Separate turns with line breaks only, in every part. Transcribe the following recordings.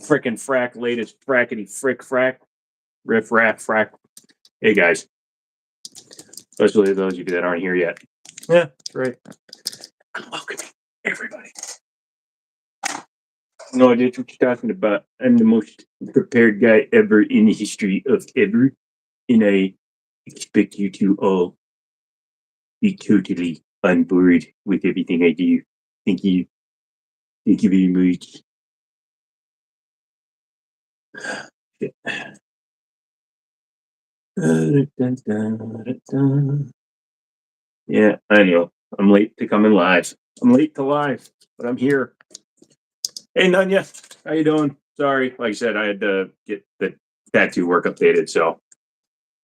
frickin' frack, latest frackety frick frack, riff raff frack. Hey guys, especially those of you that aren't here yet. Yeah, right. I'm welcoming everybody. No idea what you're talking about. I'm the most prepared guy ever in the history of ever, and I expect you to all be totally on board with everything I do. Thank you. Thank you very much. Yeah, I know. I'm late to coming live. I'm late to live, but I'm here. Hey, Nunya, how you doing? Sorry, like I said, I had to get the tattoo work updated. So,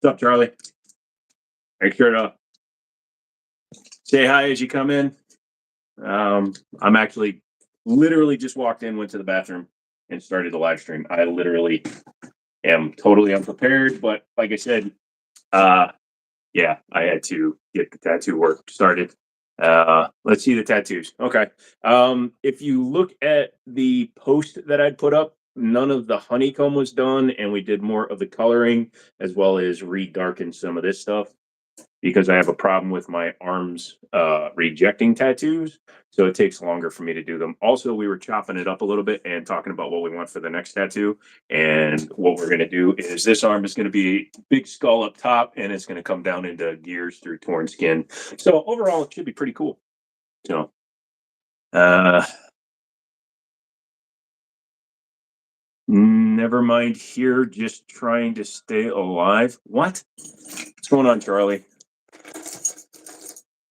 what's up, Charlie? Make sure to say hi as you come in. I'm actually literally just walked in, went to the bathroom, and started the live stream. I literally am totally unprepared, but like I said, yeah, I had to get the tattoo work started. Let's see the tattoos. Okay. If you look at the post that I'd put up, none of the honeycomb was done, and we did more of the coloring as well as redarken some of this stuff because I have a problem with my arms rejecting tattoos. So it takes longer for me to do them. Also, we were chopping it up a little bit and talking about what we want for the next tattoo. And what we're going to do is this arm is going to be big skull up top, and it's going to come down into gears through torn skin. So overall, it should be pretty cool. So, never mind here, just trying to stay alive. What? What's going on, Charlie?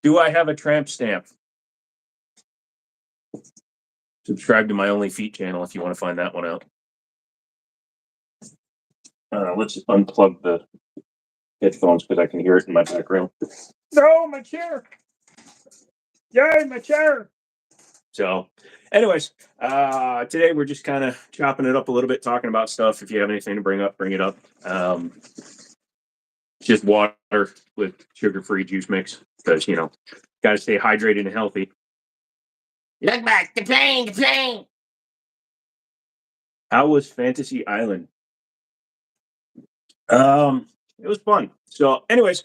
Do I have a tramp stamp? Subscribe to my Only Feet channel if you want to find that one out. Let's unplug the headphones because I can hear it in my background. No, my chair. Yay, my chair. So, anyways, today we're just kind of chopping it up a little bit, talking about stuff. If you have anything to bring up, bring it up. Just water with sugar-free juice mix because, you know, got to stay hydrated and healthy. Look back, the plane, the plane. How was Fantasy Island? It was fun. So, anyways,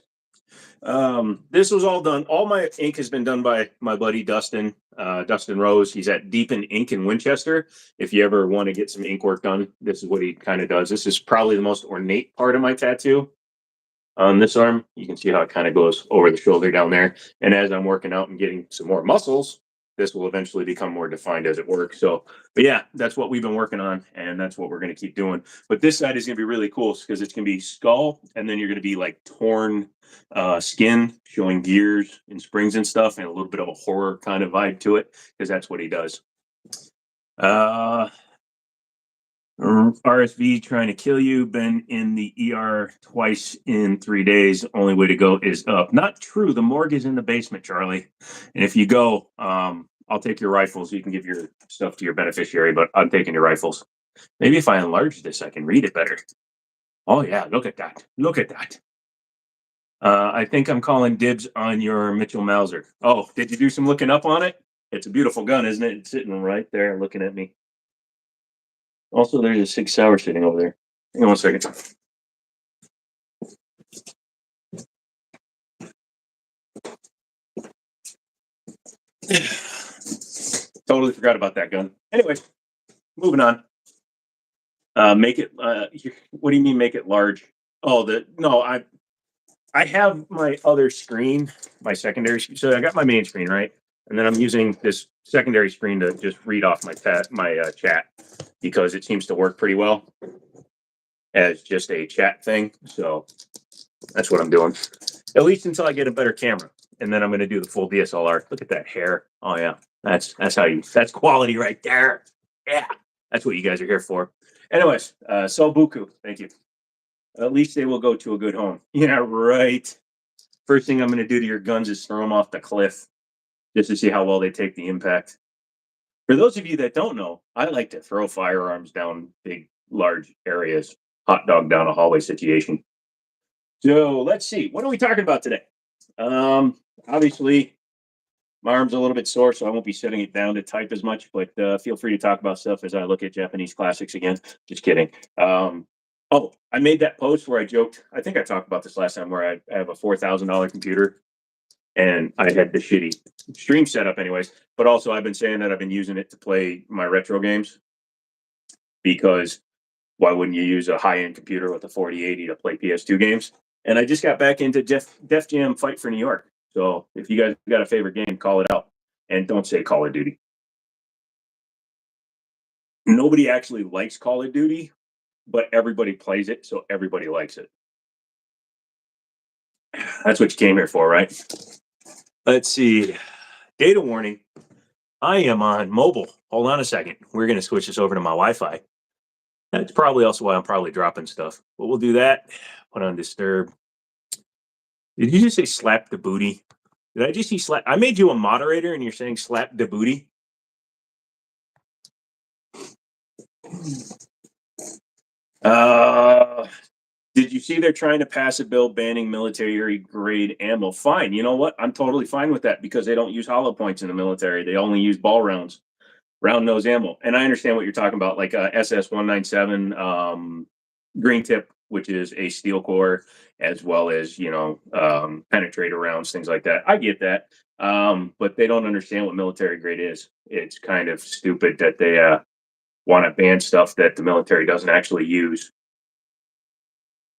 this was all done. All my ink has been done by my buddy Dustin, Dustin Rose. He's at Deepen Ink in Winchester. If you ever want to get some ink work done, this is what he kind of does. This is probably the most ornate part of my tattoo. On this arm, you can see how it kind of goes over the shoulder down there. And as I'm working out and getting some more muscles, this will eventually become more defined as it works. So, but yeah, that's what we've been working on, and that's what we're going to keep doing. But this side is going to be really cool because it's going to be skull, and then you're going to be like torn skin, showing gears and springs and stuff, and a little bit of a horror kind of vibe to it because that's what he does. RSV trying to kill you. Been in the ER twice in 3 days. Only way to go is up. Not true. The morgue is in the basement, Charlie. And if you go, I'll take your rifles. You can give your stuff to your beneficiary, but I'm taking your rifles. Maybe if I enlarge this, I can read it better. Oh yeah, look at that. Look at that. I think I'm calling dibs on your Mitchell Mauser. Oh, did you do some looking up on it? It's a beautiful gun, isn't it? It's sitting right there looking at me. Also, there's a Sig Sauer sitting over there. Hang on 1 second. Totally forgot about that gun. Anyway, moving on. Make it. What do you mean? Make it large? Oh, no. I have my other screen, my secondary. So I got my main screen, right, and then I'm using this secondary screen to just read off my chat because it seems to work pretty well as just a chat thing. So that's what I'm doing, at least until I get a better camera, and then I'm going to do the full DSLR. Look at that hair. Oh yeah, that's quality right there. Yeah, that's what you guys are here for. Anyways, Sobuku, thank you. At least they will go to a good home. Yeah, right. First thing I'm going to do to your guns is throw them off the cliff just to see how well they take the impact. For those of you that don't know, I like to throw firearms down big, large areas, hot dog down a hallway situation. So let's see. What are we talking about today? Obviously, My arm's a little bit sore, so I won't be setting it down to type as much. But feel free to talk about stuff as I look at Japanese classics again. Just kidding. Oh, I made that post where I joked. I think I talked about this last time, where I have a $4,000 computer and I had the shitty stream setup, anyways. But also, I've been saying that I've been using it to play my retro games because why wouldn't you use a high end computer with a 4080 to play PS2 games? And I just got back into Def Jam Fight for New York. So if you guys got a favorite game, call it out. And don't say Call of Duty. Nobody actually likes Call of Duty, but everybody plays it, so everybody likes it. That's what you came here for, right? Let's see. Data warning. I am on mobile. Hold on a second. We're going to switch this over to my Wi-Fi. That's probably also why I'm probably dropping stuff. But we'll do that. Put on disturb. Did you just say slap the booty? Did I just see slap? I made you a moderator and you're saying slap the booty? Did you see they're trying to pass a bill banning military grade ammo? Fine. You know what? I'm totally fine with that because they don't use hollow points in the military. They only use ball rounds, round nose ammo. And I understand what you're talking about, like SS 197 green tip, which is a steel core, as well as, penetrator rounds, things like that. I get that. But they don't understand what military grade is. It's kind of stupid that they want to ban stuff that the military doesn't actually use.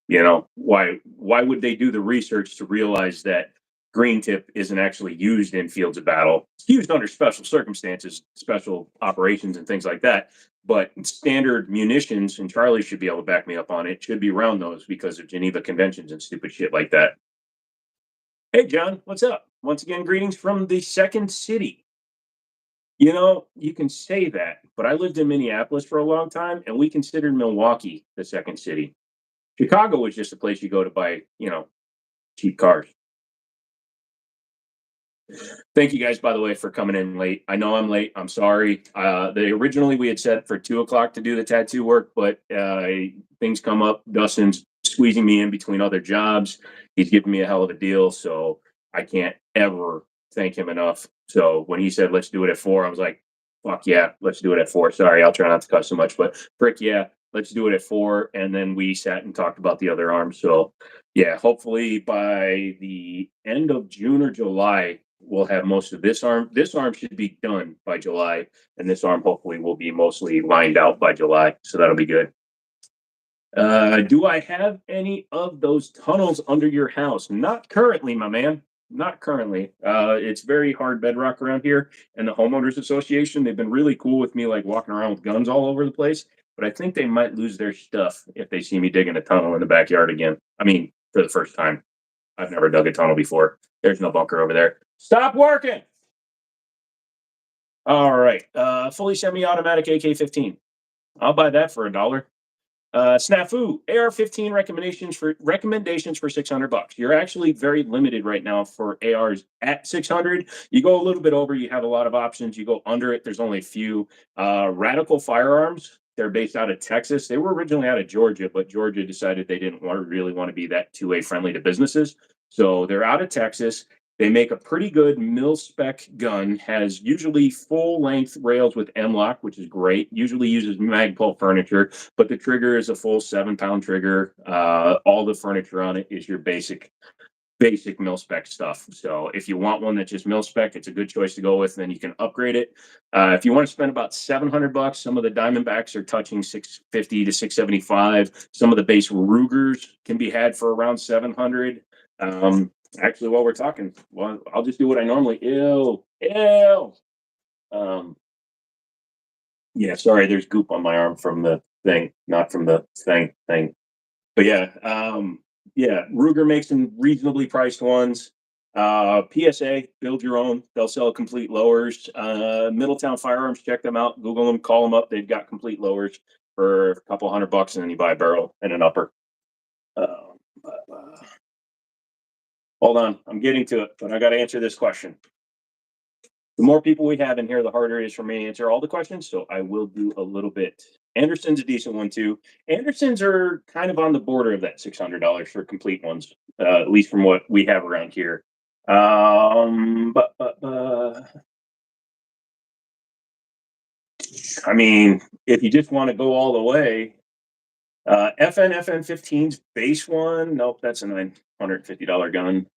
Why would they do the research to realize that green tip isn't actually used in fields of battle? It's used under special circumstances, special operations, and things like that. But standard munitions, and Charlie should be able to back me up on it, should be around those because of Geneva Conventions and stupid shit like that. Hey, John, what's up? Once again, greetings from the second city. You can say that, but I lived in Minneapolis for a long time, and we considered Milwaukee the second city. Chicago was just a place you go to buy, cheap cars. Thank you guys, by the way, for coming in late. I know I'm late. I'm sorry. Originally we had set for 2 o'clock to do the tattoo work, but things come up. Dustin's squeezing me in between other jobs. He's giving me a hell of a deal, so I can't ever thank him enough. So when he said let's do it at 4, I was like, fuck yeah, let's do it at 4. Sorry, I'll try not to cuss so much, but frick yeah, let's do it at 4. And then we sat and talked about the other arms. So yeah, hopefully by the end of June or July, we'll have most of this arm. This arm should be done by July, and this arm hopefully will be mostly lined out by July. So that'll be good. Do I have any of those tunnels under your house? Not currently, my man. Not currently. It's very hard bedrock around here, and the homeowners association, they've been really cool with me, like walking around with guns all over the place. But I think they might lose their stuff if they see me digging a tunnel in the backyard again. I mean, for the first time. I've never dug a tunnel before. There's no bunker over there. Stop working. All right. Fully semi-automatic AK-15. I'll buy that for $1. Snafu AR-15 recommendations for $600. You're actually very limited right now for ARs at 600. You go a little bit over, you have a lot of options. You go under it, there's only a few. Radical Firearms. They're based out of Texas. They were originally out of Georgia, but Georgia decided they didn't really want to be that two-way friendly to businesses. So they're out of Texas. They make a pretty good mil-spec gun, has usually full-length rails with M-lock, which is great. Usually uses Magpul furniture, but the trigger is a full 7-pound trigger. All the furniture on it is your basic mil-spec stuff. So if you want one that's just mil-spec, it's a good choice to go with. Then you can upgrade it. If you want to spend about $700, some of the Diamondbacks are touching $650 to $675. Some of the base Rugers can be had for around $700. Actually, while we're talking, well, I'll just do what I normally. Yeah, sorry, there's goop on my arm from the thing, not from the thing. But yeah, Ruger makes some reasonably priced ones. PSA, build your own. They'll sell complete lowers. Middletown Firearms, check them out. Google them, call them up. They've got complete lowers for a couple $100, and then you buy a barrel and an upper. Hold on, I'm getting to it, but I got to answer this question. The more people we have in here, the harder it is for me to answer all the questions, so I will do a little bit. Anderson's a decent one, too. Andersons are kind of on the border of that $600 for complete ones, at least from what we have around here. I mean, if you just want to go all the way, FN 15's base one. Nope, that's a $950 gun.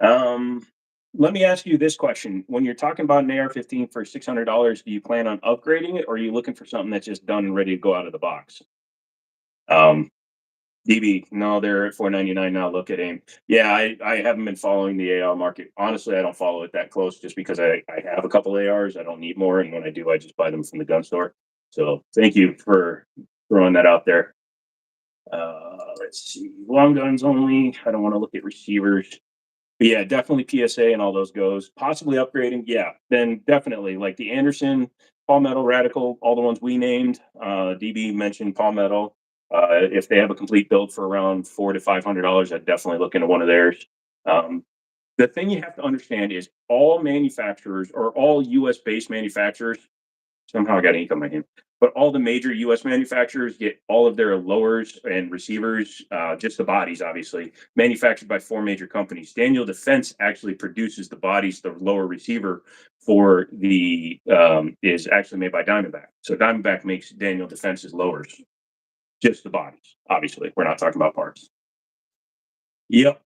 Um, Let me ask you this question: when you're talking about an AR-15 for $600, do you plan on upgrading it, or are you looking for something that's just done and ready to go out of the box? Um, DB, no, they're at 499 now. Look at AIM. Yeah, I haven't been following the AR market. Honestly, I don't follow it that close just because I have a couple ARs. I don't need more. And when I do, I just buy them from the gun store. So thank you for throwing that out there. Let's see. Long guns only. I don't want to look at receivers. But yeah, definitely PSA and all those goes. Possibly upgrading. Yeah, then definitely like the Anderson, Palmetto Radical, all the ones we named. DB mentioned Palmetto. If they have a complete build for around $400 to $500, I'd definitely look into one of theirs. Um, the thing you have to understand is all manufacturers or all US based manufacturers, somehow I got ink on my hand. But all the major U.S. manufacturers get all of their lowers and receivers, just the bodies, obviously, manufactured by four major companies. Daniel Defense actually produces the bodies. The lower receiver for the is actually made by Diamondback. So Diamondback makes Daniel Defense's lowers, just the bodies. Obviously, we're not talking about parts. Yep.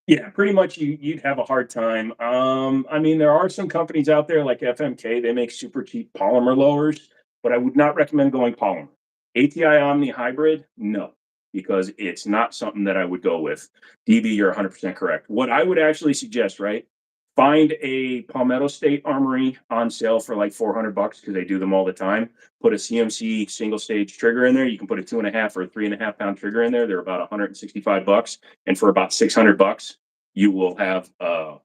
Yeah, pretty much you'd have a hard time. I mean, there are some companies out there like FMK, they make super cheap polymer lowers, but I would not recommend going polymer. ATI Omni Hybrid, no, because it's not something that I would go with. DB, you're 100% correct. What I would actually suggest, right? Find a Palmetto State Armory on sale for like $400 because they do them all the time. Put a CMC single stage trigger in there. You can put a 2.5 or a 3.5 pound trigger in there. They're about $165, and for about $600, you will have a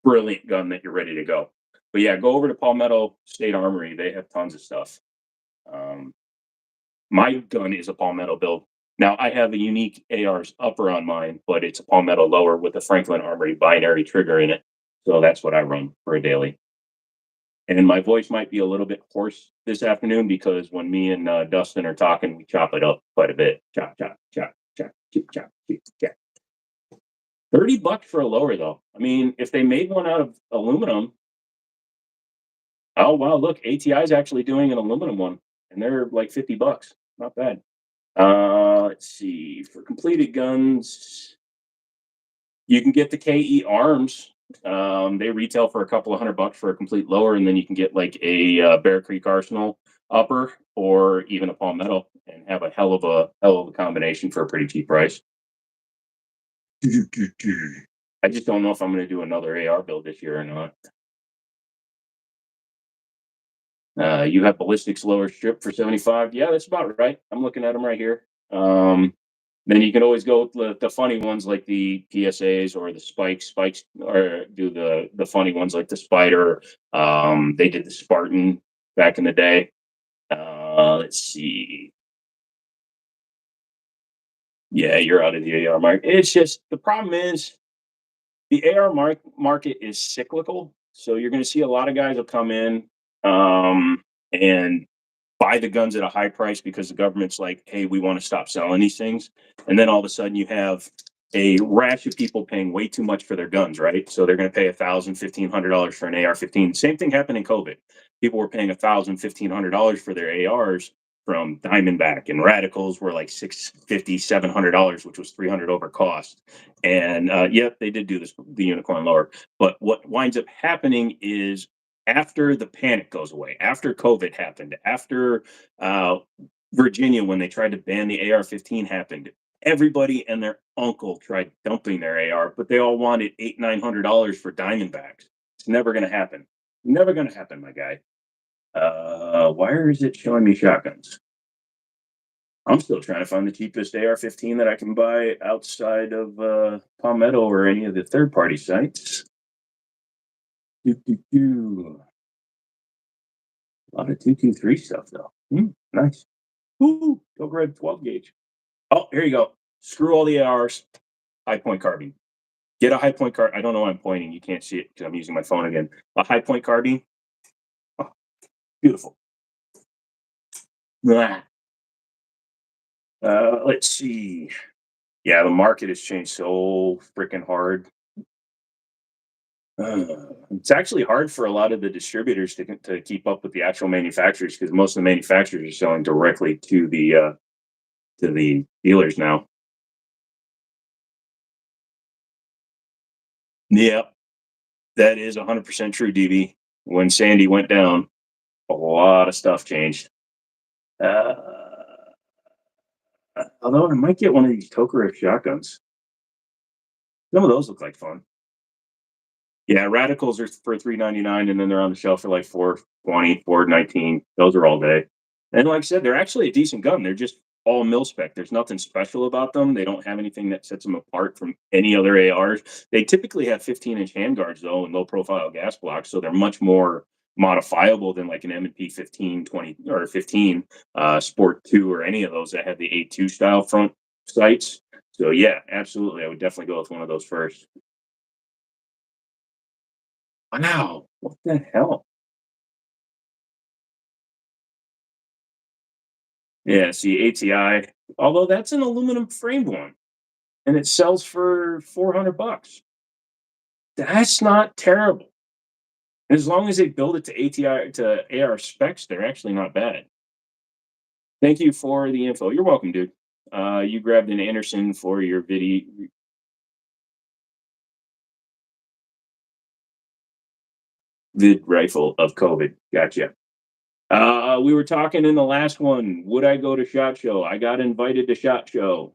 brilliant gun that you're ready to go. But yeah, go over to Palmetto State Armory. They have tons of stuff. Um, my gun is a Palmetto build. Now I have a unique AR's upper on mine, but it's a Palmetto lower with a Franklin Armory binary trigger in it. So that's what I run for a daily. And my voice might be a little bit hoarse this afternoon because when me and Dustin are talking, we chop it up quite a bit. Chop, chop, chop, chop, chop, chop, chop, chop. $30 for a lower though. I mean, if they made one out of aluminum, oh wow, look, ATI is actually doing an aluminum one, and they're like $50. Not bad. Let's see. For completed guns, you can get the KE arms. They retail for a couple of $100 for a complete lower, and then you can get like a Bear Creek Arsenal upper or even a Palmetto, and have a hell of a combination for a pretty cheap price. I just don't know if I'm going to do another AR build this year or not. You have ballistics lower strip for 75. Yeah, that's about right. I'm looking at them right here. Then you can always go with the funny ones like the PSAs or the spikes. Spikes or do the funny ones like the spider. They did the Spartan back in the day. Let's see. Yeah, you're out of the AR market. It's just the problem is the market is cyclical. So you're going to see a lot of guys will come in and buy the guns at a high price because the government's like, hey, we want to stop selling these things. And then all of a sudden you have a rash of people paying way too much for their guns, right? So they're going to pay $1,000, $1,500 for an AR-15. Same thing happened in COVID. People were paying $1,000, $1,500 for their ARs from Diamondback, and Radicals were like $650, $700, which was 300 over cost. And yep, they did do this, the unicorn lower. But what winds up happening is after the panic goes away, after COVID happened, after uh, Virginia, when they tried to ban the AR-15 happened, everybody and their uncle tried dumping their AR, but they all wanted $800, $900 for Diamondbacks. It's never going to happen. Never going to happen, my guy. Why is it showing me shotguns? I'm still trying to find the cheapest AR-15 that I can buy outside of Palmetto or any of the third-party sites. Doo, doo, doo. A lot of 223 stuff though. Nice. Ooh, go grab 12 gauge. Oh, here you go. Screw all the ARs. High point carbine. Get a high point carbine. I don't know why I'm pointing. You can't see it because I'm using my phone again. A high point carbine. Oh, beautiful. Blah. Let's see. Yeah, the market has changed so freaking hard. It's actually hard for a lot of the distributors to keep up with the actual manufacturers because most of the manufacturers are selling directly to the dealers now. Yeah, that is 100% true, DB. When Sandy went down, a lot of stuff changed. Uh, although I might get one of these Tokarev shotguns. Some of those look like fun. Yeah, radicals are for 3.99, and then they're on the shelf for like 4.20, 4.19. Those are all day. And like I said, they're actually a decent gun. They're just all mil spec. There's nothing special about them. They don't have anything that sets them apart from any other ARs. They typically have 15-inch handguards though, and low profile gas blocks, so they're much more modifiable than like an M&P 15, 20, or 15 Sport 2 or any of those that have the A2 style front sights. So yeah, absolutely, I would definitely go with one of those first. Wow, what the hell? Yeah, see, ATI, although that's an aluminum framed one and it sells for 400 bucks. That's not terrible. As long as they build it to ATI to AR specs, they're actually not bad. Thank you for the info. You're welcome, dude. You grabbed an Anderson for your video vid rifle of COVID. Gotcha. We were talking in the last one. Would I go to Shot Show? I got invited to Shot Show,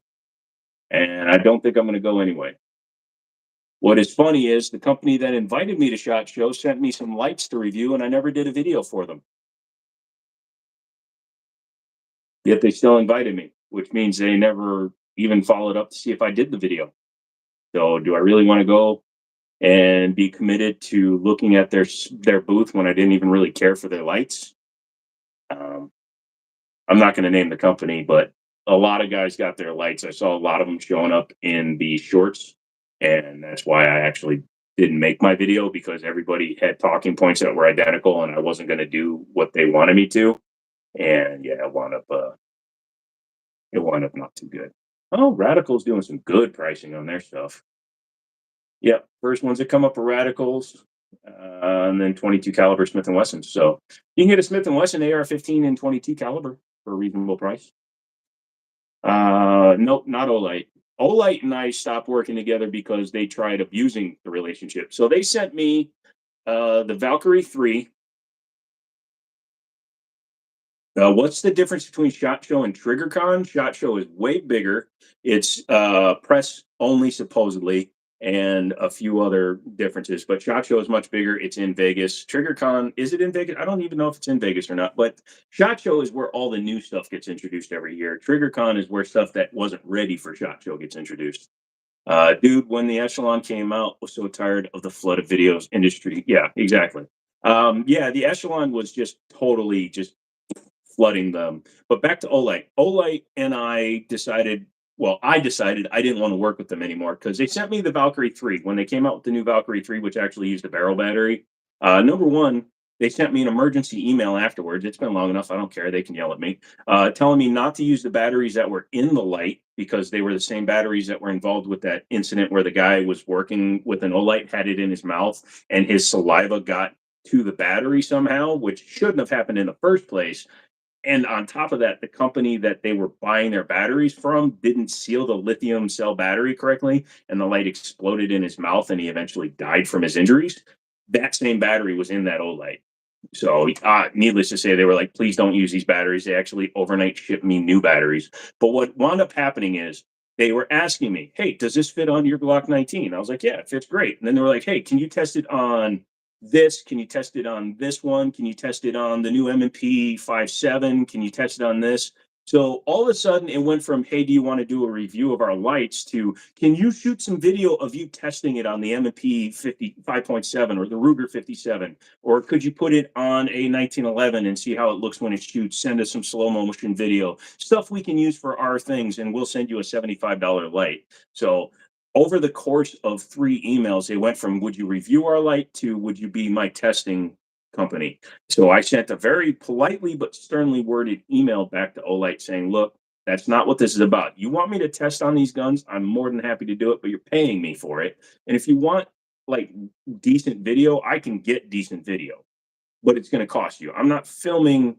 and I don't think I'm going to go anyway. What is funny is the company that invited me to SHOT Show sent me some lights to review, and I never did a video for them. Yet they still invited me, which means they never even followed up to see if I did the video. So, do I really want to go and be committed to looking at their booth when I didn't even really care for their lights? Um, I'm not going to name the company, but a lot of guys got their lights. I saw a lot of them showing up in the shorts, and that's why I actually didn't make my video because everybody had talking points that were identical, and I wasn't going to do what they wanted me to. And yeah, it wound up not too good. Oh, Radical's doing some good pricing on their stuff. Yep, first ones that come up are Radicals, and then 22 caliber Smith and Wesson. So you can get a Smith and Wesson AR-15 and 22 caliber for a reasonable price. Nope, not Olight. Olight and I stopped working together because they tried abusing the relationship. So they sent me the Valkyrie 3. What's the difference between SHOT Show and TriggerCon? SHOT Show is way bigger. It's press only, supposedly, and a few other differences. But SHOT Show is much bigger. It's in Vegas. TriggerCon, is it in Vegas? I don't even know if it's in Vegas or not. But SHOT Show is where all the new stuff gets introduced every year. TriggerCon is where stuff that wasn't ready for SHOT Show gets introduced. Dude, when the Echelon came out, was so tired of the flood of videos industry. Yeah, exactly. Yeah, the Echelon was just totally just flooding them. But back to Olight. Olight and I decided, well, I decided I didn't want to work with them anymore because they sent me the Valkyrie 3 when they came out with the new Valkyrie 3, which actually used a barrel battery. Number one, they sent me an emergency email afterwards. It's been long enough. I don't care. They can yell at me, telling me not to use the batteries that were in the light because they were the same batteries that were involved with that incident where the guy was working with an Olight, had it in his mouth, and his saliva got to the battery somehow, which shouldn't have happened in the first place. And on top of that, the company that they were buying their batteries from didn't seal the lithium cell battery correctly, and the light exploded in his mouth, and he eventually died from his injuries. That same battery was in that Olight. So, needless to say, they were like, please don't use these batteries. They actually overnight shipped me new batteries. But what wound up happening is they were asking me, hey, does this fit on your Glock 19? I was like, yeah, it fits great. And then they were like, hey, can you test it on this? Can you test it on this one? Can you test it on the new M&P 57? Can you test it on this? So all of a sudden, it went from, hey, do you want to do a review of our lights to, can you shoot some video of you testing it on the M&P 55.7 or the Ruger 57? Or could you put it on a 1911 and see how it looks when it shoots? Send us some slow motion video, stuff we can use for our things, and we'll send you a $75 light. So over the course of 3 emails, they went from would you review our light to would you be my testing company? So I sent a very politely but sternly worded email back to Olight saying, look, that's not what this is about. You want me to test on these guns? I'm more than happy to do it, but you're paying me for it. And if you want like decent video, I can get decent video, but it's going to cost you. I'm not filming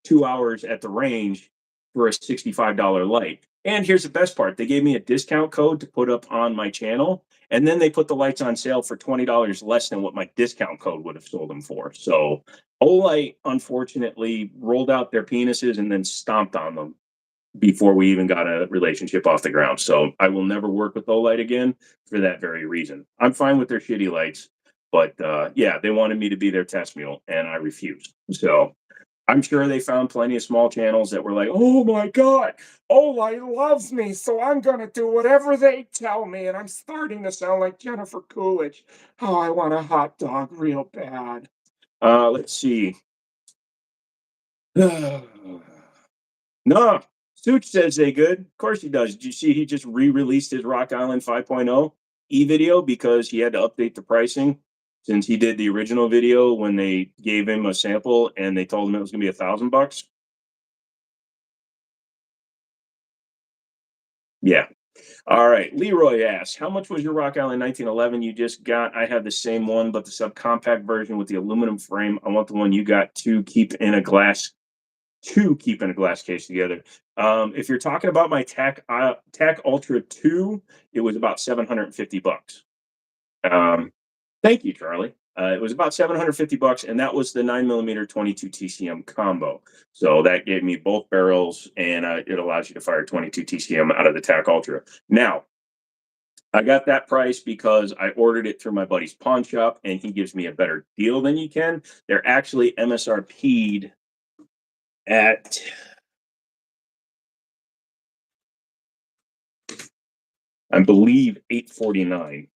2 hours at the range for a $65 light. And here's the best part, they gave me a discount code to put up on my channel. And then they put the lights on sale for $20 less than what my discount code would have sold them for. So Olight, unfortunately, rolled out their penises and then stomped on them before we even got a relationship off the ground. So I will never work with Olight again for that very reason. I'm fine with their shitty lights, but yeah, they wanted me to be their test mule, and I refused. So I'm sure they found plenty of small channels that were like, "Oh my god, Olight loves me, so I'm gonna do whatever they tell me." And I'm starting to sound like Jennifer Coolidge. Oh, I want a hot dog real bad. Let's see. No, Such says they good. Of course he does. Did you see he just re-released his Rock Island 5.0 e-video because he had to update the pricing since he did the original video when they gave him a sample and they told him it was gonna be $1,000. Yeah. All right. Leroy asks, how much was your Rock Island 1911 you just got? I have the same one, but the subcompact version with the aluminum frame. I want the one you got to keep in a glass case together. If you're talking about my Tac Ultra 2, it was about $750. Um, Thank you, Charlie. It was about $750, and that was the 9mm 22 TCM combo. So that gave me both barrels, and it allows you to fire 22 TCM out of the Tac Ultra. Now, I got that price because I ordered it through my buddy's pawn shop, and he gives me a better deal than you can. They're actually MSRP'd at, I believe, 849.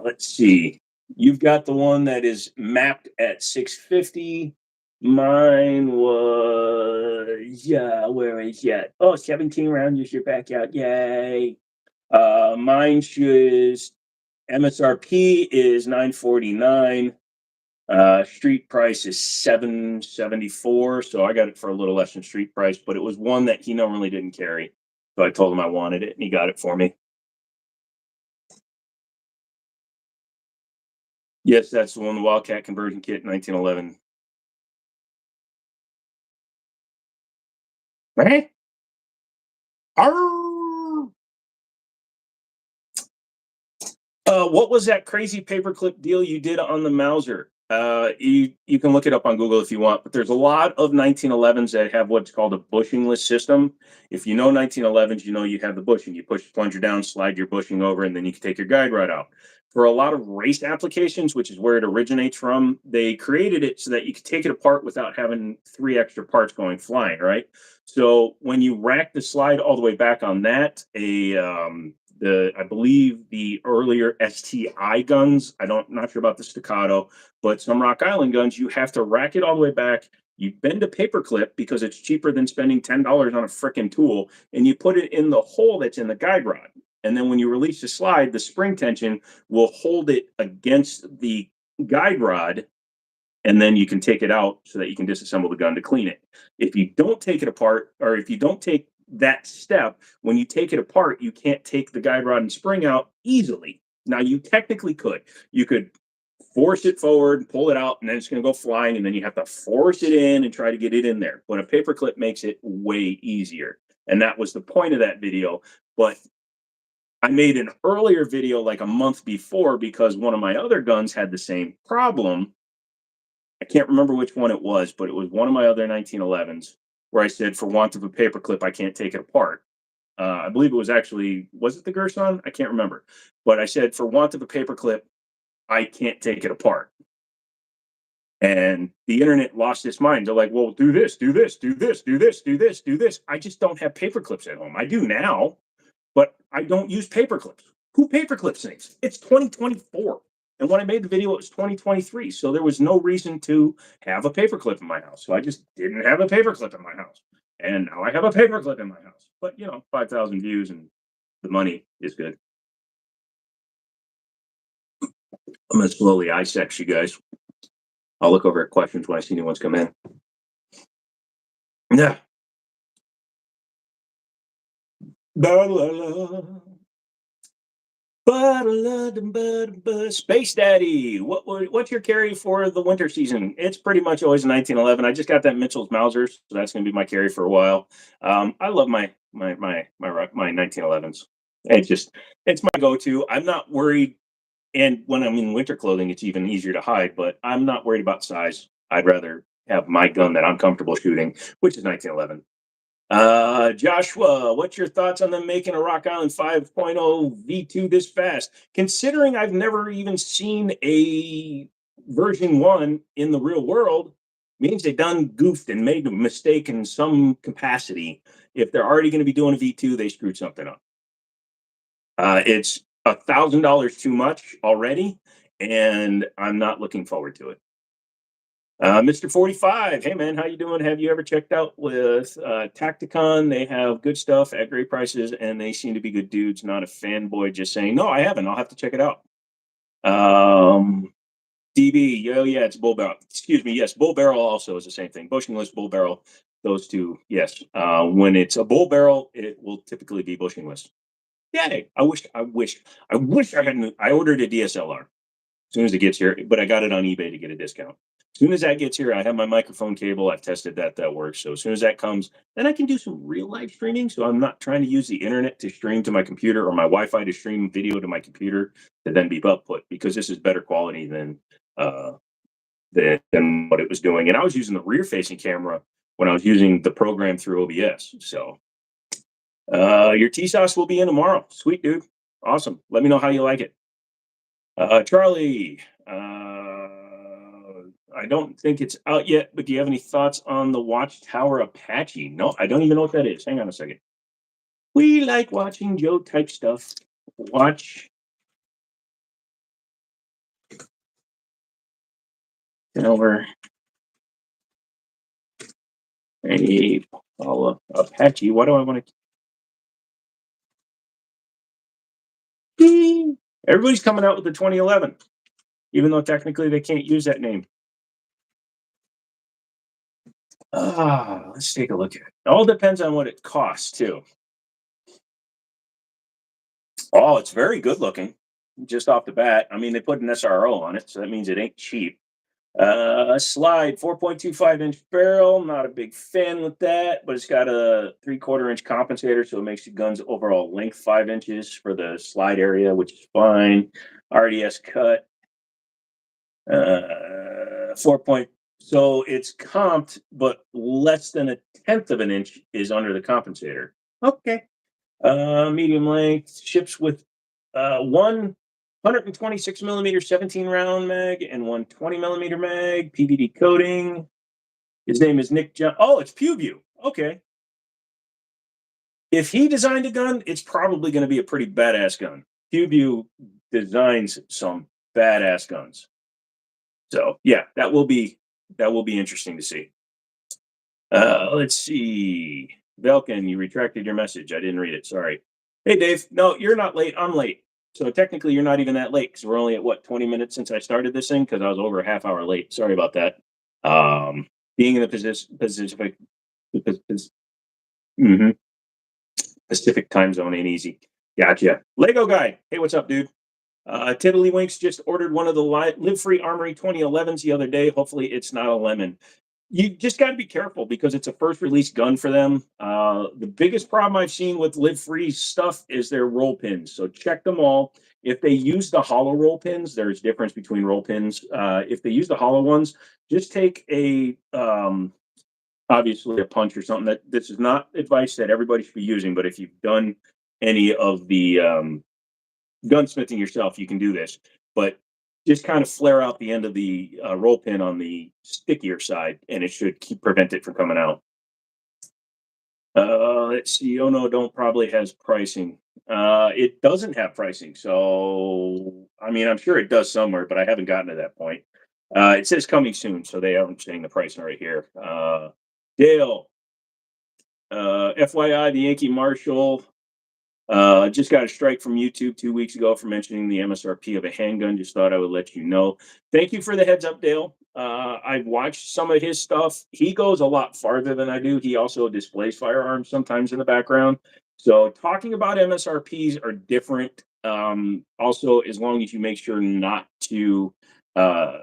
Let's see. You've got the one that is mapped at 650. Mine was, yeah, where is that? Oh, 17 rounds is your back out. Yay. Mine should, MSRP is 949. Street price is 774. So I got it for a little less than street price, but it was one that he normally didn't carry. So I told him I wanted it and he got it for me. Yes, that's the one, the Wildcat conversion kit, 1911. Right? Arr! What was that crazy paperclip deal you did on the Mauser? You can look it up on Google if you want, but there's a lot of 1911s that have what's called a bushingless system. If you know 1911s, you know you have the bushing. You push the plunger down, slide your bushing over, and then you can take your guide rod out. For a lot of race applications, which is where it originates from, they created it so that you could take it apart without having three extra parts going flying, right? So when you rack the slide all the way back on that, I believe the earlier STI guns. Not sure about the staccato, but some Rock Island guns, you have to rack it all the way back. You bend a paper clip because it's cheaper than spending $10 on a frickin' tool, and you put it in the hole that's in the guide rod. And then when you release the slide, the spring tension will hold it against the guide rod, and then you can take it out so that you can disassemble the gun to clean it. If you don't take it apart, or if you don't take that step, when you take it apart, you can't take the guide rod and spring out easily. Now, you technically could. You could force it forward, pull it out, and then it's going to go flying, and then you have to force it in and try to get it in there. But a paperclip makes it way easier. And that was the point of that video. But I made an earlier video like a month before because one of my other guns had the same problem. I can't remember which one it was, but it was one of my other 1911s where I said, for want of a paperclip, I can't take it apart. I believe it was actually, was it the Gerson? I can't remember. But I said, for want of a paperclip, I can't take it apart. And the internet lost its mind. They're like, well, do this, do this, do this, do this, do this, do this. I just don't have paperclips at home. I do now, but I don't use paperclips. Who paperclips things? It's 2024. And when I made the video, it was 2023. So there was no reason to have a paperclip in my house. So I just didn't have a paperclip in my house. And now I have a paperclip in my house. But, 5,000 views and the money is good. I'm going to slowly sex you guys. I'll look over at questions when I see new ones come in. Yeah. La, la, la. Space Daddy, what's your carry for the winter season? It's pretty much always 1911. I just got that Mitchell's Mausers, so that's going to be my carry for a while. I love my 1911s. It's my go-to. I'm not worried, and when I'm in winter clothing, it's even easier to hide. But I'm not worried about size. I'd rather have my gun that I'm comfortable shooting, which is 1911. Joshua, what's your thoughts on them making a Rock Island 5.0 V2 this fast? Considering I've never even seen a version one in the real world, means they done goofed and made a mistake in some capacity. If they're already going to be doing a V2, they screwed something up. It's $1,000 too much already, and I'm not looking forward to it. Mr. 45, hey man, how you doing? Have you ever checked out with Tacticon? They have good stuff at great prices, and they seem to be good dudes. Not a fanboy, just saying. No, I haven't. I'll have to check it out. DB, oh yeah, it's bull barrel. Excuse me, yes, bull barrel also is the same thing. Bushingless, bull barrel, those two, yes. When it's a bull barrel, it will typically be bushingless. Yeah, I wish I hadn't. I ordered a DSLR as soon as it gets here, but I got it on eBay to get a discount. As soon as that gets here, I have my microphone cable. I've tested that; that works. So as soon as that comes, then I can do some real live streaming. So I'm not trying to use the internet to stream to my computer or my Wi-Fi to stream video to my computer to then be output because this is better quality uh, than what it was doing. And I was using the rear-facing camera when I was using the program through OBS. So your T sauce will be in tomorrow. Sweet dude, awesome. Let me know how you like it. Charlie, I don't think it's out yet, but do you have any thoughts on the Watchtower Apache? No, I don't even know what that is. Hang on a second. We like watching Joe type stuff. Watch Tower a Apache. Why do I want to? Everybody's coming out with the 2011, even though technically they can't use that name. Let's take a look at it. It all depends on what it costs, too. Oh, it's very good looking, just off the bat. I mean, they put an SRO on it, so that means it ain't cheap. Slide 4.25-inch barrel. Not a big fan with that, but it's got a 3/4 inch compensator, so it makes the gun's overall length 5 inches for the slide area, which is fine. RDS cut. 4 point. So it's comped, but less than a tenth of an inch is under the compensator. Okay. Medium length, ships with one 126 millimeter 17 round mag and one 20 millimeter mag, PVD coating. His name is Nick John. Oh, it's PewView. Okay. If he designed a gun, it's probably going to be a pretty badass gun. PewView designs some badass guns. So yeah, that will be interesting to see. Let's see. Velkin, you retracted your message. I didn't read it. Sorry. Hey, Dave. No, you're not late. I'm late. So technically, you're not even that late because we're only at what 20 minutes since I started this thing because I was over a half hour late. Sorry about that. Being in the mhm, Pacific time zone ain't easy. Gotcha. Lego guy. Hey, what's up, dude? Tiddlywinks just ordered one of the Live Free Armory 2011s the other day. Hopefully, it's not a lemon. You just got to be careful because it's a first release gun for them. The biggest problem I've seen with Live Free stuff is their roll pins. So check them all. If they use the hollow roll pins, there's difference between roll pins. If they use the hollow ones, just take obviously a punch or something. That this is not advice that everybody should be using, but if you've done any of the gunsmithing yourself, you can do this. But just kind of flare out the end of the roll pin on the stickier side, and it should prevent it from coming out. Let's see. Oh no, don't probably has pricing. It doesn't have pricing, so I mean, I'm sure it does somewhere, but I haven't gotten to that point. It says coming soon, so they aren't saying the price right here. Dale, FYI, the Yankee Marshal just got a strike from YouTube 2 weeks ago for mentioning the MSRP of a handgun. Just thought I would let you know. Thank you for the heads up, Dale. I've watched some of his stuff. He goes a lot farther than I do. He also displays firearms sometimes in the background. So talking about MSRPs are different Also, as long as you make sure not to uh,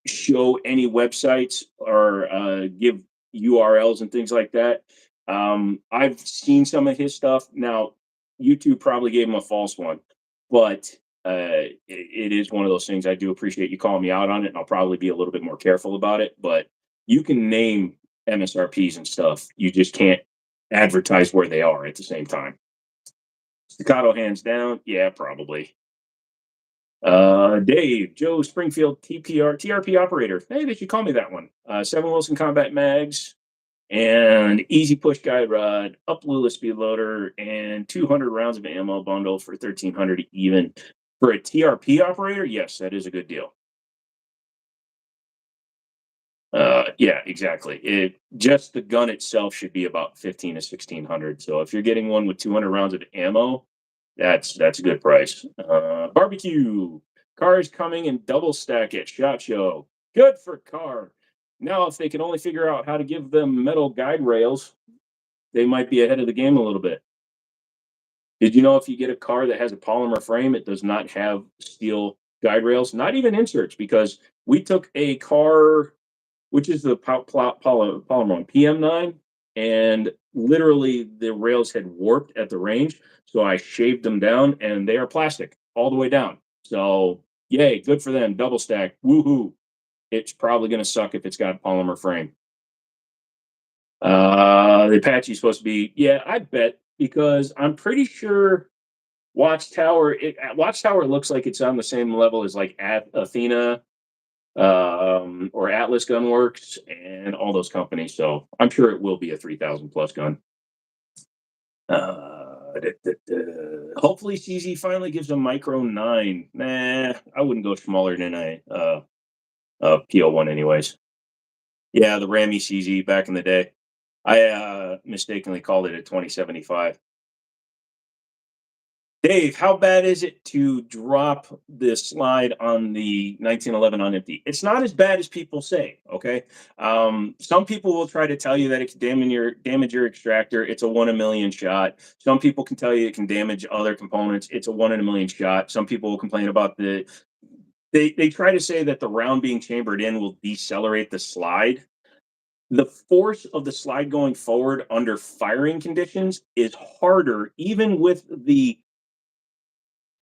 show any websites or give URLs and things like that. I've seen some of his stuff. Now, YouTube probably gave him a false one, but it is one of those things. I do appreciate you calling me out on it, and I'll probably be a little bit more careful about it. But you can name MSRPs and stuff. You just can't advertise where they are at the same time. Staccato hands down. Yeah, probably. Dave, Joe Springfield, TRP operator. Hey, they should call me that one. 7 Wilson Combat Mags and Easy Push Guide Rod, up Lula Speed Loader, and 200 rounds of ammo bundle for 1,300 even. For a TRP operator, yes, that is a good deal. Yeah, exactly. It just the gun itself should be about 15 to 1,600. So if you're getting one with 200 rounds of ammo, that's a good price. Barbecue cars coming in double stack at Shot Show. Good for car. Now, if they can only figure out how to give them metal guide rails, they might be ahead of the game a little bit. Did you know if you get a car that has a polymer frame, it does not have steel guide rails, not even inserts? Because we took a car, which is the polymer one, PM9, and literally the rails had warped at the range. So I shaved them down, and they are plastic all the way down. So yay, good for them. Double stack, woohoo! It's probably going to suck if it's got a polymer frame. The Apache is supposed to be, yeah, I bet, because I'm pretty sure Watchtower looks like it's on the same level as like Athena, or Atlas Gunworks and all those companies. So I'm sure it will be a 3,000 plus gun. Hopefully CZ finally gives a micro 9. Nah, I wouldn't go smaller than a PL1 anyways. Yeah, the Ramy CZ back in the day. I mistakenly called it a 2075. Dave, how bad is it to drop the slide on the 1911 on empty? It's not as bad as people say. Okay, some people will try to tell you that it can damage your extractor. It's a 1 in a million shot. Some people can tell you it can damage other components. It's a 1 in a million shot. Some people will complain about they try to say that the round being chambered in will decelerate the slide. The force of the slide going forward under firing conditions is harder, even with the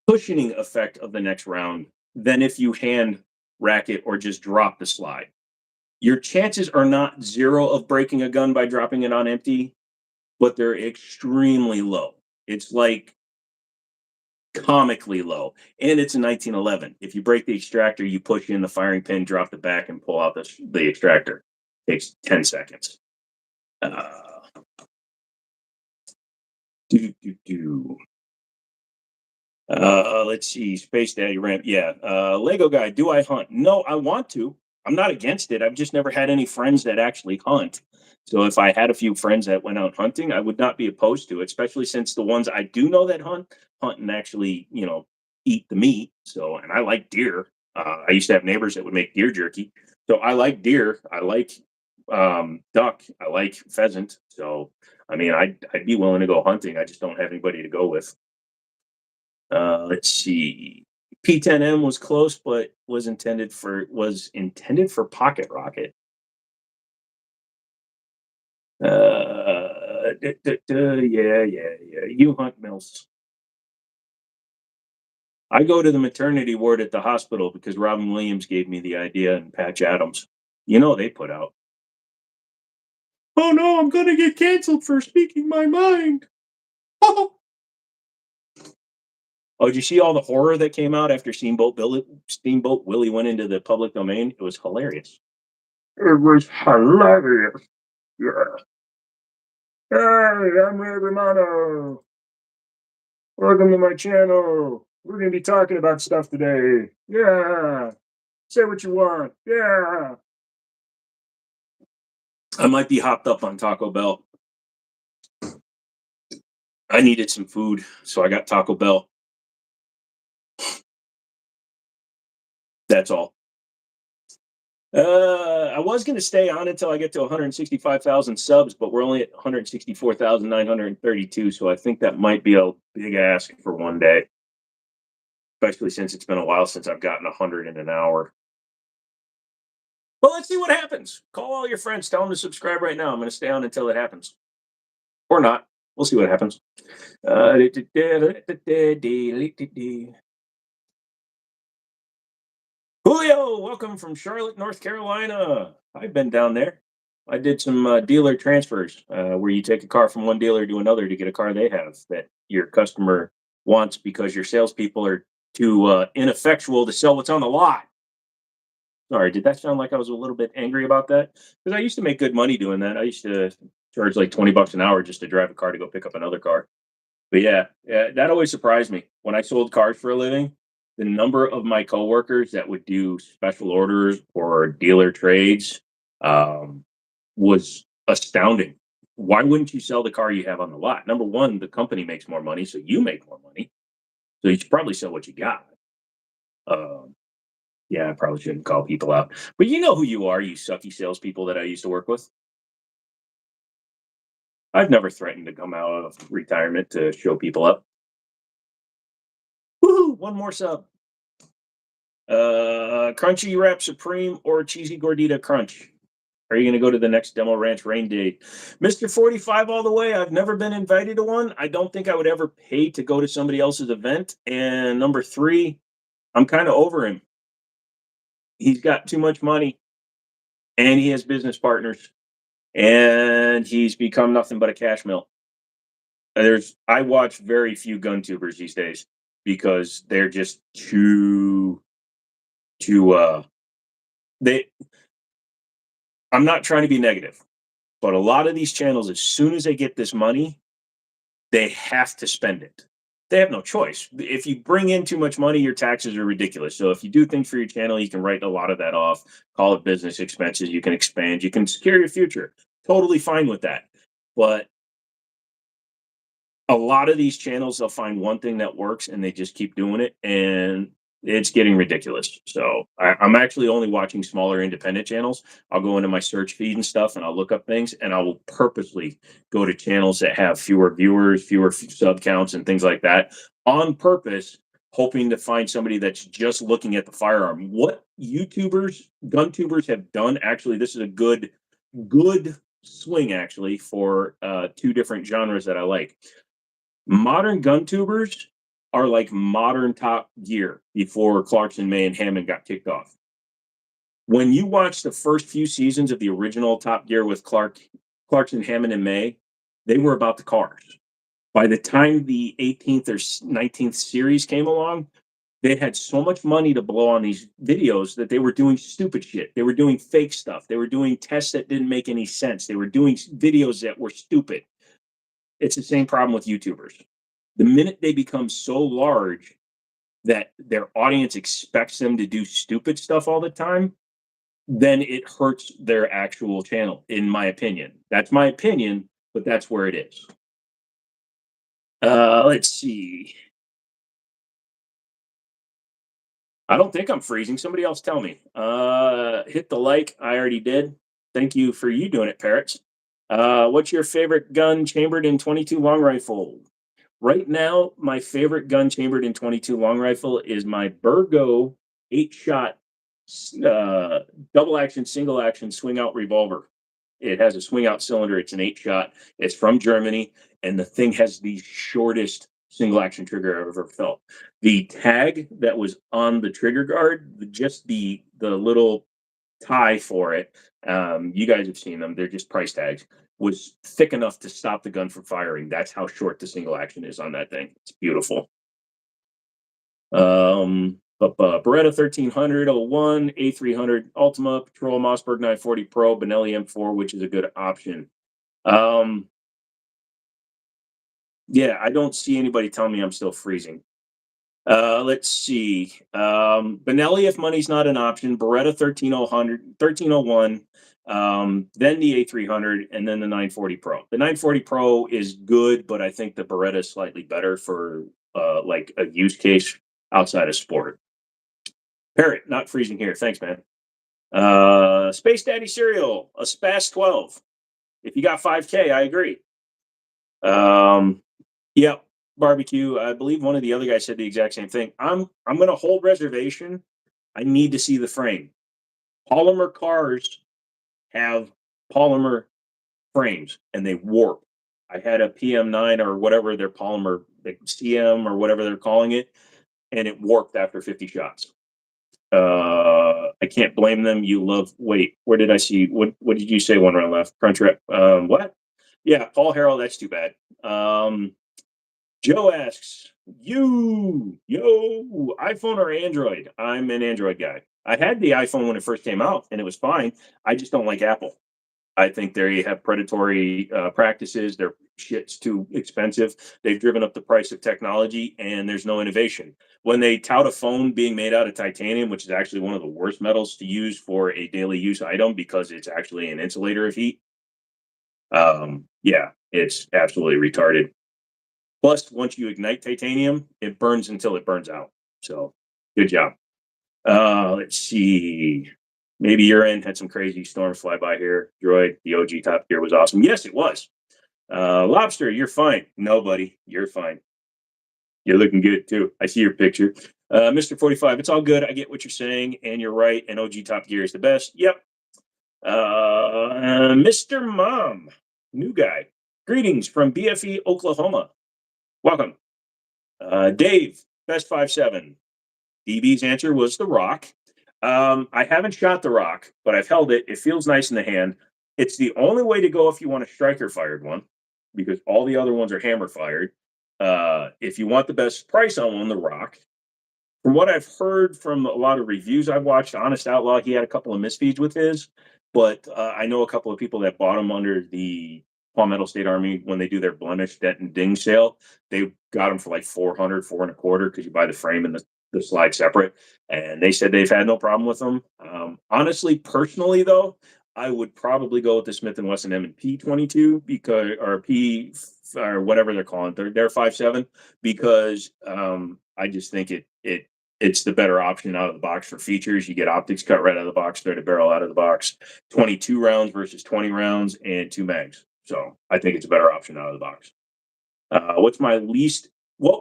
cushioning effect of the next round, than if you hand rack it or just drop the slide. Your chances are not zero of breaking a gun by dropping it on empty, but they're extremely low. It's like comically low. And it's a 1911. If you break the extractor, you push in the firing pin, drop the back, and pull out the extractor. It takes 10 seconds. Uh, do, do, do. Let's see. Space Daddy Ramp. Yeah. Lego guy. Do I hunt? No, I want to. I'm not against it. I've just never had any friends that actually hunt. So if I had a few friends that went out hunting, I would not be opposed to it, especially since the ones I do know that hunt and actually, eat the meat. So, and I like deer. I used to have neighbors that would make deer jerky. So I like deer. I like duck. I like pheasant. So, I mean, I'd be willing to go hunting. I just don't have anybody to go with. Let's see. P10M was close, but was intended for pocket rocket. Yeah, yeah, yeah. You hunt mills. I go to the maternity ward at the hospital because Robin Williams gave me the idea and Patch Adams. They put out. Oh no, I'm gonna get canceled for speaking my mind. Oh, did you see all the horror that came out after Steamboat Willie went into the public domain? It was hilarious. It was hilarious. Yeah. Hey, I'm Ray Romano. Welcome to my channel. We're going to be talking about stuff today. Yeah. Say what you want. Yeah. I might be hopped up on Taco Bell. I needed some food, so I got Taco Bell. That's all. I was going to stay on until I get to 165,000 subs, but we're only at 164,932, so I think that might be a big ask for one day. especially since it's been a while since I've gotten 100 in an hour. Well, let's see what happens. Call all your friends, tell them to subscribe right now. I'm going to stay on until it happens, or not. We'll see what happens. Julio, welcome from Charlotte, North Carolina. I've been down there. I did some dealer transfers where you take a car from one dealer to another to get a car they have that your customer wants because your salespeople are too ineffectual to sell what's on the lot. Sorry, did that sound like I was a little bit angry about that? Because I used to make good money doing that. I used to charge like 20 bucks an hour just to drive a car to go pick up another car. But yeah, that always surprised me when I sold cars for a living. The number of my coworkers that would do special orders or dealer trades um, was astounding. Why wouldn't you sell the car you have on the lot? Number one, the company makes more money, so you make more money. So you should probably sell what you got. Um, yeah, I probably shouldn't call people out, but you know who you are, you sucky salespeople that I used to work with. I've never threatened to come out of retirement to show people up. Woohoo! One more sub. Crunchy Wrap Supreme or Cheesy Gordita Crunch? Are you going to go to the next Demo Ranch rain date? Mr. 45 all the way. I've never been invited to one. I don't think I would ever pay to go to somebody else's event. And number three, I'm kind of over him. He's got too much money and he has business partners and he's become nothing but a cash mill. I watch very few gun tubers these days because they're just too they I'm not trying to be negative, but a lot of these channels, as soon as they get this money, they have to spend it. They have no choice. If you bring in too much money, your taxes are ridiculous. So if you do things for your channel, you can write a lot of that off, call it business expenses, you can expand, you can secure your future. Totally fine with that. But a lot of these channels, they'll find one thing that works and they just keep doing it. And it's getting ridiculous. So I'm actually only watching smaller independent channels. I'll go into my search feed and stuff and I'll look up things and I will purposely go to channels that have fewer viewers, fewer sub counts, and things like that on purpose, hoping to find somebody that's just looking at the firearm. What YouTubers, gun tubers have done, actually, this is a good swing actually for two different genres that I like. Modern gun tubers are like modern Top Gear before Clarkson, May, and Hammond got kicked off. When you watch the first few seasons of the original Top Gear with Clarkson, Hammond, and May, they were about the cars. By the time the 18th or 19th series came along, they had so much money to blow on these videos that they were doing stupid shit. They were doing fake stuff. They were doing tests that didn't make any sense. They were doing videos that were stupid. It's the same problem with YouTubers. The minute they become so large that their audience expects them to do stupid stuff all the time, then it hurts their actual channel, in my opinion. That's my opinion, but that's where it is. Let's see. I don't think I'm freezing. Somebody else tell me. Hit the like. I already did. Thank you for you doing it, Parrots. What's your favorite gun chambered in 22 long rifle? Right now, my favorite gun chambered in 22 long rifle is my Burgo 8-shot uh, double action, single action swing out revolver. It has a swing out cylinder. It's an 8-shot. It's from Germany, and the thing has the shortest single action trigger I've ever felt. The tag that was on the trigger guard, just the little tie for it. You guys have seen them. They're just price tags. Was thick enough to stop the gun from firing. That's how short the single action is on that thing. It's beautiful. Beretta 1300 A300 Ultima, Patrol Mossberg 940 Pro, Benelli M4, which is a good option. Um, yeah, I don't see anybody telling me I'm still freezing. Let's see. Benelli, if money's not an option, Beretta 1301, then the A300, and then the 940 Pro. The 940 Pro is good, but I think the Beretta is slightly better for like a use case outside of sport. Parrot, not freezing here. Thanks, man. Space Daddy Cereal, a SPAS 12. If you got 5K, I agree. Yep. barbecue. I believe one of the other guys said the exact same thing. I'm going to hold reservation. I need to see the frame. Polymer cars have polymer frames and they warp. I had a PM9 or whatever their polymer, like CM or whatever they're calling it, and it warped after 50 shots. I can't blame them. You love. Wait, where did I see? What did you say? One round left. Crunch rep. What? Yeah, Paul Harrell. That's too bad. Joe asks, yo, iPhone or Android? I'm an Android guy. I had the iPhone when it first came out, and it was fine. I just don't like Apple. I think they have predatory practices. Their shit's too expensive. They've driven up the price of technology, and there's no innovation. When they tout a phone being made out of titanium, which is actually one of the worst metals to use for a daily use item because it's actually an insulator of heat, yeah, it's absolutely retarded. Plus, once you ignite titanium, it burns until it burns out. So, good job. Let's see. Maybe your end had some crazy storms fly by here. Droid, the OG Top Gear was awesome. Yes, it was. Lobster, you're fine. No, buddy, you're fine. You're looking good too. I see your picture. Mr. 45, it's all good. I get what you're saying, and you're right. And OG Top Gear is the best. Yep. Mr. Mom, new guy. Greetings from BFE, Oklahoma. Welcome. Dave, best 5.7. DB's answer was the Rock. I haven't shot the Rock, but I've held it. It feels nice in the hand. It's the only way to go if you want a striker fired one, because all the other ones are hammer fired. If you want the best price on one, the Rock. From what I've heard from a lot of reviews I've watched, Honest Outlaw, he had a couple of misfeeds with his, but I know a couple of people that bought him under the Palmetto State Army when they do their blemish, dent, and ding sale. They got them for like 400, 425, because you buy the frame and the slide separate. And they said they've had no problem with them. Honestly, personally, though, I would probably go with the Smith & Wesson M&P 22 because, or P, or whatever they're calling it. They're 5.7 because I just think it's the better option out of the box for features. You get optics cut right out of the box, threaded barrel out of the box, 22 rounds versus 20 rounds, and 2 mags. So I think it's a better option out of the box. What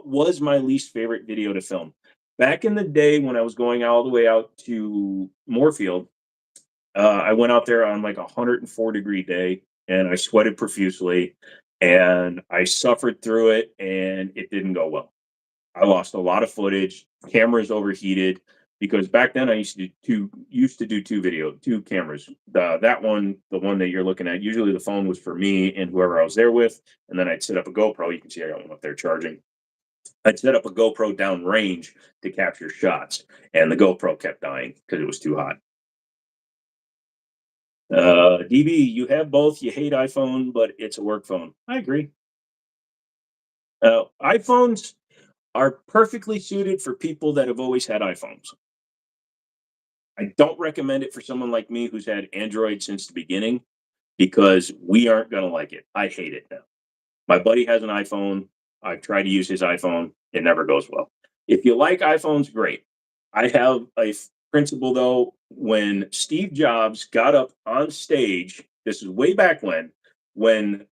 was my least favorite video to film? Back in the day when I was going all the way out to Moorfield, I went out there on like a 104-degree day and I sweated profusely and I suffered through it and it didn't go well. I lost a lot of footage. Cameras overheated because back then I used to do two cameras. That one, the one that you're looking at, usually the phone was for me and whoever I was there with, and then I'd set up a GoPro. You can see I got one up there charging. I'd set up a GoPro down range to capture shots, and the GoPro kept dying because it was too hot. DB, you have both. You hate iPhone, but it's a work phone. I agree. iPhones are perfectly suited for people that have always had iPhones. I don't recommend it for someone like me who's had Android since the beginning because we aren't going to like it. I hate it now. My buddy has an iPhone. I've tried to use his iPhone. It never goes well. If you like iPhones, great. I have a principle, though. When Steve Jobs got up on stage, this is way back when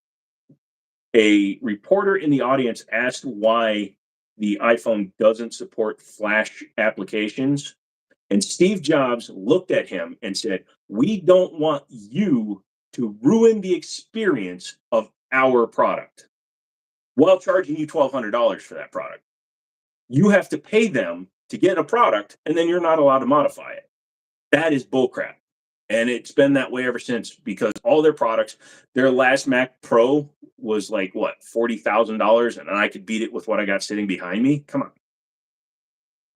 a reporter in the audience asked why the iPhone doesn't support Flash applications, and Steve Jobs looked at him and said, "We don't want you to ruin the experience of our product while charging you $1,200 for that product. You have to pay them to get a product, and then you're not allowed to modify it." That is bullcrap. And it's been that way ever since because all their products, their last Mac Pro was like, what, $40,000, and I could beat it with what I got sitting behind me? Come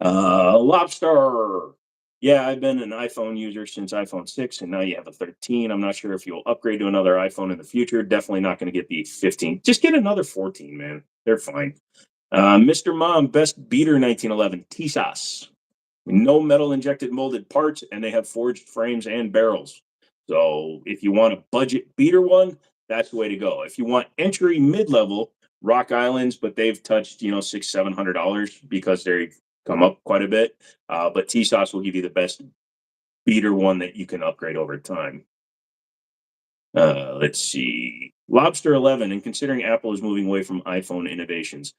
on. Lobster. Yeah, I've been an iPhone user since iPhone 6, and now you have a 13. I'm not sure if you'll upgrade to another iPhone in the future. Definitely not going to get the 15. Just get another 14, man. They're fine. Mr. Mom, best beater 1911, TSAS. No metal injected molded parts, and they have forged frames and barrels. So if you want a budget beater one, that's the way to go. If you want entry mid-level, Rock Islands, but they've touched, $600-700 because they've come up quite a bit. But TSAS will give you the best beater one that you can upgrade over time. Let's see. Lobster 11, and considering Apple is moving away from iPhone innovations,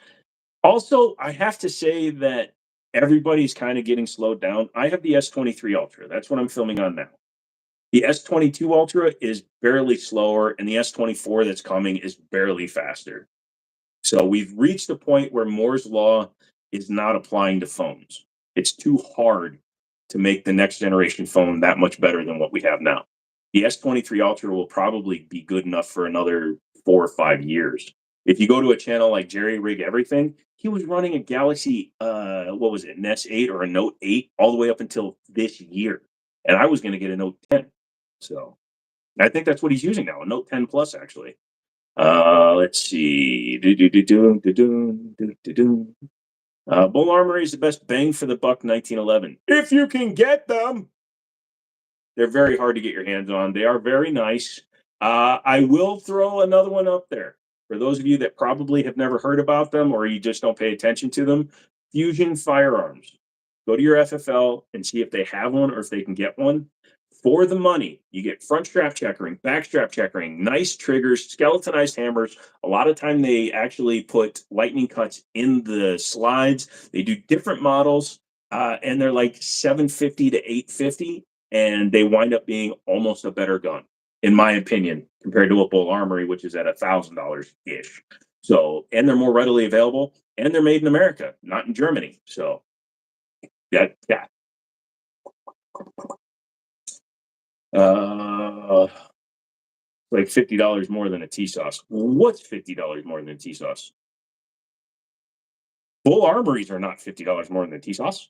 Also, I have to say that everybody's kind of getting slowed down. I have the S23 Ultra. That's what I'm filming on now. The S22 Ultra is barely slower, and the S24 that's coming is barely faster. So we've reached the point where Moore's law is not applying to phones. It's too hard to make the next generation phone that much better than what we have now. The S23 Ultra will probably be good enough for another 4 or 5 years. If you go to a channel like Jerry Rig Everything, he was running a Galaxy, what was it, Nest 8 or a Note 8 all the way up until this year. And I was going to get a Note 10. So I think that's what he's using now, a Note 10 Plus, actually. Let's see. Bull Armory is the best bang for the buck 1911. If you can get them, they're very hard to get your hands on. They are very nice. I will throw another one up there for those of you that probably have never heard about them or you just don't pay attention to them. Fusion Firearms. Go to your FFL and see if they have one or if they can get one. For the money, you get front strap checkering, back strap checkering, nice triggers, skeletonized hammers. A lot of time they actually put lightning cuts in the slides. They do different models, and they're like 750 to 850, and they wind up being almost a better gun, in my opinion, compared to a Bull Armory, which is at $1,000 ish. So, and they're more readily available, and they're made in America, not in Germany. So, yeah. Uh, like $50 more than a T sauce. What's $50 more than a T sauce? Bull armories are not $50 more than a T sauce.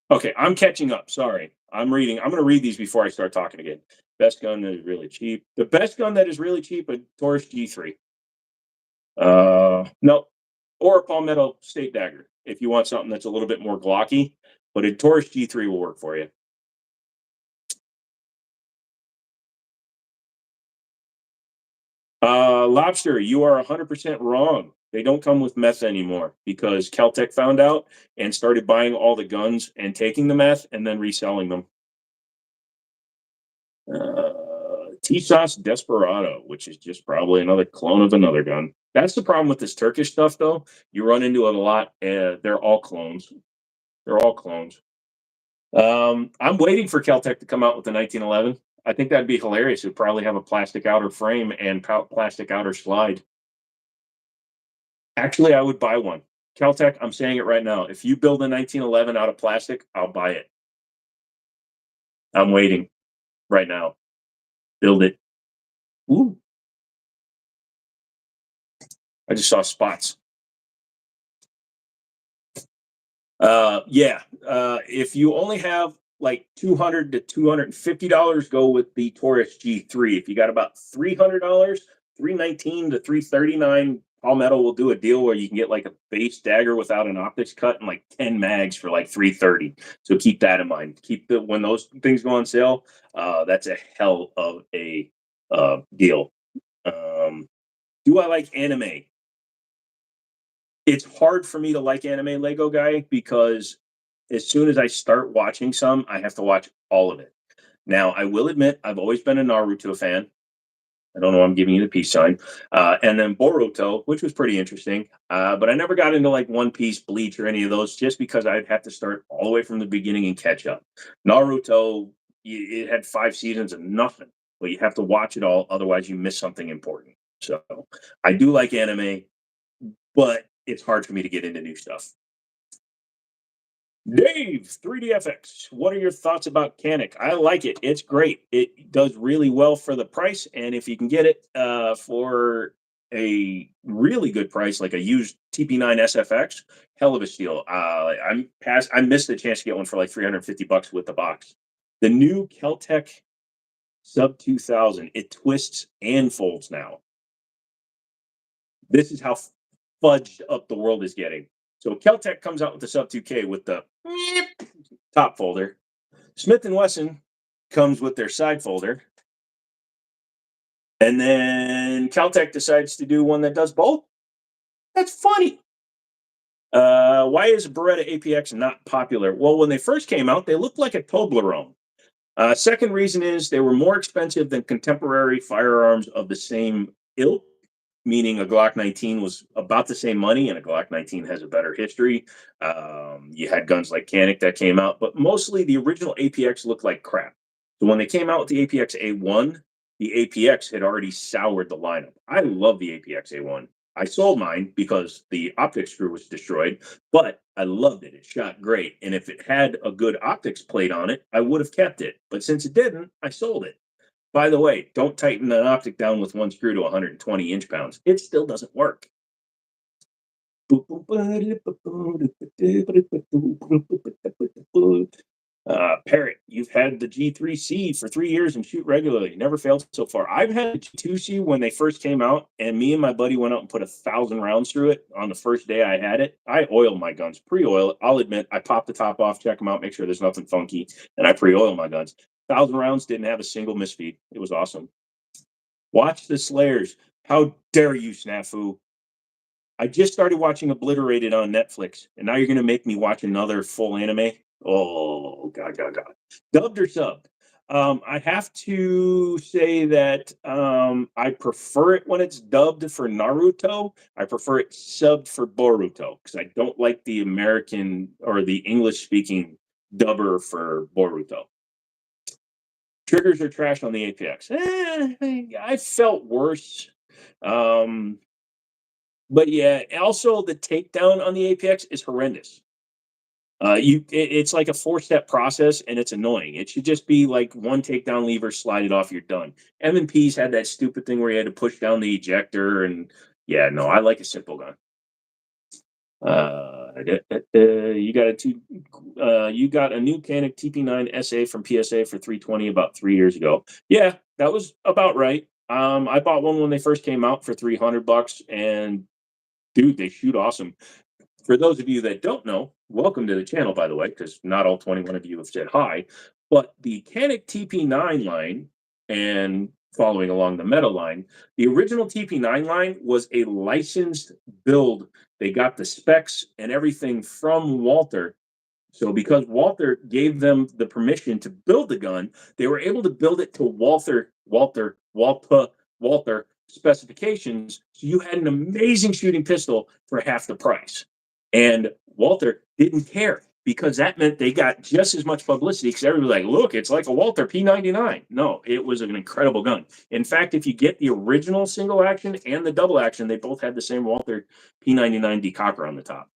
Okay, I'm catching up. Sorry. I'm reading. I'm going to read these before I start talking again. Best gun that is really cheap. The best gun that is really cheap, a Taurus G3. No, or a Palmetto State Dagger if you want something that's a little bit more glocky. But a Taurus G3 will work for you. Lobster, you are 100% wrong. They don't come with meth anymore because Caltech found out and started buying all the guns and taking the meth and then reselling them. T-Sauce Desperado, which is just probably another clone of another gun. That's the problem with this Turkish stuff, though. You run into it a lot. They're all clones. They're all clones. I'm waiting for Caltech to come out with the 1911. I think that'd be hilarious. It'd probably have a plastic outer frame and plastic outer slide. Actually, I would buy one. Caltech, I'm saying it right now. If you build a 1911 out of plastic, I'll buy it. I'm waiting right now. Build it. Ooh, I just saw spots. Yeah. If you only have like $200 to $250, go with the Taurus G3. If you got about $300, 319 to 339, Palmetto will do a deal where you can get like a base dagger without an optics cut and like 10 mags for like 330. So keep that in mind. Keep the when those things go on sale, that's a hell of a deal. Um, do I like anime? It's hard for me to like anime Lego guy because as soon as I start watching some, I have to watch all of it. Now, I will admit, I've always been a Naruto fan. I don't know. I'm giving you the peace sign. And then Boruto, which was pretty interesting. But I never got into like One Piece, Bleach, or any of those just because I'd have to start all the way from the beginning and catch up. Naruto, it had 5 seasons of nothing, but you have to watch it all. Otherwise, you miss something important. So I do like anime, but it's hard for me to get into new stuff. Dave, 3DFX, what are your thoughts about Canic? I like it. It's great. It does really well for the price. And if you can get it for a really good price, like a used TP9 SFX, hell of a steal. I missed the chance to get one for like $350 with the box. The new Keltec Sub 2000, it twists and folds now. This is how fudged up the world is getting. So Keltec comes out with the Sub 2K with the top folder. Smith & Wesson comes with their side folder. And then Caltech decides to do one that does both. That's funny. Why is Beretta APX not popular? Well, when they first came out, they looked like a Toblerone. Second reason is they were more expensive than contemporary firearms of the same ilk, meaning a Glock 19 was about the same money, and a Glock 19 has a better history. You had guns like Canic that came out, but mostly the original APX looked like crap. So when they came out with the APX A1, the APX had already soured the lineup. I love the APX A1. I sold mine because the optic screw was destroyed, but I loved it. It shot great. And if it had a good optics plate on it, I would have kept it. But since it didn't, I sold it. By the way, don't tighten an optic down with one screw to 120 inch pounds. It still doesn't work. Parrot, you've had the G3C for 3 years and shoot regularly. Never failed so far. I've had the G2C when they first came out, and me and my buddy went out and put 1,000 rounds through it on the first day I had it. I oil my guns, pre-oil it. I'll admit, I pop the top off, check them out, make sure there's nothing funky, and I pre-oil my guns. 1,000 rounds, didn't have a single misfeed. It was awesome. Watch the Slayers. How dare you, Snafu? I just started watching Obliterated on Netflix, and now you're going to make me watch another full anime. Oh, God, God, God. Dubbed or subbed? I have to say that I prefer it when it's dubbed for Naruto. I prefer it subbed for Boruto because I don't like the American or the English speaking dubber for Boruto. Triggers are trash on the APX. I felt worse. Um, but yeah, also the takedown on the APX is horrendous. It's like a four-step process, and it's annoying. It should just be like one takedown lever, slide it off, you're done. M&P's had that stupid thing where you had to push down the ejector, and yeah, no, I like a simple gun. You got a two. You got a new Canic TP9 SA from PSA for 320 about 3 years ago. Yeah, that was about right. I bought one when they first came out for $300, and dude, they shoot awesome. For those of you that don't know, welcome to the channel, by the way, because not all 21 of you have said hi. But the Canic TP9 line and following along the Meta line, the original TP9 line was a licensed build. They got the specs and everything from Walter. So because Walter gave them the permission to build the gun, they were able to build it to Walter specifications. So you had an amazing shooting pistol for half the price. And Walter didn't care because that meant they got just as much publicity because everybody was like, look, it's like a Walter P99. No, it was an incredible gun. In fact, if you get the original single action and the double action, they both had the same Walter P99 decocker on the top.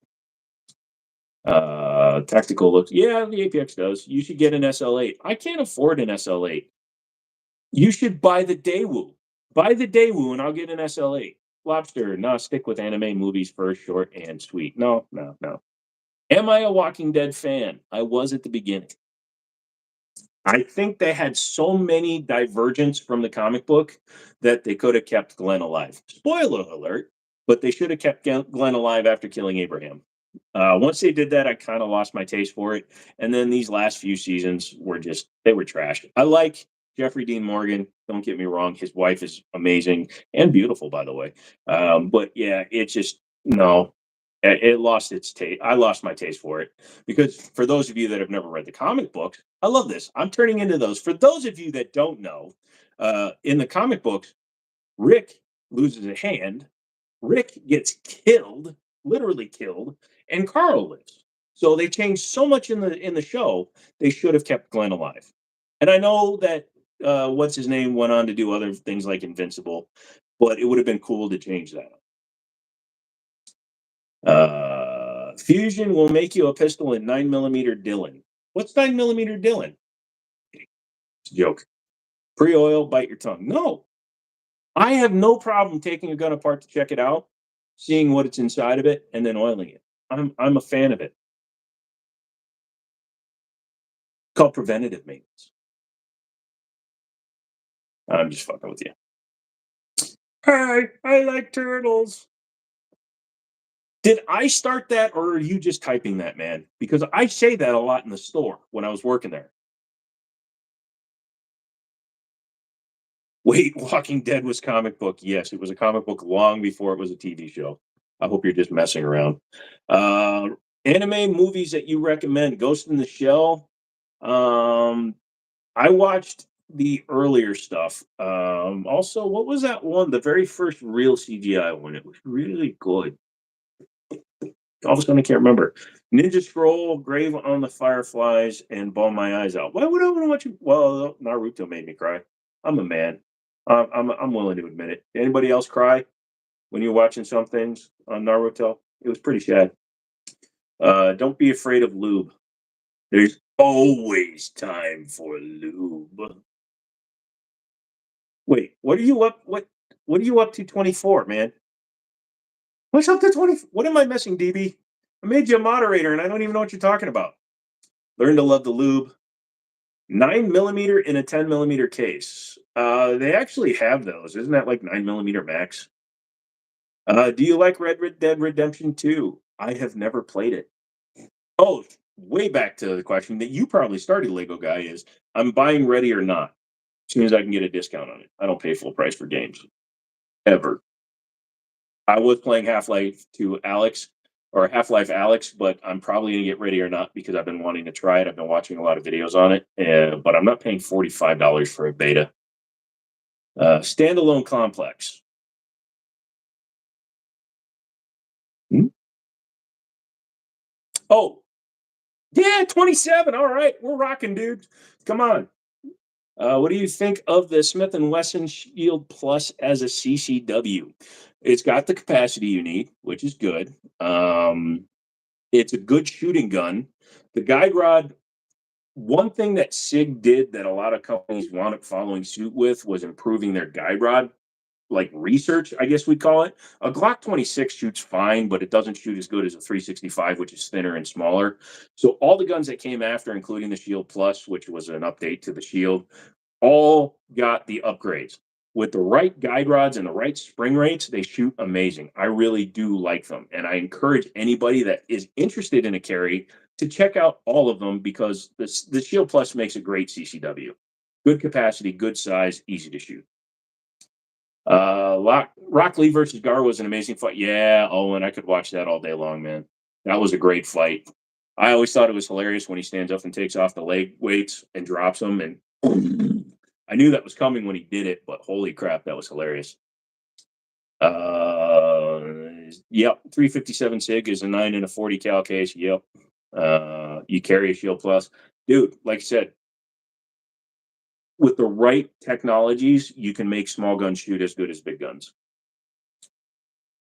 Tactical looks. Yeah, the APX does. You should get an SL8. I can't afford an SL8. You should buy the Daewoo. Buy the Daewoo and I'll get an SL8. Lobster, no, stick with anime movies first, short and sweet. No, no, no. Am I a Walking Dead fan? I was at the beginning. I think they had so many divergence from the comic book that they could have kept Glenn alive. Spoiler alert, but they should have kept Glenn alive after killing Abraham. Once they did that, I kind of lost my taste for it. And then these last few seasons were just, they were trash. I like Jeffrey Dean Morgan. Don't get me wrong. His wife is amazing and beautiful, by the way. But yeah, it just, no, it lost its taste. I lost my taste for it because for those of you that have never read the comic books, I love this. I'm turning into those. For those of you that don't know, in the comic books, Rick loses a hand, Rick gets killed, literally killed, and Carl lives. So they changed so much in the show. They should have kept Glenn alive. And I know that what's his name went on to do other things like Invincible, but it would have been cool to change that. Fusion will make you a pistol in 9mm Dylan. What's 9mm Dylan? It's a joke. Pre-oil, bite your tongue. No, I have no problem taking a gun apart to check it out, seeing what it's inside of it, and then oiling it. I'm a fan of it. It's called preventative maintenance. I'm just fucking with you. Hi, I like turtles. Did I start that, or are you just typing that, man? Because I say that a lot in the store when I was working there. Wait, Walking Dead was comic book. Yes, it was a comic book long before it was a TV show. I hope you're just messing around. Anime movies that you recommend: Ghost in the Shell, I watched the earlier stuff. Also, what was that one? The very first real CGI one. It was really good. All of a sudden, I can't remember. Ninja Scroll, Grave on the Fireflies, and Ball My Eyes Out. Why would I want to watch it? Well, Naruto made me cry. I'm a man. I'm willing to admit it. Anybody else cry when you're watching some things on Naruto? It was pretty sad. Don't be afraid of lube. There's always time for lube. Wait, what are you up? What are you up to 24, man? What's up to 20? What am I missing, DB? I made you a moderator and I don't even know what you're talking about. Learn to love the lube. 9 millimeter in a 10 millimeter case. They actually have those. Isn't that like 9 millimeter max? Do you like Red Dead Redemption 2? I have never played it. Oh, way back to the question that you probably started, Lego guy, is I'm buying ready or not as soon as I can get a discount on it. I don't pay full price for games ever. I was playing Half-Life to Alex or Half-Life Alex, but I'm probably gonna get ready or not because I've been wanting to try it. I've been watching a lot of videos on it, but I'm not paying $45 for a beta. Standalone complex. Hmm? Oh, yeah, 27. All right, we're rocking, dude. Come on. What do you think of the Smith and Wesson Shield Plus as a CCW? It's got the capacity you need, which is good. It's a good shooting gun. The guide rod. One thing that SIG did that a lot of companies wound up following suit with was improving their guide rod, like research, I guess we'd call it. A Glock 26 shoots fine, but it doesn't shoot as good as a 365, which is thinner and smaller. So all the guns that came after, including the Shield Plus, which was an update to the Shield, all got the upgrades. With the right guide rods and the right spring rates, they shoot amazing. I really do like them. And I encourage anybody that is interested in a carry to check out all of them because the Shield Plus makes a great CCW. Good capacity, good size, easy to shoot. Rock Lee versus Gar was an amazing fight. Yeah, Owen, I could watch that all day long, man. That was a great fight. I always thought it was hilarious when he stands up and takes off the leg weights and drops them. And I knew that was coming when he did it, but holy crap, that was hilarious. Yep, 357 SIG is a 9 and a 40 cal case. Yep. You carry a Shield Plus. Dude, like I said, with the right technologies, you can make small guns shoot as good as big guns.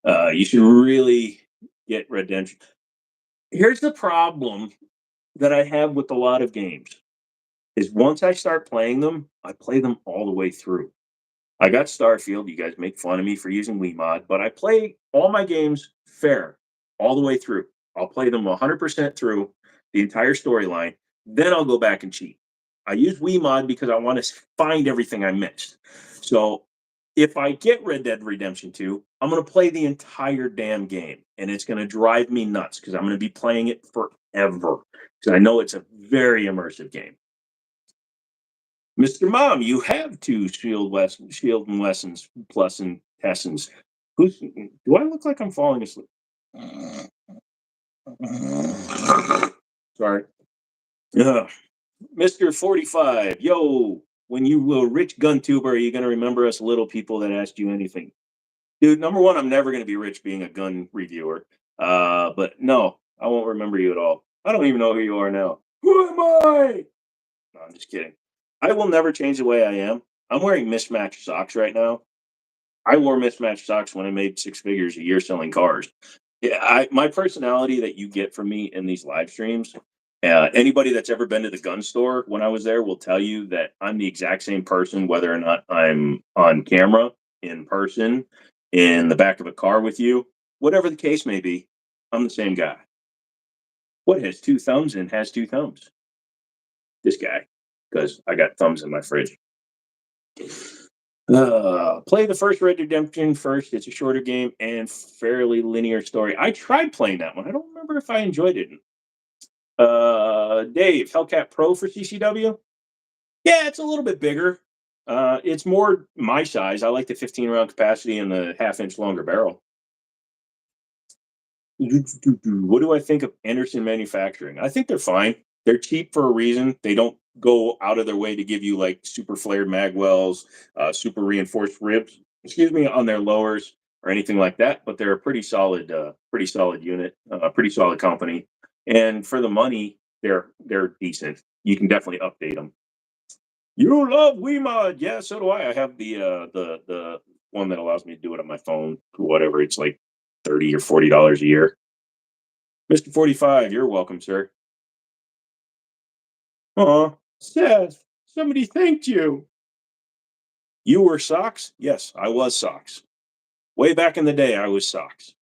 You should really get Redemption. Here's the problem that I have with a lot of games is once I start playing them, I play them all the way through. I got Starfield. You guys make fun of me for using WeMod, but I play all my games fair all the way through. I'll play them 100% through the entire storyline. Then I'll go back and cheat. I use WeMod because I want to find everything I missed. So if I get Red Dead Redemption 2, I'm going to play the entire damn game. And it's going to drive me nuts because I'm going to be playing it forever. Because I know it's a very immersive game. Mr. Mom, you have two Shield and Lessons Plus and Tessens. Do I look like I'm falling asleep? Sorry. Mr. 45, yo, when you will rich gun tuber, are you going to remember us little people that asked you anything? Dude, number one, I'm never going to be rich being a gun reviewer. But no, I won't remember you at all. I don't even know who you are now. Who am I? No, I'm just kidding. I will never change the way I am. I'm wearing mismatched socks right now. I wore mismatched socks when I made six figures a year selling cars. Yeah, my personality that you get from me in these live streams. Anybody that's ever been to the gun store when I was there will tell you that I'm the exact same person, whether or not I'm on camera, in person, in the back of a car with you, whatever the case may be. I'm the same guy. What has two thumbs and has two thumbs? This guy, because I got thumbs in my fridge. Play the first Red Dead Redemption first. It's a shorter game and fairly linear story. I tried playing that one. I don't remember if I enjoyed it. Dave, Hellcat Pro for CCW. Yeah, it's a little bit bigger. It's more my size. I like the 15 round capacity and the half-inch longer barrel. What do I think of Anderson Manufacturing? I think they're fine. They're cheap for a reason. They don't go out of their way to give you like super flared mag wells, super reinforced ribs, excuse me, on their lowers or anything like that. But they're a pretty solid unit, pretty solid company. And for the money, they're decent. You can definitely update them. You love WeMod, yeah, so do I. I have the one that allows me to do it on my phone, whatever. It's like $30 or $40 a year. Mr. 45, you're welcome, sir. Aw, Seth, somebody thanked you. You were socks? Yes, I was socks. Way back in the day, I was socks.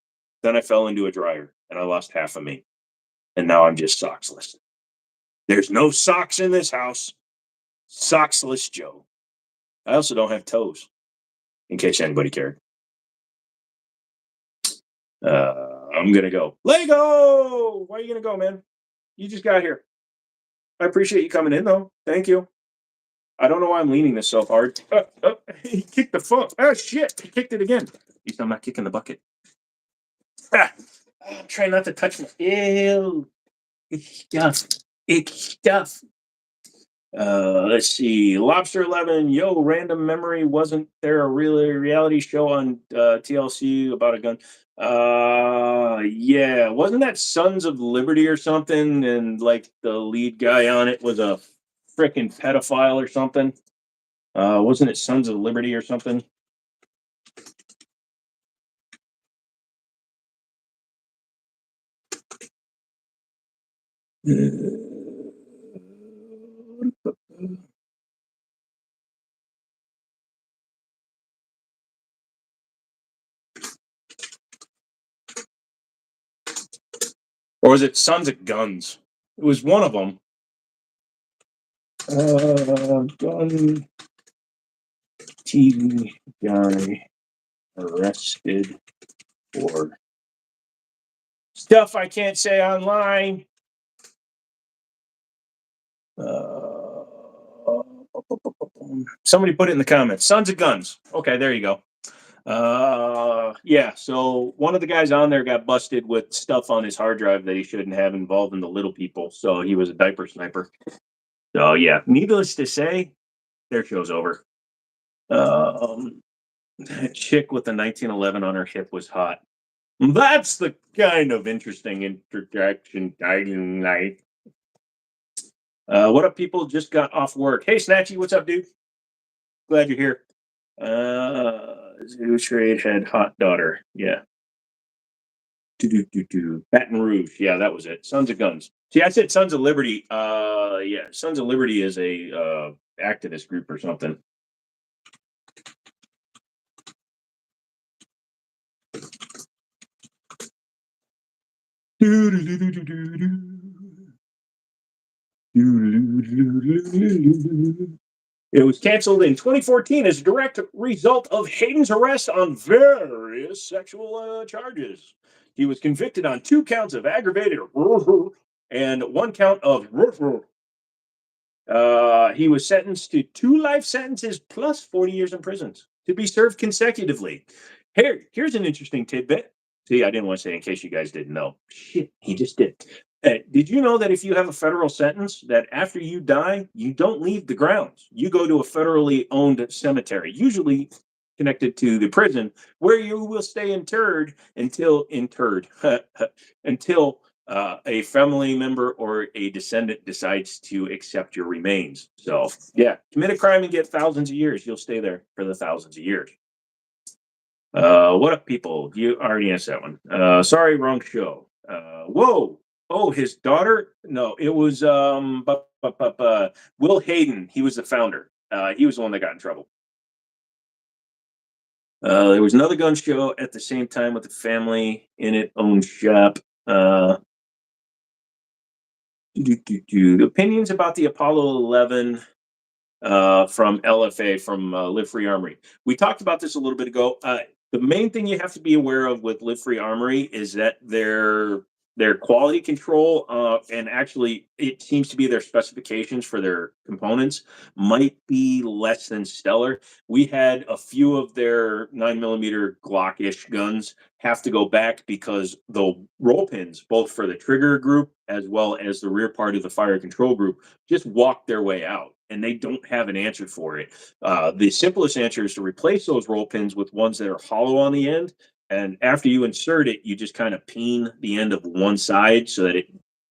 Then I fell into a dryer and I lost half of me. And now I'm just socksless. There's no socks in this house. Socksless Joe. I also don't have toes, in case anybody cared. I'm gonna go. Lego! Why are you gonna go, man? You just got here. I appreciate you coming in, though. Thank you. I don't know why I'm leaning this so hard. He kicked the phone. Oh shit! He kicked it again. At least I'm not kicking the bucket. Ah, I'm trying not to touch my. Ew! It's stuff. It's stuff. Let's see. Lobster 11. Yo, random memory. Wasn't there a reality show on TLC about a gun? Yeah. Wasn't that Sons of Liberty or something? And like the lead guy on it was a freaking pedophile or something. Wasn't it Sons of Liberty or something? Or was it Sons of Guns? It was one of them. Gun TV guy arrested for stuff I can't say online. Somebody put it in the comments. Sons of Guns. Okay, there you go. Yeah. So one of the guys on there got busted with stuff on his hard drive that he shouldn't have involving the little people. So he was a diaper sniper. So yeah. Needless to say, their show's over. That chick with the 1911 on her hip was hot. That's the kind of interesting introduction I like. What up, people? Just got off work. Hey, Snatchy, what's up, dude? Glad you're here. Zoo Trade had hot daughter. Yeah. Baton Rouge. Yeah, that was it. Sons of Guns. See, I said Sons of Liberty. Yeah, Sons of Liberty is a activist group or something. It was canceled in 2014 as a direct result of Hayden's arrest on various sexual charges. He was convicted on 2 counts of aggravated and 1 count of. He was sentenced to 2 life sentences plus 40 years in prison to be served consecutively. Here's an interesting tidbit. See, I didn't want to say in case you guys didn't know. Shit, he just did. Did you know that if you have a federal sentence, that after you die, you don't leave the grounds? You go to a federally owned cemetery, usually connected to the prison, where you will stay interred until a family member or a descendant decides to accept your remains. So, yeah, commit a crime and get thousands of years. You'll stay there for the thousands of years. What up, people? You already answered that one. Sorry, wrong show. Whoa. Oh, his daughter? No, it was Will Hayden. He was the founder. He was the one that got in trouble. There was another gun show at the same time with the family in it owned shop. The opinions about the Apollo 11 from LFA, from Live Free Armory. We talked about this a little bit ago. The main thing you have to be aware of with Live Free Armory is that their quality control, and actually, it seems to be their specifications for their components might be less than stellar. We had a few of their 9 millimeter Glock-ish guns have to go back because the roll pins, both for the trigger group as well as the rear part of the fire control group, just walked their way out, and they don't have an answer for it. The simplest answer is to replace those roll pins with ones that are hollow on the end, and after you insert it, you just kind of peen the end of one side so that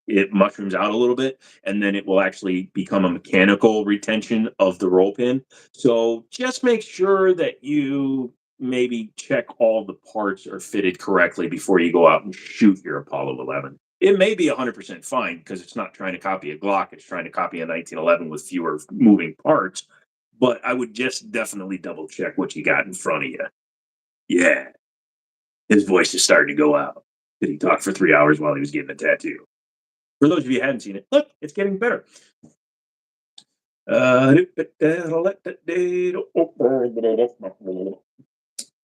it mushrooms out a little bit, and then it will actually become a mechanical retention of the roll pin. So just make sure that you maybe check all the parts are fitted correctly before you go out and shoot your Apollo 11. It may be 100% fine because it's not trying to copy a Glock, it's trying to copy a 1911 with fewer moving parts. But I would just definitely double check what you got in front of you. Yeah, his voice is starting to go out. Did he talk for 3 hours while he was getting a tattoo? For those of you who hadn't seen it, look, it's getting better.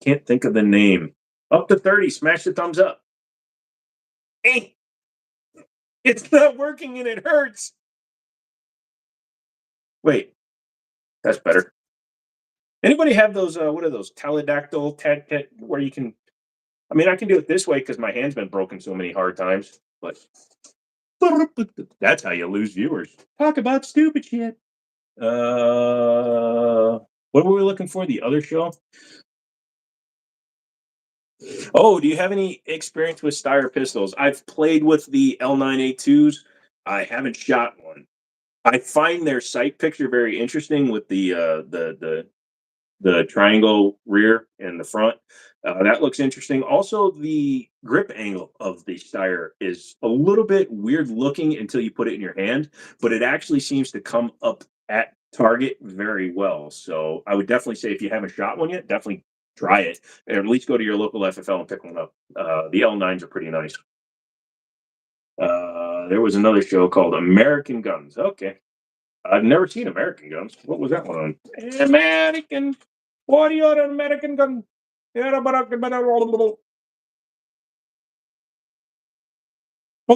Can't think of the name. Up to 30, smash the thumbs up. Hey, it's not working and it hurts. Wait, that's better. Anybody have those, what are those, teledactyl, where you can, I mean, I can do it this way because my hand's been broken so many hard times, but that's how you lose viewers. Talk about stupid shit. What were we looking for? The other show? Oh, do you have any experience with Steyr pistols? I've played with the L9A2s. I haven't shot one. I find their sight picture very interesting with the triangle rear and the front. That looks interesting. Also, the grip angle of the Steyr is a little bit weird looking until you put it in your hand, but it actually seems to come up at target very well. So I would definitely say if you haven't shot one yet, definitely try it, or at least go to your local FFL and pick one up. The L9s are pretty nice. There was another show called American Guns. Okay. I've never seen American Guns. What was that one on? American. What are you an American gun? Well,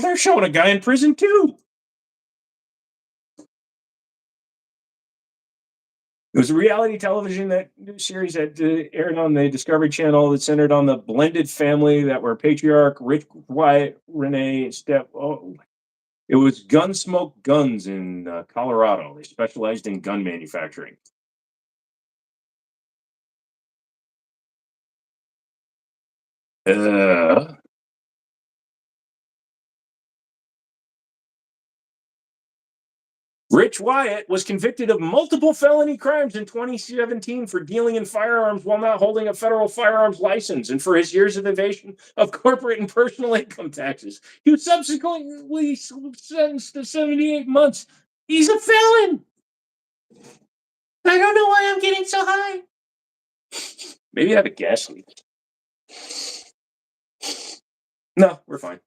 they're showing a guy in prison too. It was a reality television that series that aired on the Discovery Channel that centered on the blended family that were patriarch Rich, Wyatt, Renee, Steph. Oh, it was Gunsmoke Guns in Colorado. They specialized in gun manufacturing. Uh, Rich Wyatt was convicted of multiple felony crimes in 2017 for dealing in firearms while not holding a federal firearms license and for his years of evasion of corporate and personal income taxes. He was subsequently sentenced to 78 months. He's a felon. I don't know why I'm getting so high. Maybe I have a gas leak. No, we're fine.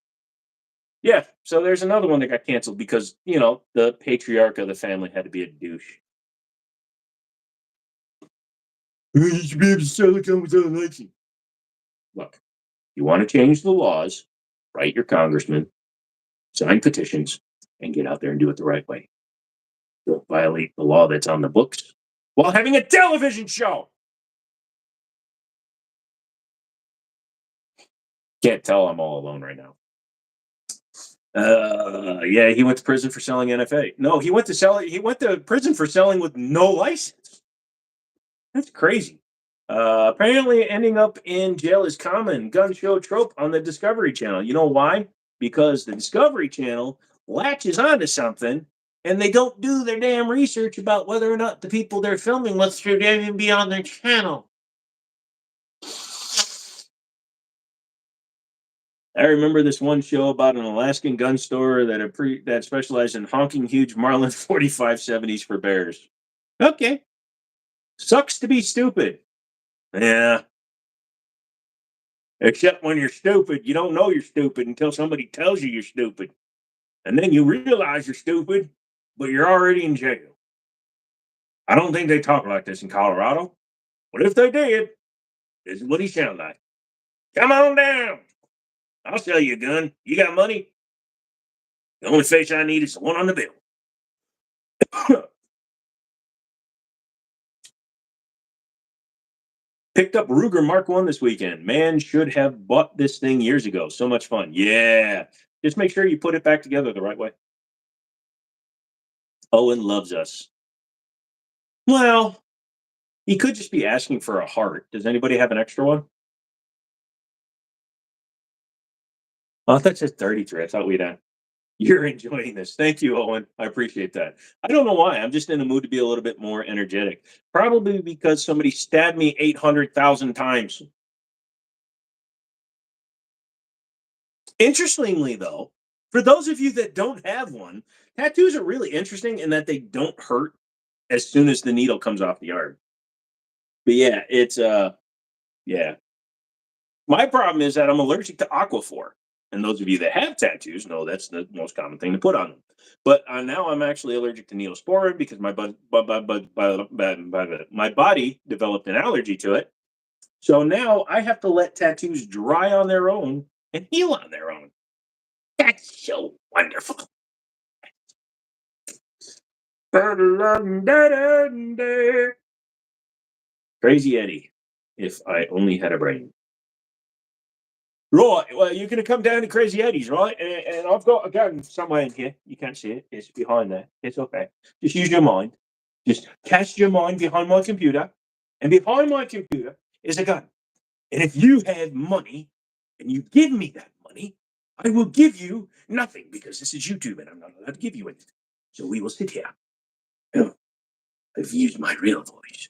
Yeah, so there's another one that got canceled because, the patriarch of the family had to be a douche. You should be able to sell a gun without a license. Look, you want to change the laws, write your congressman, sign petitions, and get out there and do it the right way. Don't violate the law that's on the books while having a television show. Can't tell I'm all alone right now. Yeah, he went to prison for selling NFA. No, he went to prison for selling with no license. That's crazy. Apparently, ending up in jail is common gun show trope on the Discovery Channel. You know why? Because the Discovery Channel latches onto something and they don't do their damn research about whether or not the people they're filming with should even be on their channel. I remember this one show about an Alaskan gun store that specialized in honking huge Marlin 4570s for bears. Okay. Sucks to be stupid. Yeah. Except when you're stupid, you don't know you're stupid until somebody tells you you're stupid. And then you realize you're stupid, but you're already in jail. I don't think they talk like this in Colorado. But if they did, this is what he sounds like. Come on down. I'll sell you a gun. You got money? The only face I need is the one on the bill. Picked up Ruger Mark One this weekend. Man, should have bought this thing years ago. So much fun. Yeah. Just make sure you put it back together the right way. Owen loves us. Well, he could just be asking for a heart. Does anybody have an extra one? Oh, that's just 33. I thought we'd You're enjoying this. Thank you, Owen. I appreciate that. I don't know why. I'm just in the mood to be a little bit more energetic. Probably because somebody stabbed me 800,000 times. Interestingly, though, for those of you that don't have one, tattoos are really interesting in that they don't hurt as soon as the needle comes off the arm. But yeah, yeah. My problem is that I'm allergic to aquaphor. And those of you that have tattoos know that's the most common thing to put on them. But now I'm actually allergic to neosporin because my body developed an allergy to it. So now I have to let tattoos dry on their own and heal on their own. That's so wonderful. Crazy Eddie, if I only had a brain. Right, well, you're going to come down to Crazy Eddie's, right? And I've got a gun somewhere in here. You can't see it. It's behind there. It's okay. Just use your mind. Just cast your mind behind my computer. And behind my computer is a gun. And if you have money and you give me that money, I will give you nothing because this is YouTube and I'm not allowed to give you anything. So we will sit here. I've used my real voice.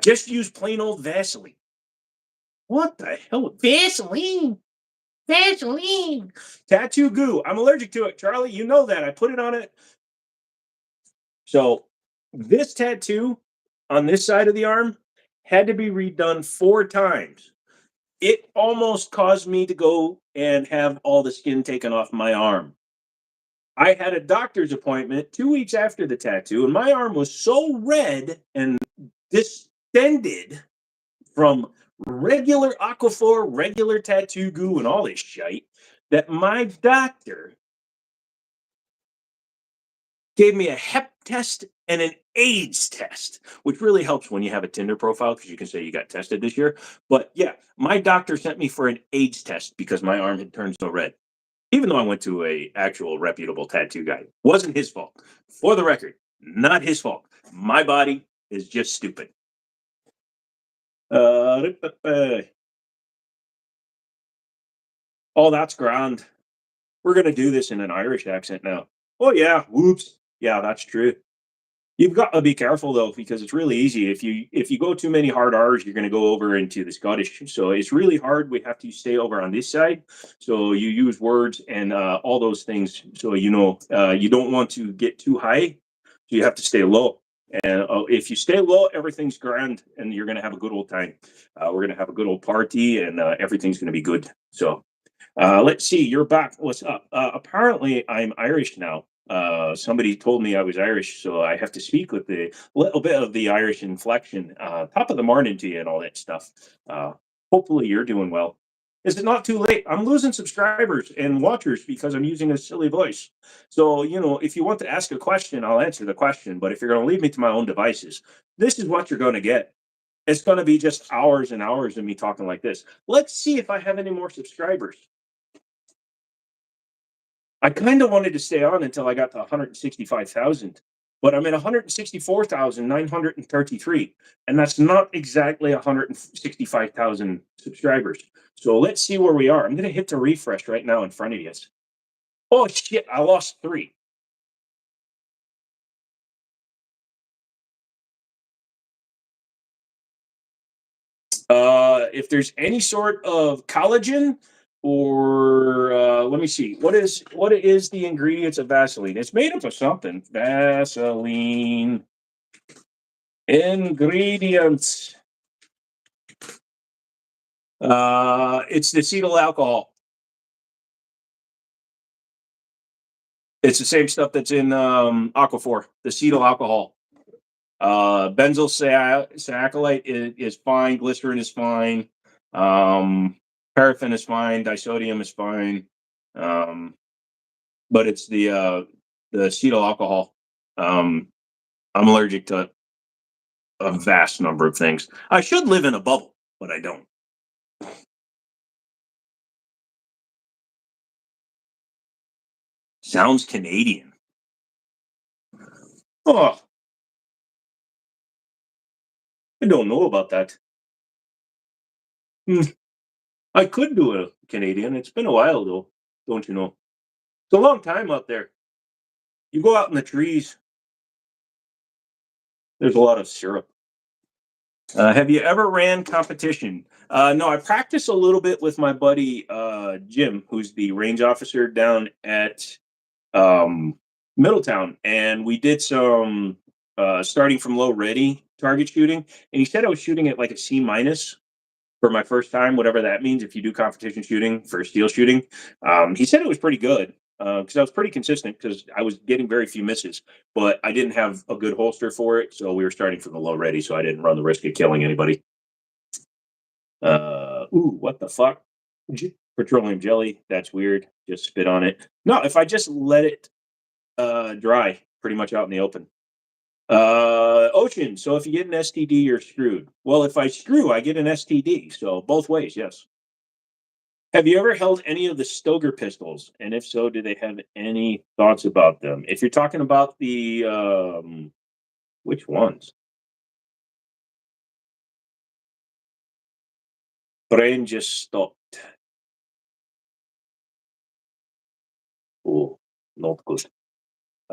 Just use plain old Vaseline. What the hell? Vaseline. Vaseline. Tattoo goo. I'm allergic to it, Charlie. You know that. I put it on it. So this tattoo on this side of the arm had to be redone 4 times. It almost caused me to go and have all the skin taken off my arm. I had a doctor's appointment 2 weeks after the tattoo, and my arm was so red and distended from regular aquaphor, regular tattoo goo, and all this shite that my doctor gave me a hep test and an AIDS test, which really helps when you have a Tinder profile because you can say you got tested this year. But yeah, my doctor sent me for an AIDS test because my arm had turned so red. Even though I went to a actual reputable tattoo guy, wasn't his fault. For the record, not his fault. My body is just stupid. Oh, that's grand. We're gonna do this in an Irish accent now. Oh yeah, whoops. Yeah, that's true. You've got to be careful though, because it's really easy. If you go too many hard R's, you're going to go over into the Scottish. So it's really hard. We have to stay over on this side. So you use words and all those things. So you don't want to get too high. So you have to stay low. And if you stay low, everything's grand, and you're going to have a good old time. We're going to have a good old party, and everything's going to be good. So let's see. You're back. What's up? Apparently, I'm Irish now. Somebody told me I was Irish, so I have to speak with the little bit of the Irish inflection. Top of the morning to you and all that stuff. Hopefully you're doing well. Is it not too late? I'm losing subscribers and watchers because I'm using a silly voice. So, if you want to ask a question, I'll answer the question. But if you're going to leave me to my own devices, this is what you're going to get. It's going to be just hours and hours of me talking like this. Let's see if I have any more subscribers. I kind of wanted to stay on until I got to 165,000, but I'm at 164,933, and that's not exactly 165,000 subscribers. So let's see where we are. I'm going to hit the refresh right now in front of you. Oh shit, I lost 3. If there's any sort of collagen or let me see, what is the ingredients of Vaseline? It's made up of something. Vaseline ingredients. It's the acetyl alcohol. It's the same stuff that's in Aquaphor, the acetyl alcohol. Benzyl saccharide is fine. Glycerin is fine. Paraffin is fine. Disodium is fine. Um, but it's the acetyl alcohol. Um, I'm allergic to a vast number of things. I should live in a bubble, but I don't. Sounds Canadian. Oh, I don't know about that. Hmm. I could do a Canadian. It's been a while though, don't you know? It's a long time up there. You go out in the trees, there's a lot of syrup. Have you ever ran competition? No, I practice a little bit with my buddy Jim, who's the range officer down at um, Middletown, and we did some starting from low ready target shooting. And he said I was shooting at like a C minus for my first time, whatever that means. If you do competition shooting for steel shooting, he said it was pretty good because I was pretty consistent because I was getting very few misses, but I didn't have a good holster for it, so we were starting from the low ready, so I didn't run the risk of killing anybody. Ooh, what the fuck? Petroleum jelly. That's weird. Just spit on it. No, if I just let it dry, pretty much out in the open. Ocean. So if you get an STD, you're screwed. Well, if I screw, I get an STD. So both ways, yes. Have you ever held any of the Stoger pistols? And if so, do they have any thoughts about them? If you're talking about the which ones? Brain just stopped. Oh, not good.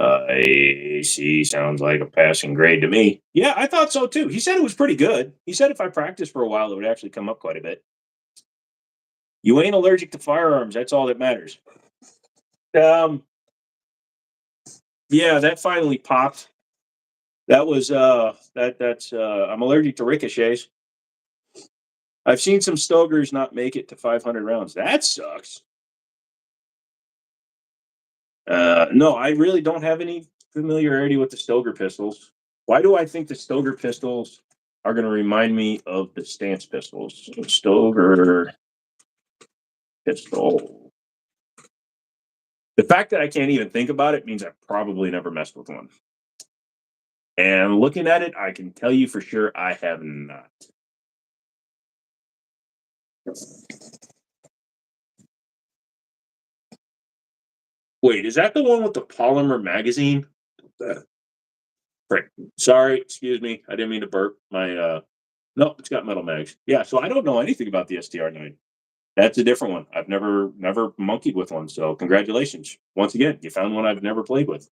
AC sounds like a passing grade to me. Yeah, I thought so too. He said it was pretty good. He said if I practiced for a while, it would actually come up quite a bit. You ain't allergic to firearms. That's all that matters. Um, yeah, that finally popped. That was that's I'm allergic to ricochets. I've seen some Stogers not make it to 500 rounds. That sucks. No, I really don't have any familiarity with the Stoger pistols. Why do I think the Stoger pistols are going to remind me of the stance pistols? Stoger pistol. The fact that I can't even think about it means I've probably never messed with one. And looking at it, I can tell you for sure I have not. Wait, is that the one with the polymer magazine? Uh, Frick. Sorry, excuse me. I didn't mean to burp. My no, it's got metal mags. Yeah, so I don't know anything about the STR9. That's a different one. I've never monkeyed with one. So congratulations. Once again, you found one I've never played with.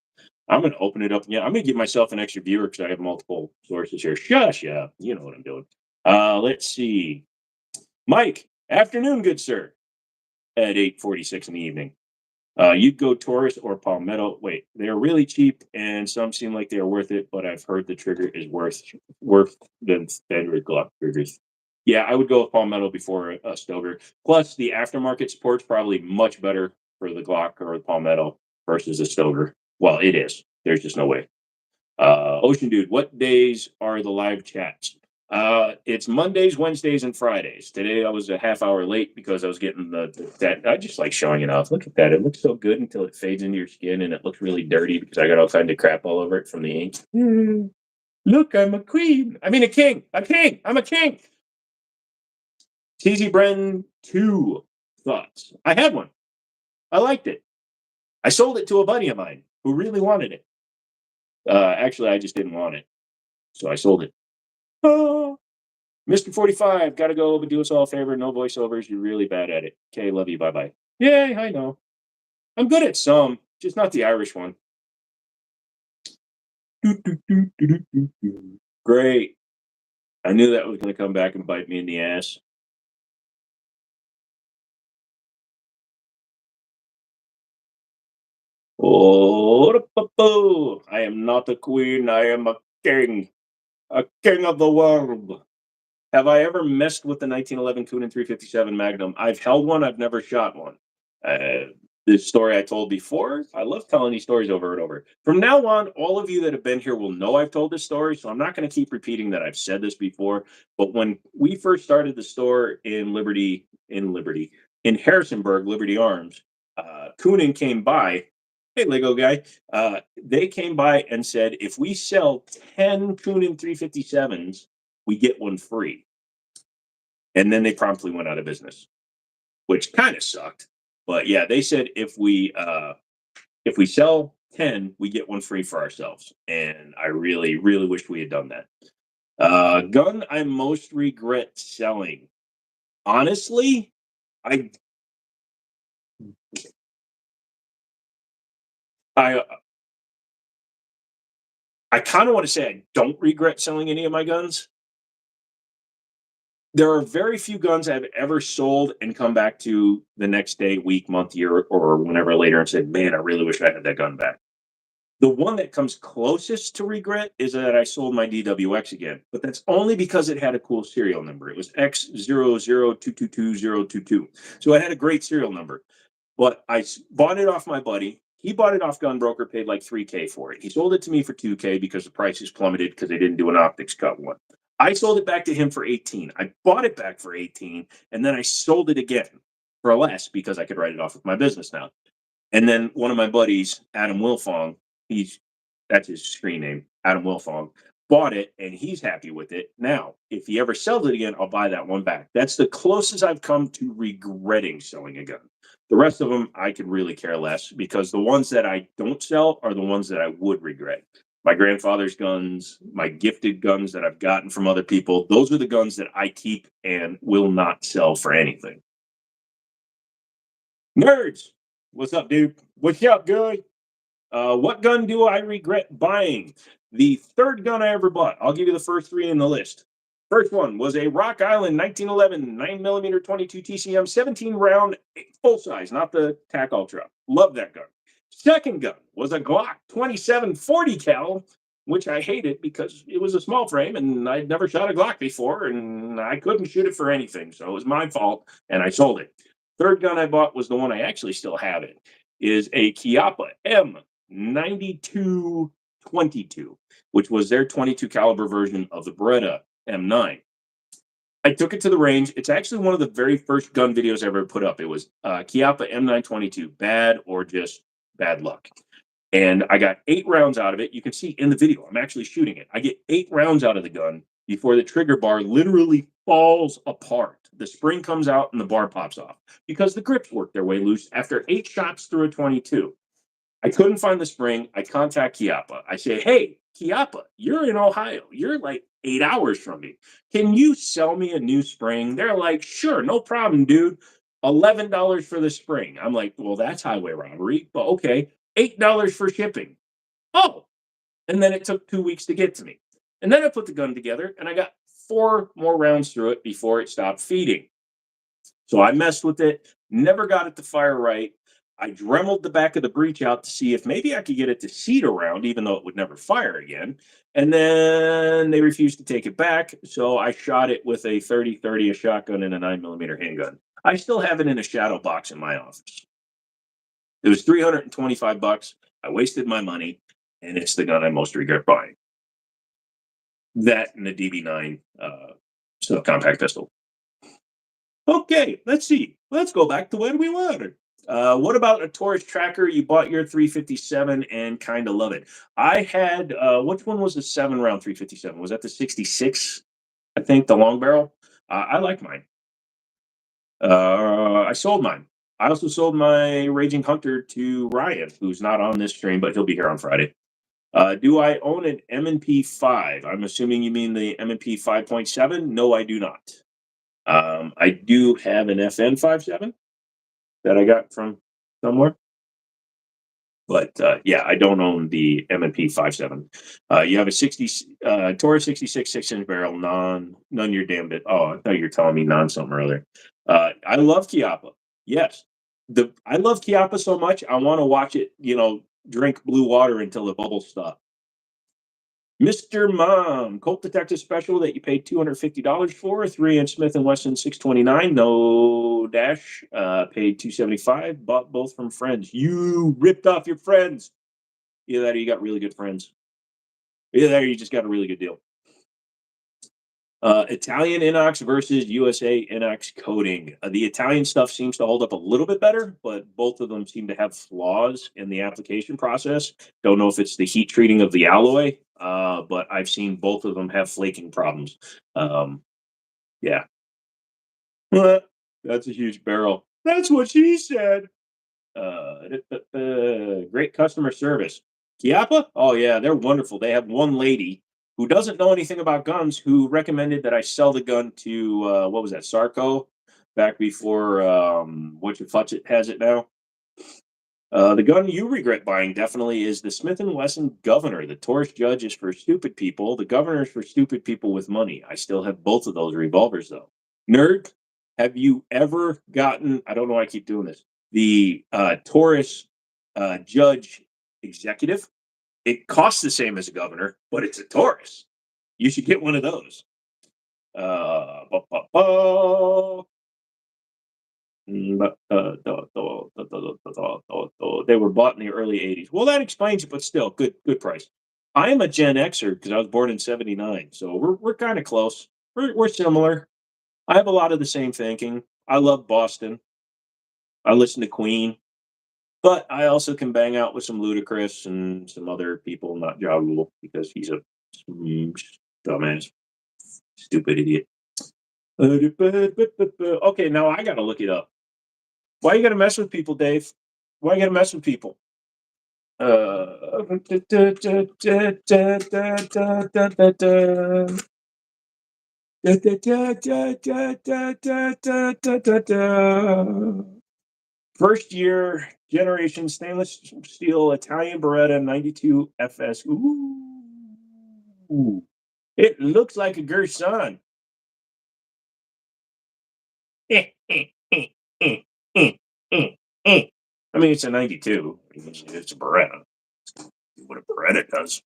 I'm gonna open it up. Yeah, I'm gonna give myself an extra viewer because I have multiple sources here. Shush, yeah, you know what I'm doing. Let's see. Mike, afternoon, good sir. At 8:46 in the evening. You'd go Taurus or Palmetto. Wait, they're really cheap, and some seem like they are worth it. But I've heard the trigger is worth than standard Glock triggers. Yeah, I would go with Palmetto before a Stoger. Plus, the aftermarket support's probably much better for the Glock or the Palmetto versus a Stoger. Well, it is. There's just no way. Ocean Dude, what days are the live chats? It's Mondays, Wednesdays, and Fridays. Today I was a half hour late because I was getting that. I just like showing it off. Look at that. It looks so good until it fades into your skin and it looks really dirty because I got all kinds of crap all over it from the ink. Look, I'm a queen. I mean, a king. A king. I'm a king. TZ Bren 2 thoughts. I had one. I liked it. I sold it to a buddy of mine who really wanted it. Actually, I just didn't want it. So I sold it. Oh, Mr. 45, gotta go, but do us all a favor. No voiceovers. You're really bad at it. Okay, love you. Bye bye. Yay, I know. I'm good at some, just not the Irish one. Great. I knew that was going to come back and bite me in the ass. Oh, I am not a queen. I am a king of the world. Have I ever messed with the 1911 Coonan 357 Magnum? I've held one. I've never shot one. Uh, this story I told before. I love telling these stories over and over. From now on, all of you that have been here will know I've told this story, so I'm not going to keep repeating that I've said this before. But when we first started the store in Harrisonburg, Liberty Arms, Coonan came by. Hey, Lego guy. They came by and said, if we sell 10 Coonan 357s, we get one free. And then they promptly went out of business, which kind of sucked. But yeah, they said if we sell 10, we get one free for ourselves. And I really, really wish we had done that. Gun I most regret selling. Honestly, I I I kind of want to say I don't regret selling any of my guns. There are very few guns I've ever sold and come back to the next day, week, month, year, or whenever later and said, "Man, I really wish I had that gun back." The one that comes closest to regret is that I sold my DWX again, but that's only because it had a cool serial number. It was X00222022. So it had a great serial number. But bought it off my buddy. He bought it off Gunbroker, paid like 3K for it. He sold it to me for 2K because the prices plummeted because they didn't do an optics cut one. I sold it back to him for 18. I bought it back for 18, and then I sold it again for less because I could write it off with my business now. And then one of my buddies, Adam Wilfong, he's that's his screen name, Adam Wilfong, bought it and he's happy with it. Now, if he ever sells it again, I'll buy that one back. That's the closest I've come to regretting selling a gun. The rest of them I could really care less because the ones that I don't sell are the ones that I would regret. My grandfather's guns, my gifted guns that I've gotten from other people, those are the guns that I keep and will not sell for anything. Nerds, what's up, dude? What's up, good? What gun do I regret buying? The third gun I ever bought. I'll give you the first three in the list. First one was a Rock Island 1911 9mm 22 TCM 17 round full size, not the TAC Ultra. Love that gun. Second gun was a Glock 2740 cal, which I hated because it was a small frame and I'd never shot a Glock before and I couldn't shoot it for anything. So it was my fault and I sold it. Third gun I bought was the one I actually still have it, is a Chiappa M9222, which was their 22 caliber version of the Beretta M9. I took it to the range. It's actually one of the very first gun videos I ever put up. It was Chiappa M922, bad or just bad luck. And I got 8 rounds out of it. You can see in the video, I'm actually shooting it. I get 8 rounds out of the gun before the trigger bar literally falls apart. The spring comes out and the bar pops off because the grips work their way loose after 8 shots through a 22. I couldn't find the spring. I contact Chiappa. I say, "Hey, Chiappa, you're in Ohio. You're like 8 hours from me. Can you sell me a new spring?" They're like, "Sure, no problem, dude. $11 for the spring." I'm like, "Well, that's highway robbery, but okay. $8 for shipping." Oh, and then it took 2 weeks to get to me. And then I put the gun together and I got 4 more rounds through it before it stopped feeding. So I messed with it, never got it to fire right. I dremeled the back of the breech out to see if maybe I could get it to seat around, even though it would never fire again. And then they refused to take it back. So I shot it with a 30-30, a shotgun, and a 9mm handgun. I still have it in a shadow box in my office. It was $325. I wasted my money, and it's the gun I most regret buying. That and the DB9 compact pistol. Okay, let's see. Let's go back to when we were. What about a Taurus tracker? You bought your 357 and kind of love it. I had, which one was the 7 round 357? Was that the 66? I think the long barrel. I like mine. I sold mine. I also sold my Raging Hunter to Ryan, who's not on this stream, but he'll be here on Friday. Do I own an M&P 5? I'm assuming you mean the M&P 5.7. No, I do not. I do have an FN 57 that I got from somewhere. But yeah, I don't own the M&P 57. You have a 60 Taurus 66 6-inch barrel, none your damn bit. Oh, I thought you were telling me non something earlier. I love Chiappa. Yes, I love Chiappa so much. I want to watch it. Drink blue water until the bubbles stop. Mr. Mom, Colt Detective Special that you paid $250 for, 3-inch Smith & Wesson 629, no dash, paid $275, bought both from friends. You ripped off your friends. Either that or you got really good friends. Either that or you just got a really good deal. Italian inox versus USA inox coating. The Italian stuff seems to hold up a little bit better, but both of them seem to have flaws in the application process. Don't know if it's the heat treating of the alloy, but I've seen both of them have flaking problems. Um, yeah. That's a huge barrel. That's what she said. Great customer service. Chiappa? Oh yeah, they're wonderful. They have one lady who doesn't know anything about guns who recommended that I sell the gun to what was that, Sarco, back before what your Futch it has it now. The gun you regret buying definitely is the Smith and Wesson Governor. The Taurus Judge is for stupid people. The Governor is for stupid people with money. I still have both of those revolvers though. Nerd, have you ever gotten? I don't know why I keep doing this. The Taurus Judge Executive. It costs the same as a Governor, but it's a Taurus. You should get one of those. Ba, ba, ba. They were bought in the early 80s. Well, that explains it, but still, good price. I am a Gen Xer because I was born in '79, so we're kind of close. We're similar. I have a lot of the same thinking. I love Boston. I listen to Queen, but I also can bang out with some Ludacris and some other people, not Ja Rule, because he's a mm, dumbass, stupid idiot. Okay, now I got to look it up. Why you got to mess with people, Dave? Why you got to mess with people? First year generation stainless steel Italian Beretta 92 FS. Ooh, it looks like a Gerson. I mean, it's a 92. It's a Beretta. What a Beretta does.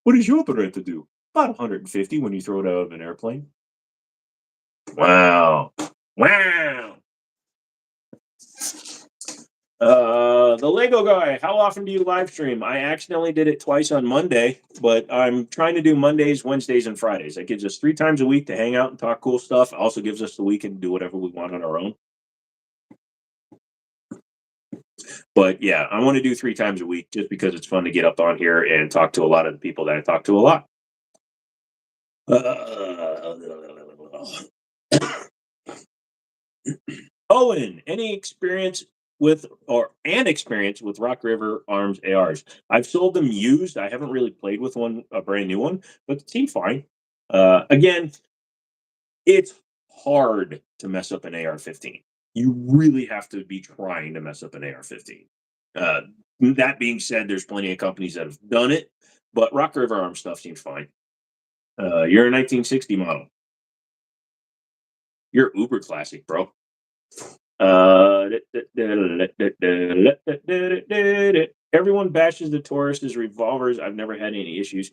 What does your Beretta do? About 150 when you throw it out of an airplane. Wow. Wow. The Lego guy. How often do you live stream? I accidentally did it twice on Monday, but I'm trying to do Mondays, Wednesdays, and Fridays. That gives us 3 times a week to hang out and talk cool stuff. Also gives us the weekend to do whatever we want on our own. But yeah, I want to do 3 times a week just because it's fun to get up on here and talk to a lot of the people that I talk to a lot. Owen, any experience with or an experience with Rock River Arms ARs? I've sold them used. I haven't really played with one, a brand new one, but it seemed fine. Again, it's hard to mess up an AR-15. You really have to be trying to mess up an AR-15. Uh, that being said, there's plenty of companies that have done it, but Rock River Arm stuff seems fine. You're a 1960 model. You're uber classic, bro. Everyone bashes the Taurus's revolvers. I've never had any issues.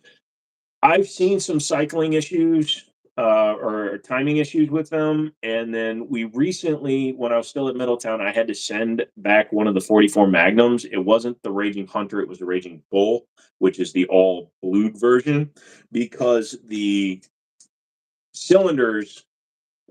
I've seen some cycling issues or timing issues with them. And then we recently, when I was still at Middletown, I had to send back one of the 44 Magnums. It wasn't the Raging Hunter, it was the Raging Bull, which is the all blued version, because the cylinders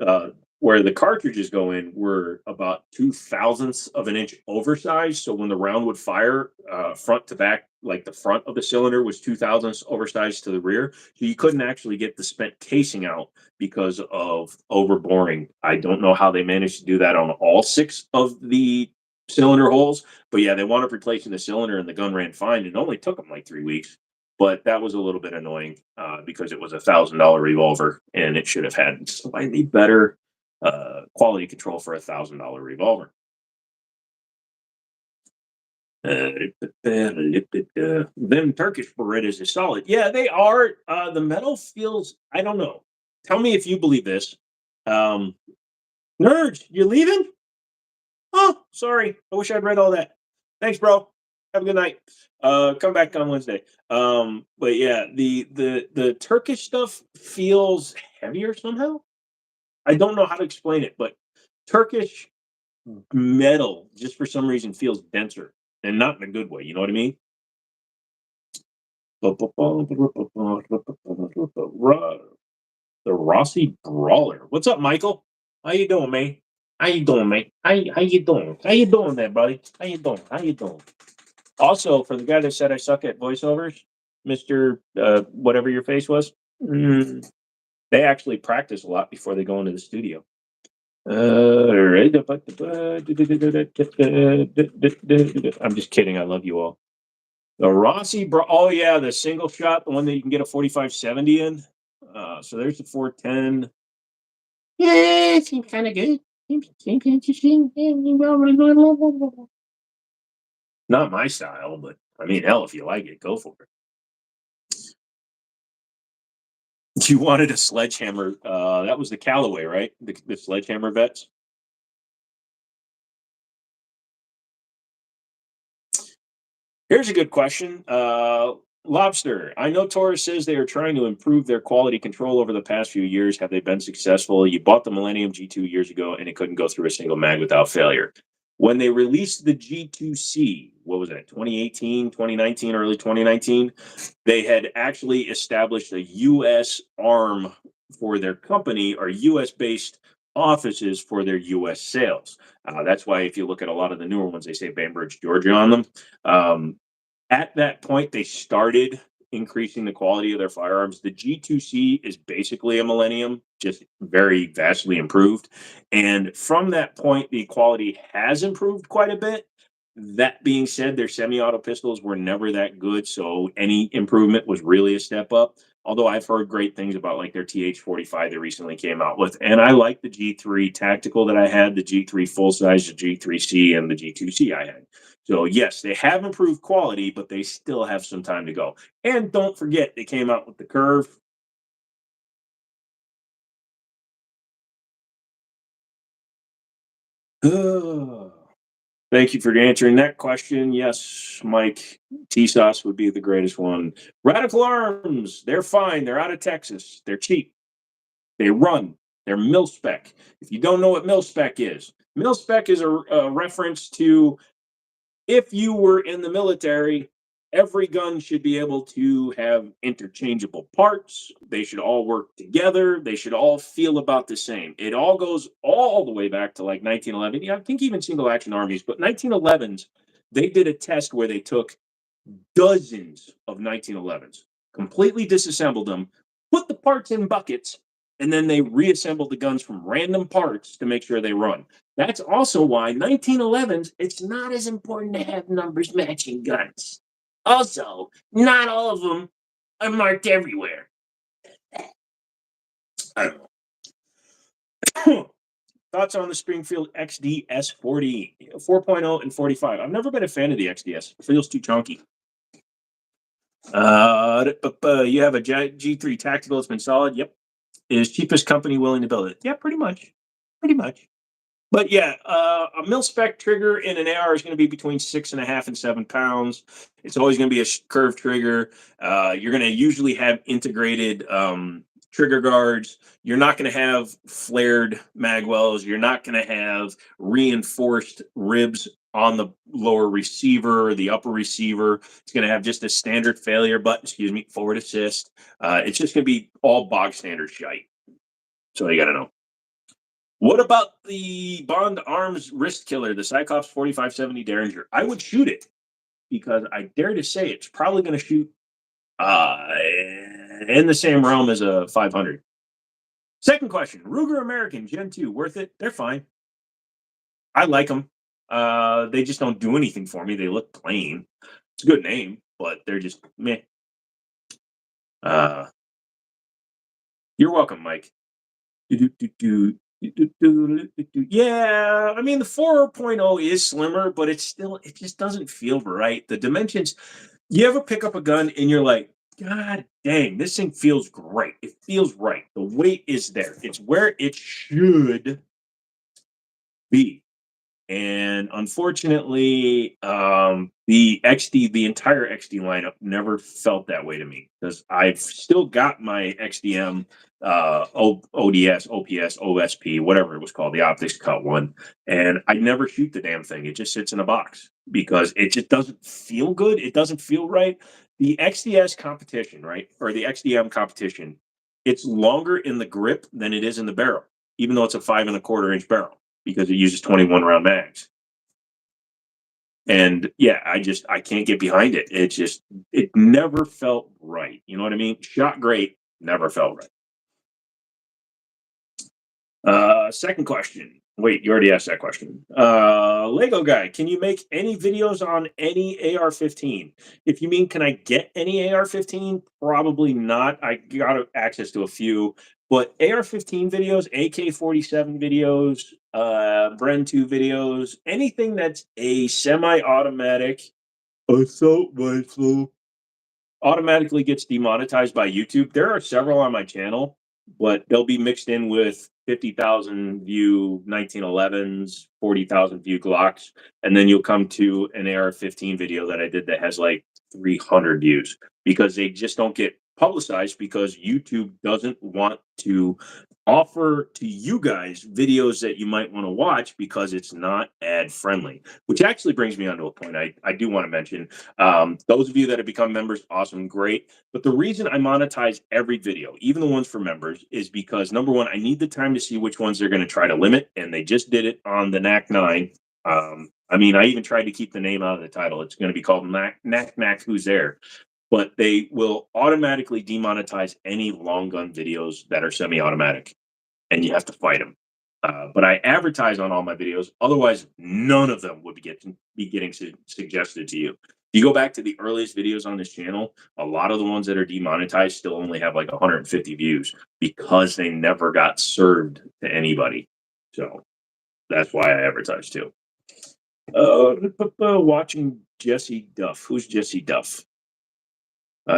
uh, where the cartridges go in were about 2 thousandths of an inch oversized. So when the round would fire front to back, like the front of the cylinder was 2 thousandths oversized to the rear. So you couldn't actually get the spent casing out because of overboring. I don't know how they managed to do that on all 6 of the cylinder holes, but yeah, they wound up replacing the cylinder and the gun ran fine. It only took them like 3 weeks. But that was a little bit annoying because it was $1,000 revolver and it should have had slightly better quality control for $1,000 revolver. Them Turkish Berettas is solid. Yeah, they are. The metal feels, I don't know. Tell me if you believe this. Um, Nerds, you leaving? Oh, sorry. I wish I'd read all that. Thanks, bro. Have a good night. Come back on Wednesday. But yeah, the Turkish stuff feels heavier somehow. I don't know how to explain it, but Turkish metal just for some reason feels denser and not in a good way. You know what I mean? The Rossi Brawler. What's up, Michael? How you doing, man? How you doing, mate? How you doing? How you doing there, buddy? How you doing? How you doing? Also, for the guy that said I suck at voiceovers, Mister whatever your face was, they actually practice a lot before they go into the studio. I'm just kidding. I love you all. The Rossi, bro. Oh yeah, the single shot, the one that you can get a 45-70 in. So there's the 410. Yeah, it seems kind of good. Seems interesting. Not my style, but I mean, hell, if you like it, go for it. You wanted a sledgehammer. That was the Callaway, right? The sledgehammer vets. Here's a good question. Lobster, I know Taurus says they are trying to improve their quality control over the past few years. Have they been successful? You bought the Millennium G2 years ago and it couldn't go through a single mag without failure. When they released the G2C, what was that, 2018, 2019, early 2019, they had actually established a U.S. arm for their company or U.S. based offices for their U.S. sales. That's why if you look at a lot of the newer ones, they say Bainbridge, Georgia on them. At that point, they started increasing the quality of their firearms. The G2C is basically a Millennium, just very vastly improved. And from that point, the quality has improved quite a bit. That being said, their semi-auto pistols were never that good, so any improvement was really a step up. Although I've heard great things about like their TH45 they recently came out with, and I like the G3 tactical that I had, the G3 full size, the G3C, and the G2C I had. So yes, they have improved quality, but they still have some time to go. And don't forget, they came out with the curve. Thank you for answering that question. Yes, Mike, TSOS would be the greatest one. Radical Arms, they're fine. They're out of Texas. They're cheap. They run. They're mil spec. If you don't know what mil spec is a reference to if you were in the military, every gun should be able to have interchangeable parts. They should all work together. They should all feel about the same. It all goes all the way back to like 1911. Yeah, I think even single action armies, but 1911s, they did a test where they took dozens of 1911s, completely disassembled them, put the parts in buckets, and then they reassembled the guns from random parts to make sure they run. That's also why 1911s, it's not as important to have numbers matching guns. Also, not all of them are marked everywhere. I don't know. Thoughts on the Springfield XDS 40, 4.0 and 45? I've never been a fan of the XDS. It feels too chunky. You have a G3 tactical that's been solid. Yep. Is cheapest company willing to build it? Yeah, pretty much. Pretty much. But yeah, a mil spec trigger in an AR is going to be between 6.5 and 7 pounds. It's always going to be a curved trigger. You're going to usually have integrated trigger guards. You're not going to have flared magwells. You're not going to have reinforced ribs on the lower receiver or the upper receiver. It's going to have just a standard failure button, forward assist. It's just going to be all bog standard shite. So you got to know. What about the Bond Arms wrist killer, the Cyclops 4570 Derringer? I would shoot it because I dare to say it's probably going to shoot uh, in the same realm as a 500. Second question, Ruger American Gen 2, worth it? They're fine. I like them. They just don't do anything for me. They look plain. It's a good name, but they're just meh. Uh, you're welcome, Mike. Yeah, I mean the 4.0 is slimmer, but it just doesn't feel right. The dimensions, you ever pick up a gun and you're like, God dang, this thing feels great. It feels right. The weight is there. It's where it should be. And unfortunately, the entire XD lineup never felt that way to me because I've still got my XDM, ODS, OPS, OSP, whatever it was called, the optics cut one, and I never shoot the damn thing. It just sits in a box because it just doesn't feel good. It doesn't feel right. The XDS competition, right, or the XDM competition, it's longer in the grip than it is in the barrel, even though it's a 5 1/4 inch barrel because it uses 21 round mags. And yeah, I can't get behind it. It never felt right. You know what I mean? Shot great, never felt right. Second question. Wait, you already asked that question. Lego guy, can you make any videos on any AR-15? If you mean, can I get any AR-15? Probably not. I got access to a few, but AR-15 videos, AK-47 videos, Bren 2 videos, anything that's a semi-automatic assault rifle automatically gets demonetized by YouTube. There are several on my channel, but they'll be mixed in with 50,000 view 1911s, 40,000 view Glocks, and then you'll come to an AR-15 video that I did that has like 300 views because they just don't get publicized because YouTube doesn't want to offer to you guys videos that you might want to watch because it's not ad friendly, which actually brings me on to a point I do want to mention. Those of you that have become members, awesome, great. But the reason I monetize every video, even the ones for members, is because number one, I need the time to see which ones they're going to try to limit, and they just did it on the NAC 9. I mean, I even tried to keep the name out of the title. It's going to be called NAC Who's There, but they will automatically demonetize any long gun videos that are semi-automatic, and you have to fight them. But I advertise on all my videos. Otherwise, none of them would be getting suggested to you. If you go back to the earliest videos on this channel, a lot of the ones that are demonetized still only have like 150 views because they never got served to anybody. So that's why I advertise too. Watching Jesse Duff. Who's Jesse Duff?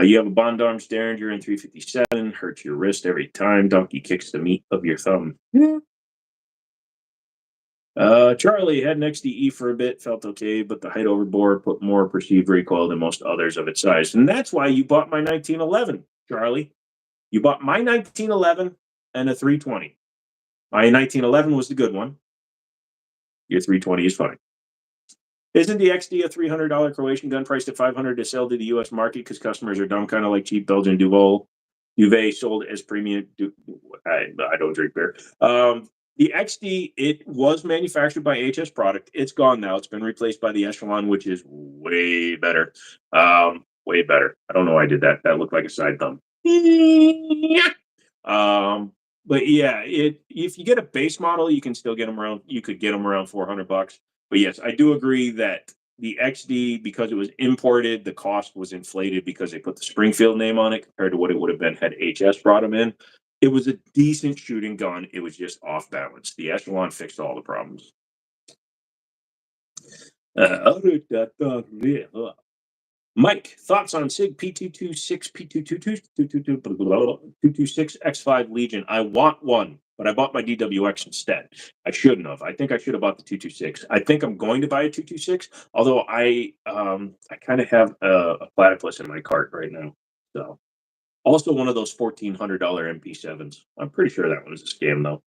You have a Bond Arms Derringer in 357, hurts your wrist every time. Donkey kicks the meat of your thumb. Yeah. Charlie had an XDE for a bit, felt okay, but the height overboard put more perceived recoil than most others of its size. And that's why you bought my 1911, Charlie. You bought my 1911 and a 320. My 1911 was the good one. Your 320 is fine. Isn't the XD a $300 Croatian gun priced at $500 to sell to the U.S. market because customers are dumb, kind of like cheap Belgian Duvet sold as premium? I don't drink beer. The XD, it was manufactured by HS Product. It's gone now. It's been replaced by the Echelon, which is way better. Way better. I don't know why I did that. That looked like a side thumb. But yeah, if you get a base model, you can still get them around. You could get them around $400. But yes, I do agree that the XD, because it was imported, the cost was inflated because they put the Springfield name on it compared to what it would have been had HS brought them in. It was a decent shooting gun. It was just off balance. The Echelon fixed all the problems. Mike, thoughts on SIG P226, P226 X5 Legion? I want one, but I bought my DWX instead. I shouldn't have. I think I should have bought the 226. I think I'm going to buy a 226, although I kind of have a platypus in my cart right now. So also one of those $1,400 MP7s. I'm pretty sure that one was a scam though.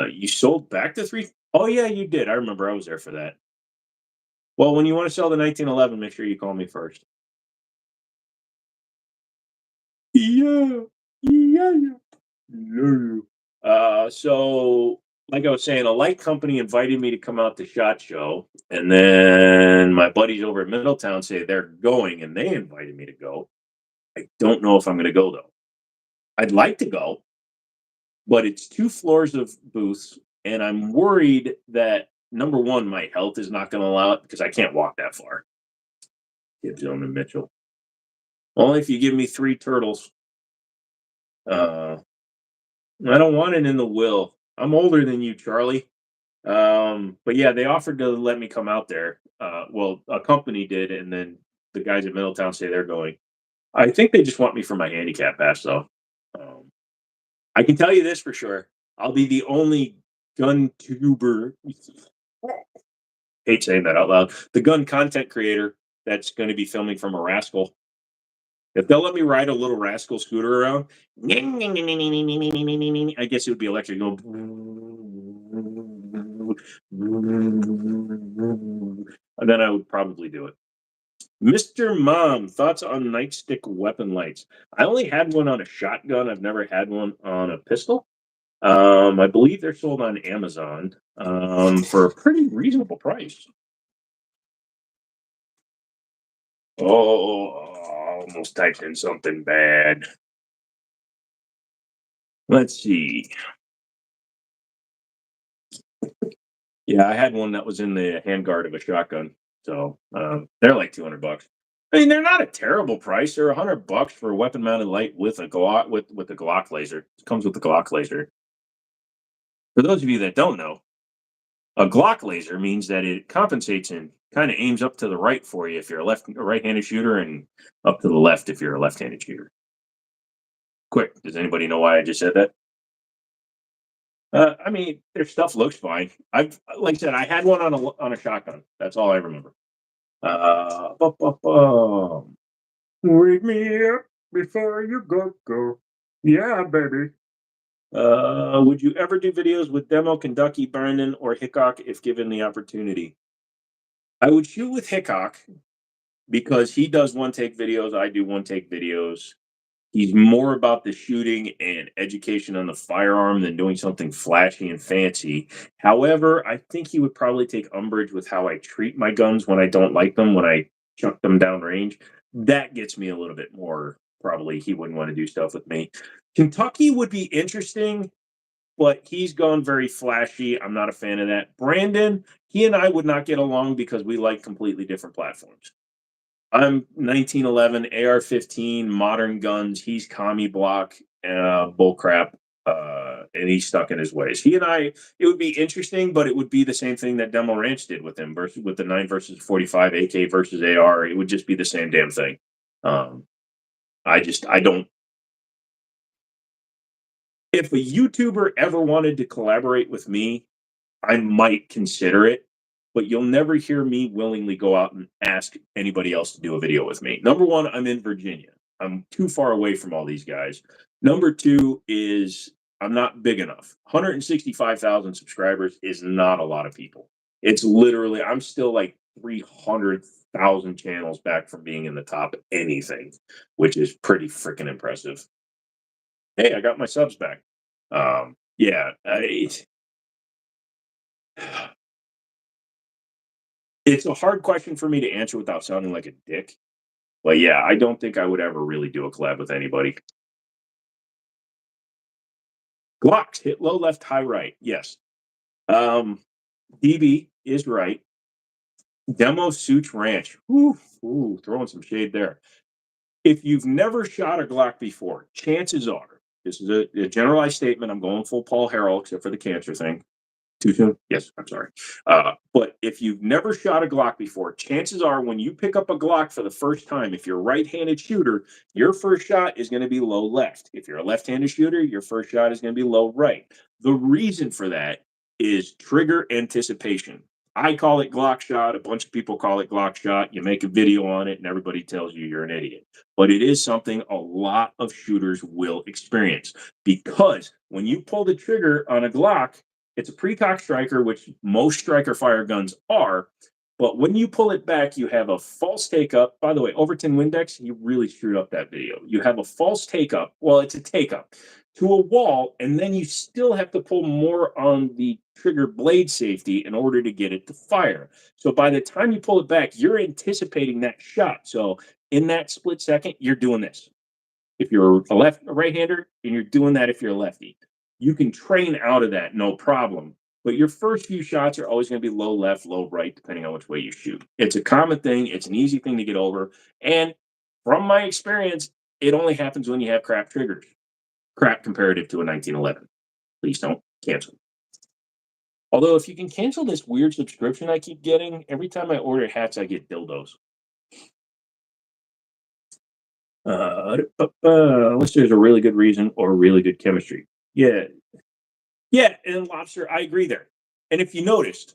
You sold back the three? Oh yeah, you did. I remember. I was there for that. Well, when you want to sell the 1911, make sure you call me first. Yeah, yeah, yeah. So like I was saying, a light company invited me to come out to SHOT Show, and then my buddies over at Middletown say they're going, and they invited me to go. I don't know if I'm going to go though. I'd like to go, but it's 2 floors of booths, and I'm worried that number one, my health is not going to allow it because I can't walk that far. Gibbs and Mitchell. Only if you give me 3 turtles. I don't want it in the will. I'm older than you, Charlie. But yeah, they offered to let me come out there. Well, a company did, and then the guys at Middletown say they're going. I think they just want me for my handicap pass, though. I can tell you this for sure. I'll be the only gun tuber. Hate saying that out loud. The gun content creator that's going to be filming from a Rascal. If they'll let me ride a little Rascal scooter around, I guess it would be electric. Go, and then I would probably do it. Mr. Mom, thoughts on nightstick weapon lights? I only had one on a shotgun. I've never had one on a pistol. I believe they're sold on Amazon for a pretty reasonable price. Oh, almost typed in something bad. Let's see. Yeah, I had one that was in the handguard of a shotgun. So they're like $200. I mean, they're not a terrible price. They're $100 for a weapon mounted light with a Glock with the Glock laser. It comes with the Glock laser. For those of you that don't know, a Glock laser means that it compensates and kind of aims up to the right for you if you're a right-handed shooter, and up to the left if you're a left-handed shooter. Quick, does anybody know why I just said that? I mean, their stuff looks fine. I've like I said, I had one on a shotgun. That's all I remember. Bum, bum, bum. Wake me up before you go. Yeah, baby. Would you ever do videos with Demo, Kentucky, Brandon, or Hickok if given the opportunity? I would shoot with Hickok because he does one take videos. I do one take videos. He's more about the shooting and education on the firearm than doing something flashy and fancy. However, I think he would probably take umbrage with how I treat my guns when I don't like them, when I chuck them downrange. That gets me a little bit more. Probably he wouldn't want to do stuff with me. Kentucky would be interesting, but he's gone very flashy. I'm not a fan of that. Brandon, he and I would not get along because we like completely different platforms. I'm 1911 AR-15 modern guns. He's commie block bull crap, and he's stuck in his ways. He and I, it would be interesting, but it would be the same thing that Demo Ranch did with him versus with the 9 versus 45, AK versus AR. It would just be the same damn thing. Um, I don't. If a YouTuber ever wanted to collaborate with me, I might consider it, but you'll never hear me willingly go out and ask anybody else to do a video with me. Number one, I'm in Virginia. I'm too far away from all these guys. Number two is I'm not big enough. 165,000 subscribers is not a lot of people. It's literally, I'm still like 300,000 channels back from being in the top anything, which is pretty freaking impressive. Hey, I got my subs back. Yeah, it's a hard question for me to answer without sounding like a dick. But yeah, I don't think I would ever really do a collab with anybody. Glocks hit low left, high right. Yes. Um, DB is right. Demo suits ranch. Ooh, throwing some shade there. If you've never shot a Glock before, chances are, this is a generalized statement. I'm going full Paul Harrell, except for the cancer thing. Too soon? Yes, I'm sorry. But if you've never shot a Glock before, chances are when you pick up a Glock for the first time, if you're a right-handed shooter, your first shot is going to be low left. If you're a left-handed shooter, your first shot is going to be low right. The reason for that is trigger anticipation. I call it Glock shot. A bunch of people call it Glock shot. You make a video on it, and everybody tells you you're an idiot. But it is something a lot of shooters will experience because when you pull the trigger on a Glock, it's a precock striker, which most striker fire guns are. But when you pull it back, you have a false take up. By the way, Overton Windex, you really screwed up that video. You have a false take up. Well, it's a take up to a wall, and then you still have to pull more on the trigger blade safety in order to get it to fire. So by the time you pull it back, you're anticipating that shot. So in that split second, you're doing this if you're a right-hander, and you're doing that if you're a lefty. You can train out of that, no problem. But your first few shots are always going to be low left, low right, depending on which way you shoot. It's a common thing. It's an easy thing to get over. And from my experience, it only happens when you have crap triggers. Crap comparative to a 1911. Please don't cancel. Although, if you can cancel this weird subscription I keep getting, every time I order hats, I get dildos. Unless there's a really good reason or really good chemistry. Yeah, yeah, and Lobster, I agree there. And if you noticed,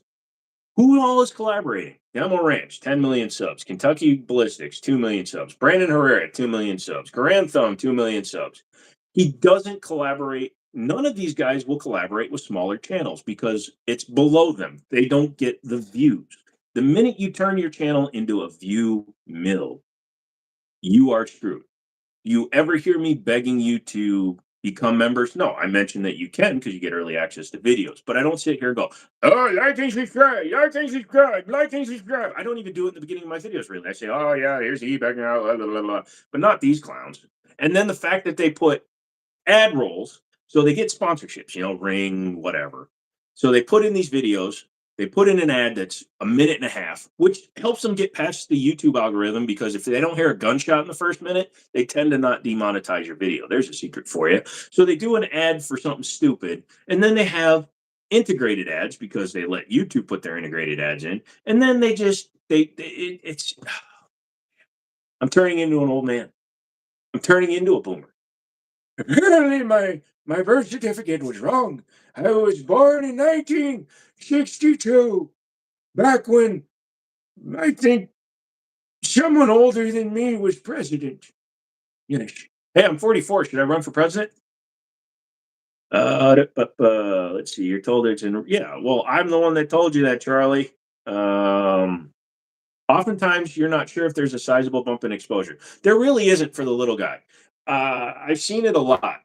who all is collaborating? Demo Ranch, 10 million subs. Kentucky Ballistics, 2 million subs. Brandon Herrera, 2 million subs. Grand Thumb, 2 million subs. He doesn't collaborate. None of these guys will collaborate with smaller channels because it's below them. They don't get the views. The minute you turn your channel into a view mill, you are screwed. You ever hear me begging you to become members? No, I mentioned that you can because you get early access to videos, but I don't sit here and go, oh, like and subscribe, like and subscribe, like and subscribe. I don't even do it in the beginning of my videos, really. I say, oh, yeah, here's the begging out, blah, blah, blah, blah. But not these clowns. And then the fact that they put ad rolls. So they get sponsorships, Ring, whatever. So they put in these videos, they put in an ad that's a minute and a half, which helps them get past the YouTube algorithm because if they don't hear a gunshot in the first minute, they tend to not demonetize your video. There's a secret for you. So they do an ad for something stupid, and then they have integrated ads because they let YouTube put their integrated ads in, and then they just it's I'm turning into an old man. I'm turning into a boomer. Apparently, my birth certificate was wrong. I was born in 1962, back when I think someone older than me was president. Yes. Hey, I'm 44. Should I run for president? Let's see. You're told it's in. Yeah. Well, I'm the one that told you that, Charlie. Um, Oftentimes, you're not sure if there's a sizable bump in exposure. There really isn't for the little guy. I've seen it a lot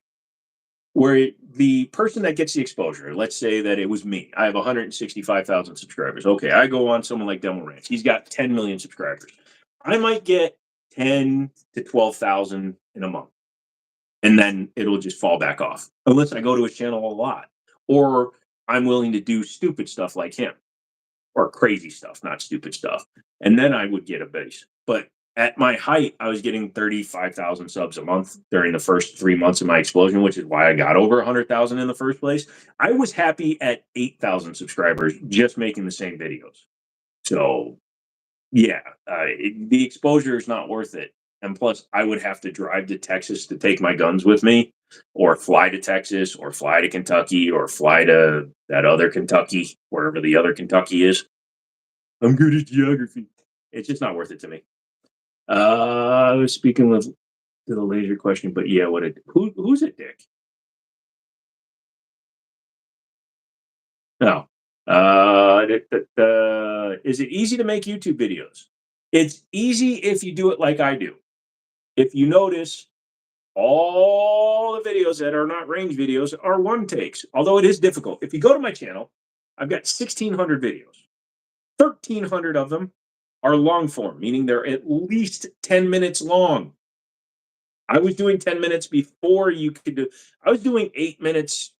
where the person that gets the exposure, let's say that it was me, I have 165,000 subscribers. Okay, I go on someone like Demo Ranch. He's got 10 million subscribers. I might get 10 to 12,000 in a month, and then it'll just fall back off unless I go to his channel a lot or I'm willing to do stupid stuff like him or crazy stuff, not stupid stuff. And then I would get a base. But at my height, I was getting 35,000 subs a month during the first 3 months of my explosion, which is why I got over 100,000 in the first place. I was happy at 8,000 subscribers just making the same videos. So, yeah, the exposure is not worth it. And plus, I would have to drive to Texas to take my guns with me, or fly to Texas, or fly to Kentucky, or fly to that other Kentucky, wherever the other Kentucky is. I'm good at geography. It's just not worth it to me. I was speaking with to the laser question, but yeah, who's it, Dick? No. Is it easy to make YouTube videos? It's easy if you do it like I do. If you notice, all the videos that are not range videos are one takes, although it is difficult. If you go to my channel, I've got 1,600 videos. 1,300 of them are long form, meaning they're at least 10 minutes long. I was doing 10 minutes before you could do, I was doing 8 minutes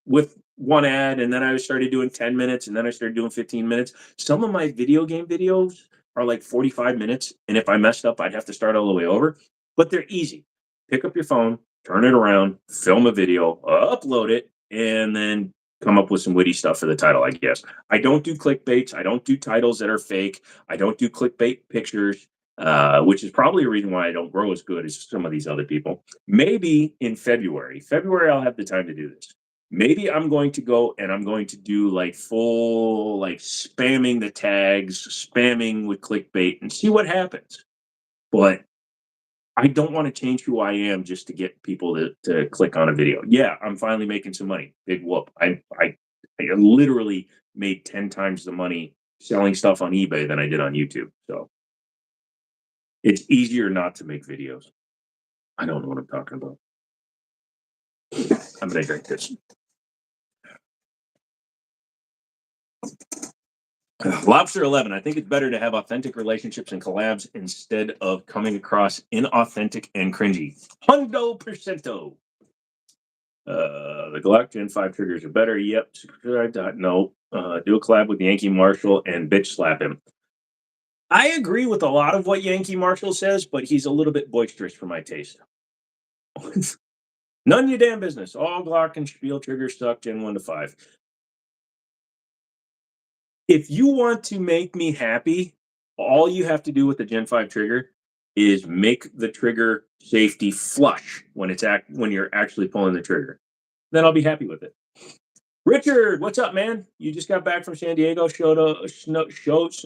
with one ad, and then I started doing 10 minutes, and then I started doing 15 minutes. Some of my video game videos are like 45 minutes, and if I messed up, I'd have to start all the way over. But they're easy. Pick up your phone, turn it around, film a video, upload it, and then come up with some witty stuff for the title, I guess. I don't do clickbaits. I don't do titles that are fake. I don't do clickbait pictures, which is probably a reason why I don't grow as good as some of these other people. Maybe in February, I'll have the time to do this. Maybe I'm going to go and I'm going to do like full, like spamming the tags, spamming with clickbait and see what happens. But I don't want to change who I am just to get people to click on a video. Yeah, I'm finally making some money. Big whoop. I literally made 10 times the money selling stuff on eBay than I did on YouTube. So it's easier not to make videos. I don't know what I'm talking about. I'm gonna drink this. Lobster 11. I think it's better to have authentic relationships and collabs instead of coming across inauthentic and cringy. Hundo percento. The Glock Gen 5 triggers are better. Yep. No. Do a collab with Yankee Marshall and bitch slap him. I agree with a lot of what Yankee Marshall says, but he's a little bit boisterous for my taste. None of your damn business. All Glock and Spiel triggers suck Gen 1 to 5. If you want to make me happy, all you have to do with the Gen 5 trigger is make the trigger safety flush when when you're actually pulling the trigger. Then I'll be happy with it. Richard, what's up, man? You just got back from San Diego.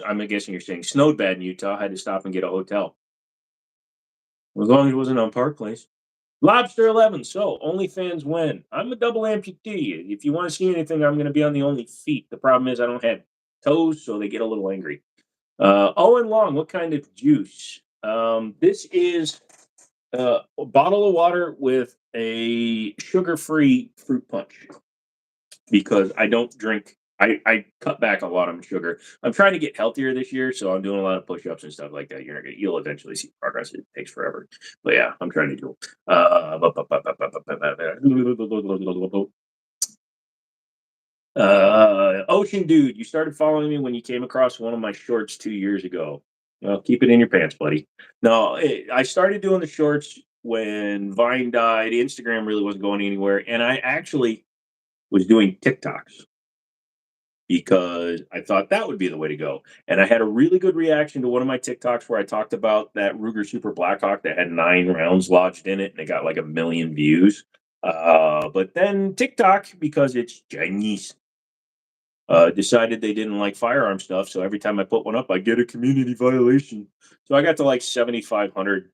I'm guessing you're saying snowed bad in Utah. I had to stop and get a hotel. As long as it wasn't on Park Place. Lobster 11. So, OnlyFans when? I'm a double amputee. If you want to see anything, I'm going to be on the only feet. The problem is I don't have toes, so they get a little angry. Owen Long, what kind of juice? This is a bottle of water with a sugar-free fruit punch because I don't drink. I cut back a lot on sugar. I'm trying to get healthier this year, so I'm doing a lot of push-ups and stuff like that. You'll eventually see progress. It takes forever, but yeah, I'm trying to do. Ocean Dude, you started following me when you came across one of my shorts 2 years ago. Well, keep it in your pants, buddy. No, I started doing the shorts when Vine died. Instagram really wasn't going anywhere, and I actually was doing TikToks because I thought that would be the way to go. And I had a really good reaction to one of my TikToks where I talked about that Ruger Super Blackhawk that had 9 rounds lodged in it, and it got like 1 million views. But then TikTok, because it's Chinese, decided they didn't like firearm stuff. So every time I put one up, I get a community violation. So I got to like 7,500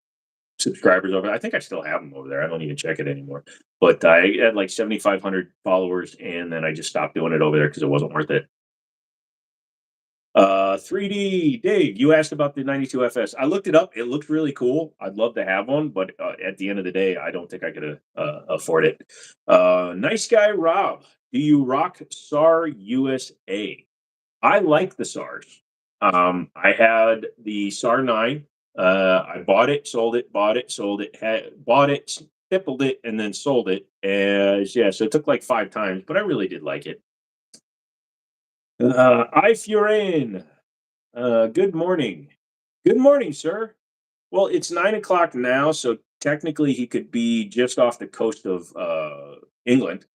subscribers over. I think I still have them over there. I don't even check it anymore. But I had like 7,500 followers, and then I just stopped doing it over there because it wasn't worth it. 3D Dave, you asked about the 92 FS. I looked it up. It looks really cool. I'd love to have one, but at the end of the day, I don't think I could afford it. Nice guy Rob, do you rock SAR USA? I like the SARs. I had the SAR 9. I bought it, sold it, bought it, sold it, bought it, stippled it, and then sold it. Yeah, so it took like 5 times, but I really did like it. I Furain, good morning. Good morning, sir. Well, it's 9 o'clock now, so technically he could be just off the coast of England.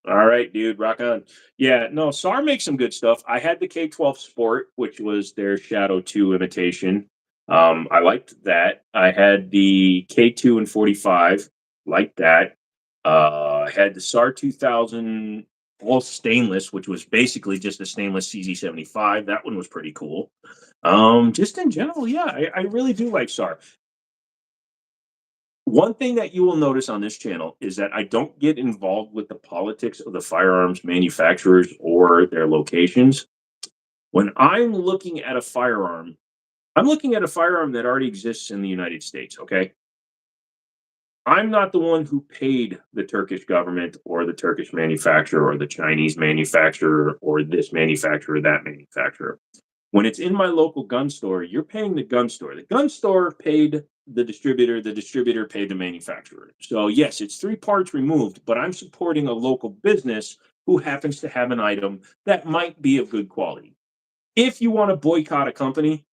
All right, dude, rock on. Yeah, no, SAR makes some good stuff. I had the K-12 Sport, which was their Shadow 2 imitation. I liked that. I had the K2 and 45, liked that. I had the SAR 2000 all stainless, which was basically just a stainless CZ75. That one was pretty cool. Just in general, yeah, I really do like SAR. One thing that you will notice on this channel is that I don't get involved with the politics of the firearms manufacturers or their locations. When I'm looking at a firearm, I'm looking at a firearm that already exists in the United States, okay? I'm not the one who paid the Turkish government or the Turkish manufacturer or the Chinese manufacturer or this manufacturer or that manufacturer. When it's in my local gun store, you're paying the gun store. The gun store paid the distributor paid the manufacturer. So, yes, it's 3 parts removed, but I'm supporting a local business who happens to have an item that might be of good quality. If you want to boycott a company,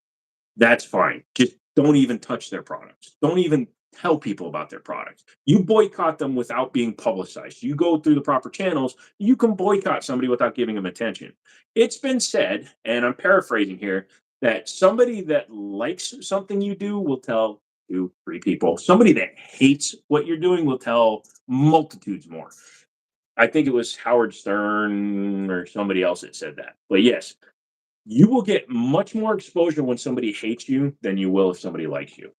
that's fine. Just don't even touch their products. Don't even tell people about their products. You boycott them without being publicized. You go through the proper channels. You can boycott somebody without giving them attention. It's been said, and I'm paraphrasing here, that somebody that likes something you do will tell 2, 3 people. Somebody that hates what you're doing will tell multitudes more. I think it was Howard Stern or somebody else that said that. But yes, you will get much more exposure when somebody hates you than you will if somebody likes you.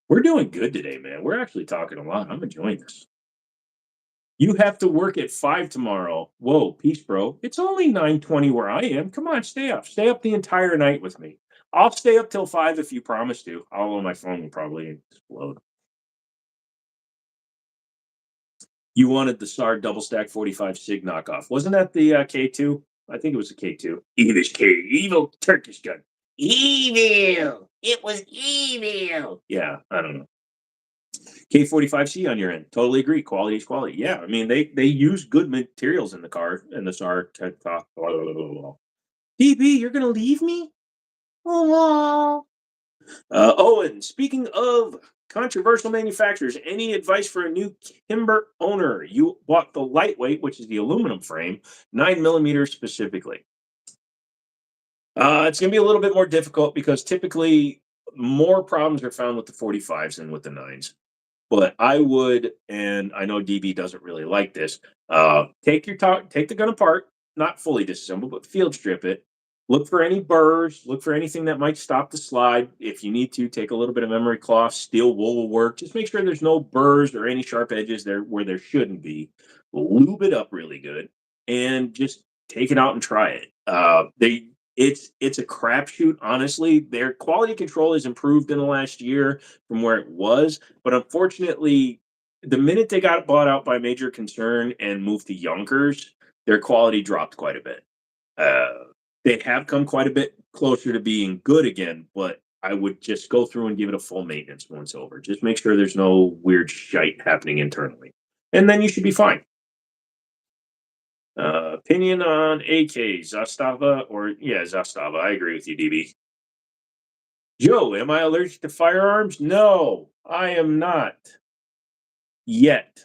We're doing good today, man. We're actually talking a lot. I'm enjoying this. You have to work at 5 tomorrow. Whoa, peace, bro. It's only 9:20 where I am. Come on, stay up. Stay up the entire night with me. I'll stay up till 5 if you promise to. Although my phone will probably explode. You wanted the SAR double stack 45 SIG knockoff. Wasn't that the K2? I think it was the K2. Evil Turkish gun. Evil. It was evil. Yeah, I don't know. K45C on your end. Totally agree. Quality is quality. Yeah, I mean they use good materials in the car and the SAR. DB, you're gonna leave me? Oh. Owen, speaking of controversial manufacturers, any advice for a new Kimber owner? You bought the lightweight, which is the aluminum frame, 9 millimeters specifically. It's going to be a little bit more difficult because typically more problems are found with the 45s than with the 9s. But I would, and I know DB doesn't really like this, take the gun apart, not fully disassemble, but field strip it, Look for any burrs. Look for anything that might stop the slide. If you need to, take a little bit of memory cloth. Steel wool will work. Just make sure there's no burrs or any sharp edges there where there shouldn't be. Lube it up really good, and just take it out and try it. It's a crapshoot. Honestly, their quality control has improved in the last year from where it was, but unfortunately, the minute they got bought out by major concern and moved to Yonkers, their quality dropped quite a bit. Uh, they have come quite a bit closer to being good again, but I would just go through and give it a full maintenance once over. Just make sure there's no weird shite happening internally, and then you should be fine. Opinion on AK Zastava or yeah Zastava. I agree with you, DB. Joe, am I allergic to firearms? No, I am not yet.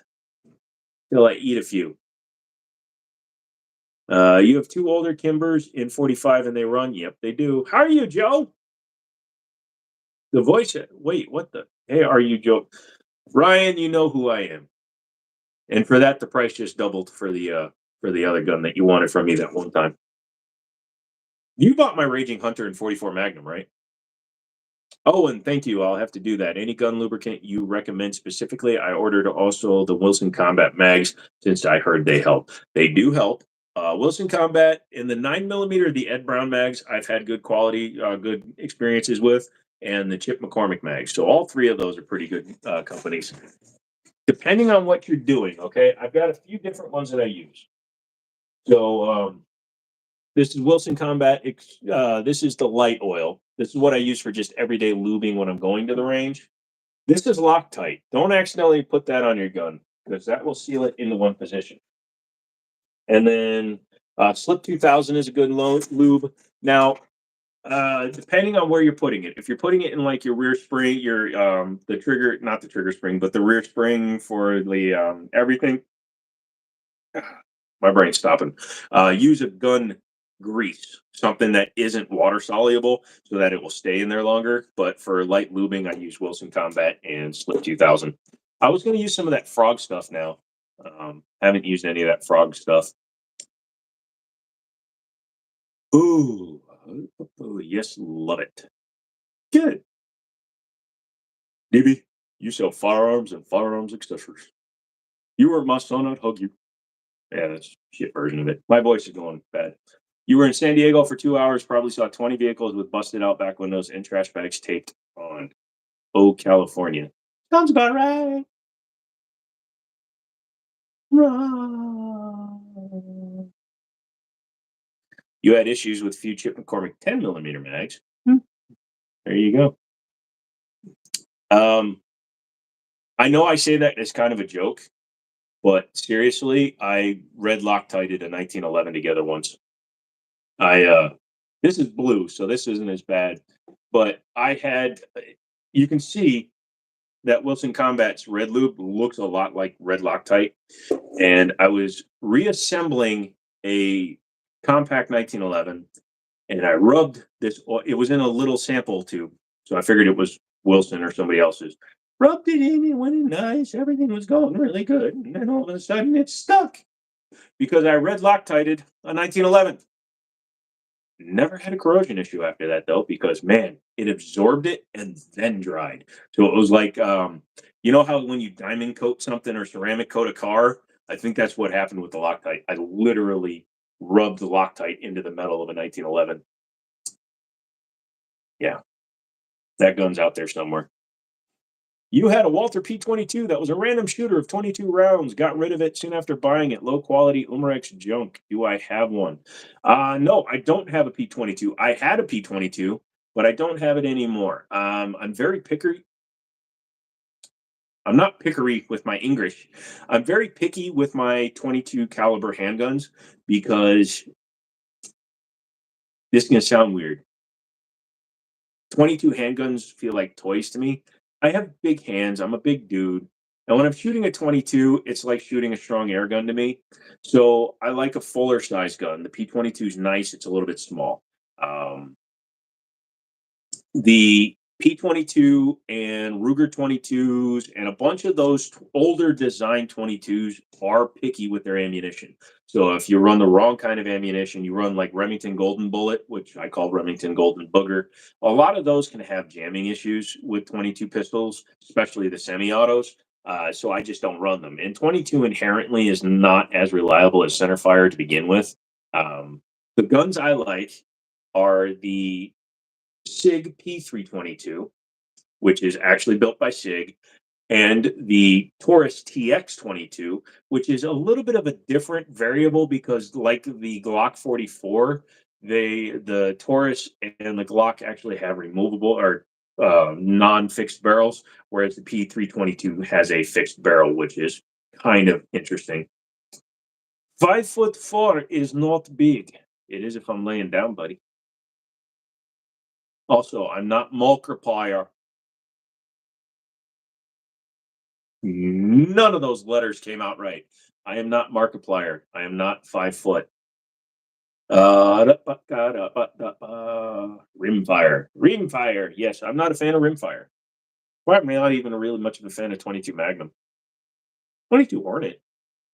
Till I eat a few. You have two older Kimbers in 45 and they run. Yep, they do. How are you, Joe? The voice. Wait, what the? Hey, are you Joe? Ryan, you know who I am. And for that, the price just doubled for the other gun that you wanted from me that one time. You bought my Raging Hunter in 44 Magnum, right? Oh, and thank you. I'll have to do that. Any gun lubricant you recommend specifically? I ordered also the Wilson Combat mags since I heard they help. They do help. Wilson Combat in the 9mm, the Ed Brown mags, I've had good quality, good experiences with, and the Chip McCormick mags. So all three of those are pretty good companies. Depending on what you're doing, okay, I've got a few different ones that I use. So this is Wilson Combat. This is the light oil. This is what I use for just everyday lubing when I'm going to the range. This is Loctite. Don't accidentally put that on your gun because that will seal it into one position. And then Slip 2000 is a good lube. Now, depending on where you're putting it, if you're putting it in like your rear spring, your the trigger, not the trigger spring, but the rear spring for the everything. My brain's stopping. Use a gun grease, something that isn't water soluble, so that it will stay in there longer. But for light lubing, I use Wilson Combat and Slip 2000. I was going to use some of that frog stuff now. Haven't used any of that frog stuff. Ooh, yes, love it. Good. DB, you sell firearms and firearms accessories. You were my son, I'd hug you. Yeah, that's a shit version of it. My voice is going bad. You were in San Diego for 2 hours, probably saw 20 vehicles with busted out back windows and trash bags taped on. Oh, California. Sounds about right. Right. You had issues with few Chip McCormick 10mm mags. There you go. I know I say that as kind of a joke, but seriously, I red Loctited a 1911 together once. This is blue, so this isn't as bad. But I had, you can see that Wilson Combat's red lube looks a lot like red Loctite, and I was reassembling a compact 1911, and I rubbed this. It was in a little sample tube, so I figured it was Wilson or somebody else's. Rubbed it in, it went in nice. Everything was going really good, and then all of a sudden it stuck because I red Loctited a 1911. Never had a corrosion issue after that though, because man, it absorbed it and then dried. So it was like, you know how when you diamond coat something or ceramic coat a car, I think that's what happened with the Loctite. I literally rubbed the Loctite into the metal of a 1911. Yeah, that gun's out there somewhere. You had a Walther P22 that was a random shooter of 22 rounds. Got rid of it soon after buying it. Low quality Umarex junk. Do I have one? No, I don't have a P22. I had a P22, but I don't have it anymore. I'm very picky. I'm not pickery with my English. I'm very picky with my 22 caliber handguns because this is going to sound weird. 22 handguns feel like toys to me. I have big hands. I'm a big dude. And when I'm shooting a 22, it's like shooting a strong air gun to me. So I like a fuller size gun. The P22 is nice. It's a little bit small. The P22 and Ruger 22s and a bunch of those older design 22s are picky with their ammunition. So if you run the wrong kind of ammunition, you run like Remington Golden Bullet, which I call Remington Golden Booger. A lot of those can have jamming issues with 22 pistols, especially the semi-autos. So I just don't run them. And 22 inherently is not as reliable as center fire to begin with. Um, the guns I like are the SIG P322, which is actually built by SIG, and the Taurus TX22, which is a little bit of a different variable because, like the Glock 44, the Taurus and the Glock actually have removable or non-fixed barrels, whereas the P322 has a fixed barrel, which is kind of interesting. 5'4" is not big. It is if I'm laying down, buddy. Also, I'm not Multiplier. None of those letters came out right. I am not Markiplier. I am not 5 foot. Rimfire. Rimfire. Yes, I'm not a fan of Rimfire. Why am I not even really much of a fan of 22 Magnum? 22 Hornet.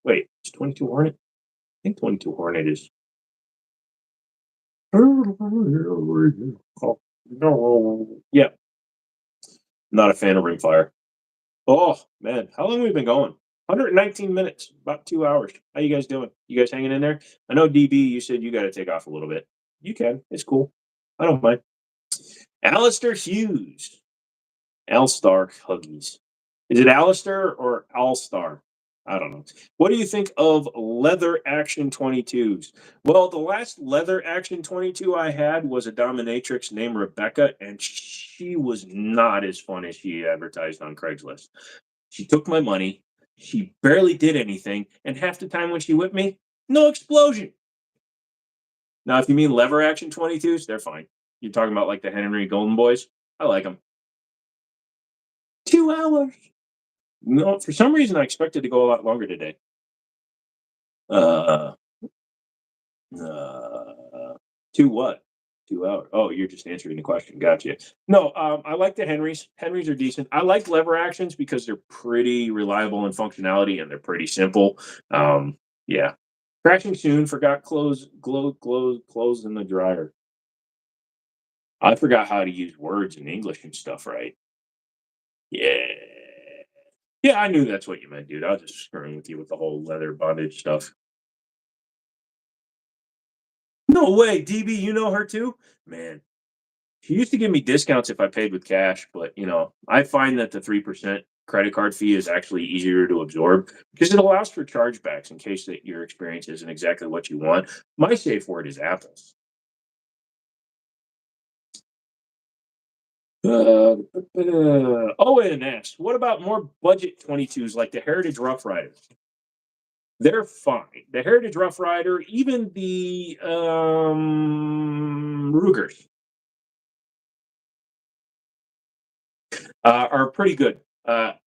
Wait, it's 22 Hornet? I think 22 Hornet is. Oh, no. Yeah, not a fan of Rimfire. Oh, man. How long have we been going? 119 minutes, about 2 hours. How you guys doing? You guys hanging in there? I know DB, you said you got to take off a little bit. You can. It's cool. I don't mind. Alistair Hughes. Alstar Huggies. Is it Alistair or Alstar? I don't know. What do you think of leather action 22s? Well, the last leather action 22 I had was a dominatrix named Rebecca, and she was not as fun as she advertised on Craigslist. She took my money. She barely did anything, and half the time when she whipped me, no explosion. Now, if you mean lever action 22s, they're fine. You're talking about like the Henry Golden Boys. I like them. 2 hours. No, for some reason I expected to go a lot longer today. Uh, to what? 2 hours. Oh, you're just answering the question. Gotcha. No, I like the Henrys. Henrys are decent. I like lever actions because they're pretty reliable in functionality and they're pretty simple. Yeah. Crashing soon. Forgot clothes in the dryer. I forgot how to use words in English and stuff, right? Yeah. Yeah, I knew that's what you meant, dude. I was just screwing with you with the whole leather bondage stuff. No way, DB, you know her too? Man, she used to give me discounts if I paid with cash, but I find that the 3% credit card fee is actually easier to absorb because it allows for chargebacks in case that your experience isn't exactly what you want. My safe word is apples. Owen asks, what about more budget 22s like the Heritage Rough Riders? They're fine. The Heritage Rough Rider, even the Rugers, are pretty good. I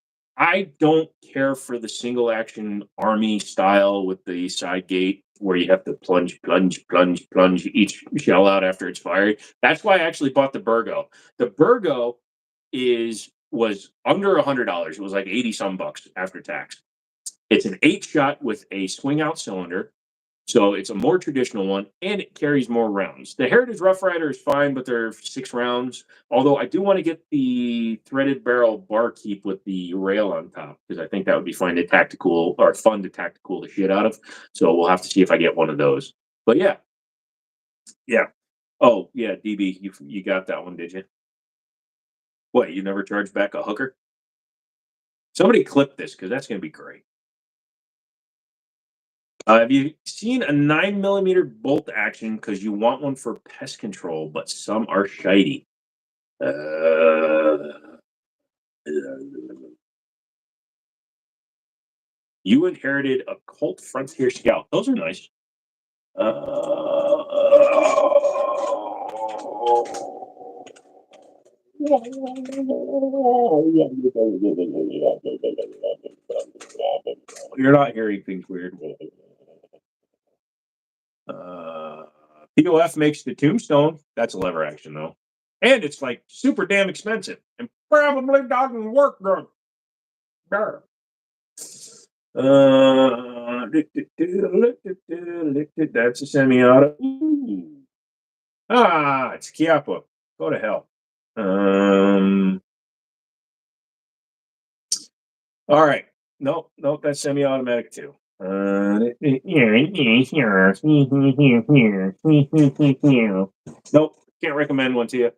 don't care for the single action army style with the side gate where you have to plunge, plunge, plunge, plunge each shell out after it's fired. That's why I actually bought the Burgo. The Burgo was under $100. It was like 80 some bucks after tax. It's an 8 shot with a swing out cylinder. So it's a more traditional one and it carries more rounds. The Heritage Rough Rider is fine, but they're 6 rounds. Although I do want to get the threaded barrel bar keep with the rail on top because I think that would be fun to tactical the shit out of. So we'll have to see if I get one of those. But yeah, yeah. Oh yeah, DB, you got that one, did you? What, you never charged back a hooker? Somebody clip this because that's gonna be great. Have you seen a 9 millimeter bolt action because you want one for pest control, but some are shiny? Uh, you inherited a Colt Frontier Scout. Those are nice. You're not hearing things weird. Uh, POF makes the tombstone. That's a lever action, though. and it's like super damn expensive and probably doesn't work good. Brr. That's a semi-auto. It's Chiappa. Go to hell. All right. Nope, nope, that's semi-automatic too. Nope, can't recommend one to you.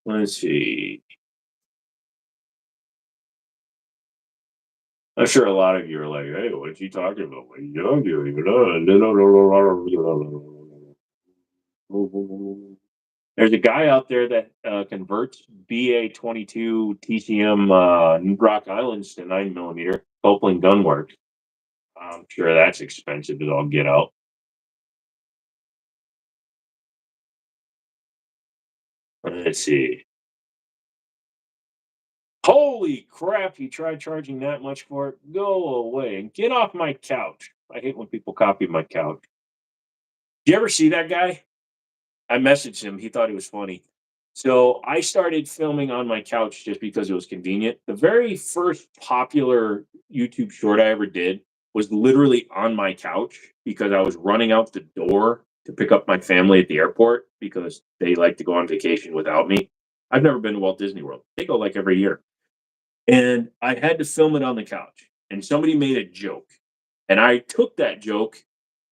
Let's see. I'm sure a lot of you are like, "Hey, what is he talking about? What are you doing?" There's a guy out there that converts BA-22 TCM Rock Islands to 9mm Copeland Gunworks. I'm sure that's expensive as all get out. Let's see. Holy crap, you tried charging that much for it? Go away and get off my couch. I hate when people copy my couch. Do you ever see that guy? I messaged him. He thought it was funny. So I started filming on my couch just because it was convenient. The very first popular YouTube short I ever did was literally on my couch because I was running out the door to pick up my family at the airport because they like to go on vacation without me. I've never been to Walt Disney World. They go like every year. And I had to film it on the couch. And somebody made a joke. And I took that joke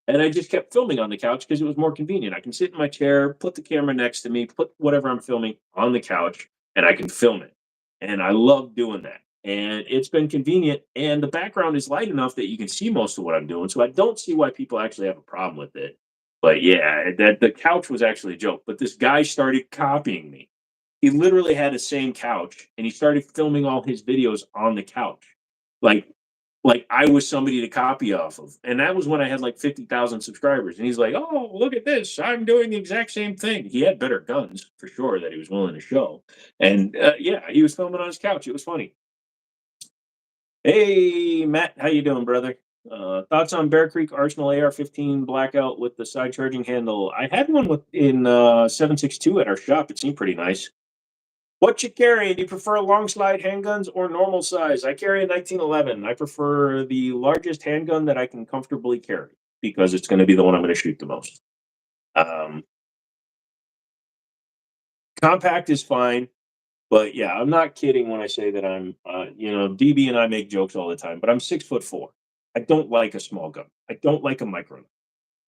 and I just kept filming on the couch because it was more convenient. I can sit in my chair, put the camera next to me, put whatever I'm filming on the couch, and I can film it. And I love doing that. And it's been convenient. And the background is light enough that you can see most of what I'm doing. So I don't see why people actually have a problem with it. But yeah, that the couch was actually a joke. But this guy started copying me. He literally had the same couch and he started filming all his videos on the couch. Like I was somebody to copy off of. And that was when I had like 50,000 subscribers. And he's like, "Oh, look at this. I'm doing the exact same thing." He had better guns for sure that he was willing to show. And yeah, he was filming on his couch. It was funny. Hey, Matt, how you doing, brother? Thoughts on Bear Creek Arsenal AR-15 Blackout with the side charging handle? I had one with in 7.62 at our shop. It seemed pretty nice. What you carrying? Do you prefer long slide handguns or normal size? I carry a 1911. I prefer the largest handgun that I can comfortably carry because it's going to be the one I'm going to shoot the most. Um, Compact is fine, but yeah, I'm not kidding when I say that DB and I make jokes all the time, but I'm 6'4". I don't like a small gun. I don't like a micro.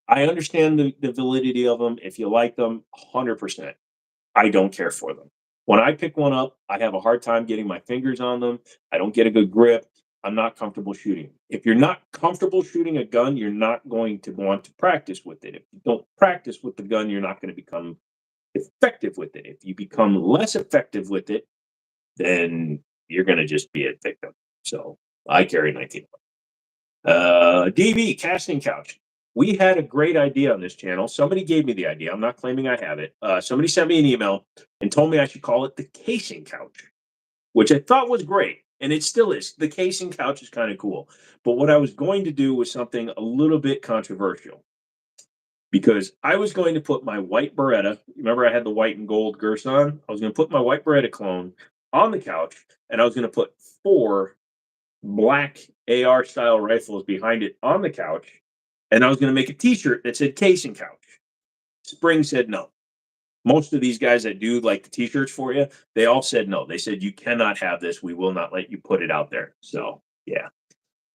I understand the validity of them. If you like them, 100%. I don't care for them. When I pick one up, I have a hard time getting my fingers on them. I don't get a good grip. I'm not comfortable shooting. If you're not comfortable shooting a gun, you're not going to want to practice with it. If you don't practice with the gun, you're not going to become effective with it. If you become less effective with it, then you're going to just be a victim. So I carry 19. DB casting couch. We had a great idea on this channel. Somebody gave me the idea. I'm not claiming I have it. Somebody sent me an email and told me I should call it the casing couch, which I thought was great. And it still is. The casing couch is kind of cool. But what I was going to do was something a little bit controversial because I was going to put my white Beretta. Remember, I had the white and gold Gerson? I was going to put my white Beretta clone on the couch and I was going to put 4 black AR style rifles behind it on the couch. And I was going to make a t-shirt that said casing couch. Spring said no. Most of these guys that do like the t-shirts for you, they all said no. They said, "You cannot have this. We will not let you put it out there." So yeah.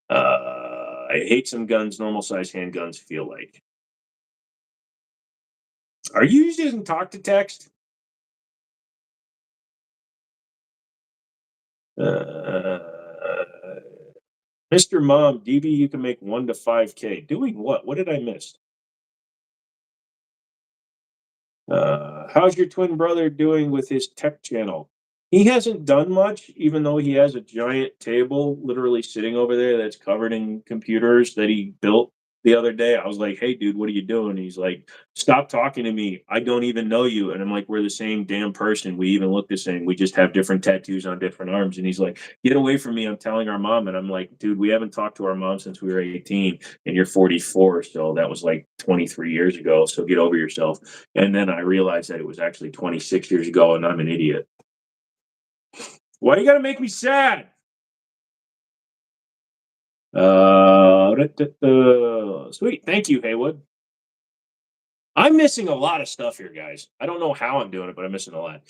I hate some guns, normal size handguns feel like. Are you using talk to text? Uh, Mr. Mom, DB, you can make 1 to 5K. Doing what? What did I miss? How's your twin brother doing with his tech channel? He hasn't done much, even though he has a giant table literally sitting over there that's covered in computers that he built. the other day. I was like, "Hey, dude, what are you doing?" He's like, "Stop talking to me. I don't even know you." And I'm like, "We're the same damn person. We even look the same. We just have different tattoos on different arms." And he's like, "Get away from me. I'm telling our mom." And I'm like, "Dude, we haven't talked to our mom since we were 18 and you're 44. So that was like 23 years ago. So get over yourself." And then I realized that it was actually 26 years ago and I'm an idiot. Why you got to make me sad? Sweet. Thank you, Haywood. I'm missing a lot of stuff here, guys. I don't know how I'm doing it, but I'm missing a lot.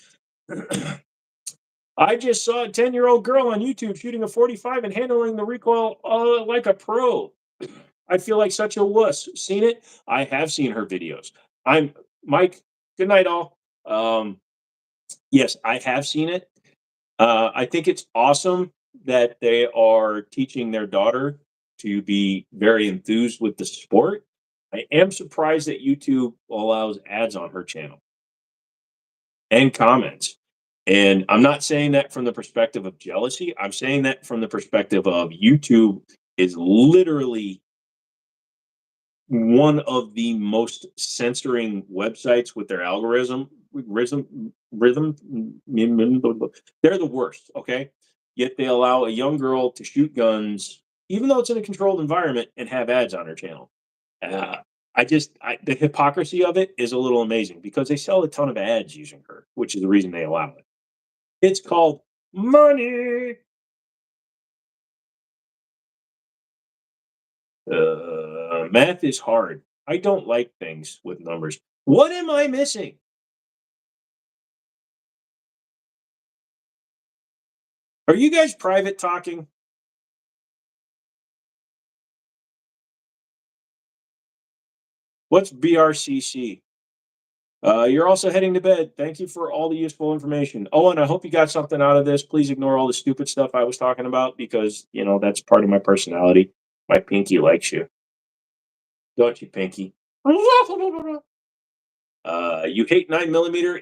I just saw a 10-year-old girl on YouTube shooting a 45 and handling the recoil like a pro. I feel like such a wuss. Seen it? I have seen her videos. I'm Mike. Good night, all. Yes, I have seen it. I think it's awesome that they are teaching their daughter to be very enthused with the sport. I am surprised that YouTube allows ads on her channel and comments. And I'm not saying that from the perspective of jealousy. I'm saying that from the perspective of YouTube is literally one of the most censoring websites with their rhythm. They're the worst. Okay, yet they allow a young girl to shoot guns, even though it's in a controlled environment, and have ads on her channel. Uh, the hypocrisy of it is a little amazing because they sell a ton of ads using her, which is the reason they allow it. It's called money. Math is hard. I don't like things with numbers. What am I missing? Are you guys private talking? What's BRCC? You're also heading to bed. Thank you for all the useful information. Oh, and I hope you got something out of this. Please ignore all the stupid stuff I was talking about because, that's part of my personality. My pinky likes you. Don't you, pinky? You hate 9 millimeter.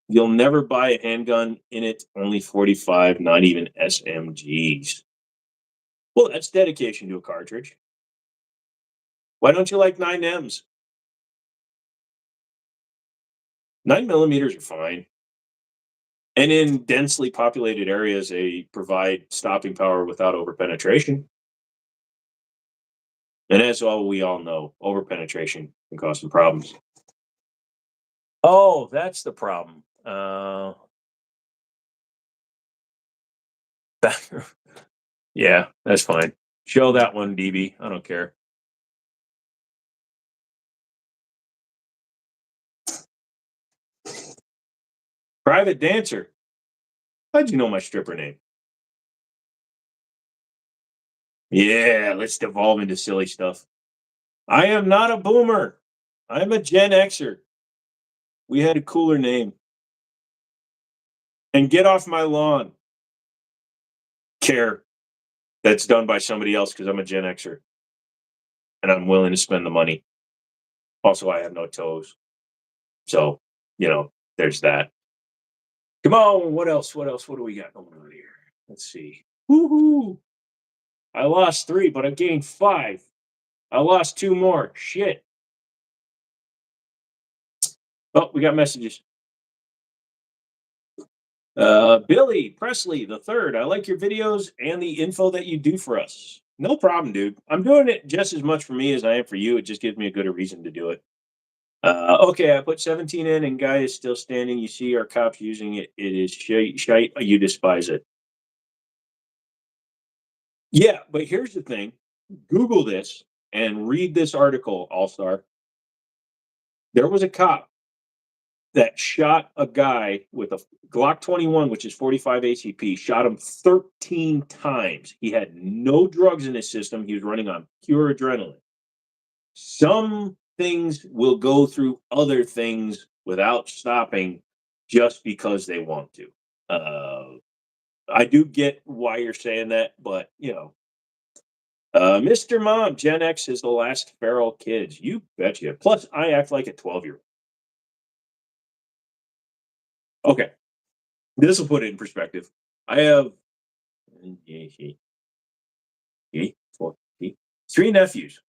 You'll never buy a handgun in it. Only 45, not even SMGs. Well, that's dedication to a cartridge. Why don't you like 9Ms? 9 millimeters are fine. And in densely populated areas, they provide stopping power without overpenetration. And as we all know, overpenetration can cause some problems. Oh, that's the problem. Yeah, that's fine. Show that one, DB. I don't care. Private dancer. How'd you know my stripper name? Yeah, let's devolve into silly stuff. I am not a boomer. I'm a Gen Xer. We had a cooler name. And get off my lawn. Care. That's done by somebody else because I'm a Gen Xer and I'm willing to spend the money. Also, I have no toes. So, there's that. Come on. What else? What else? What do we got going on here? Let's see. Woohoo. I lost 3, but I gained 5. I lost 2 more. Shit. Oh, we got messages. Billy Presley the third. I like your videos and the info that you do for us. No problem, dude. I'm doing it just as much for me as I am for you. It just gives me a good reason to do it. Okay, I put 17 in, and guy is still standing. You see our cops using it. It is shite. You despise it. Yeah, but here's the thing. Google this and read this article, All Star. There was a cop that shot a guy with a Glock 21, which is 45 ACP, shot him 13 times. He had no drugs in his system. He was running on pure adrenaline. Some things will go through other things without stopping just because they want to. Uh, I do get why you're saying that, but Mr. Mom, Gen X is the last feral kids. You betcha. Plus, I act like a 12-year-old. Okay, this will put it in perspective. I have Three nephews.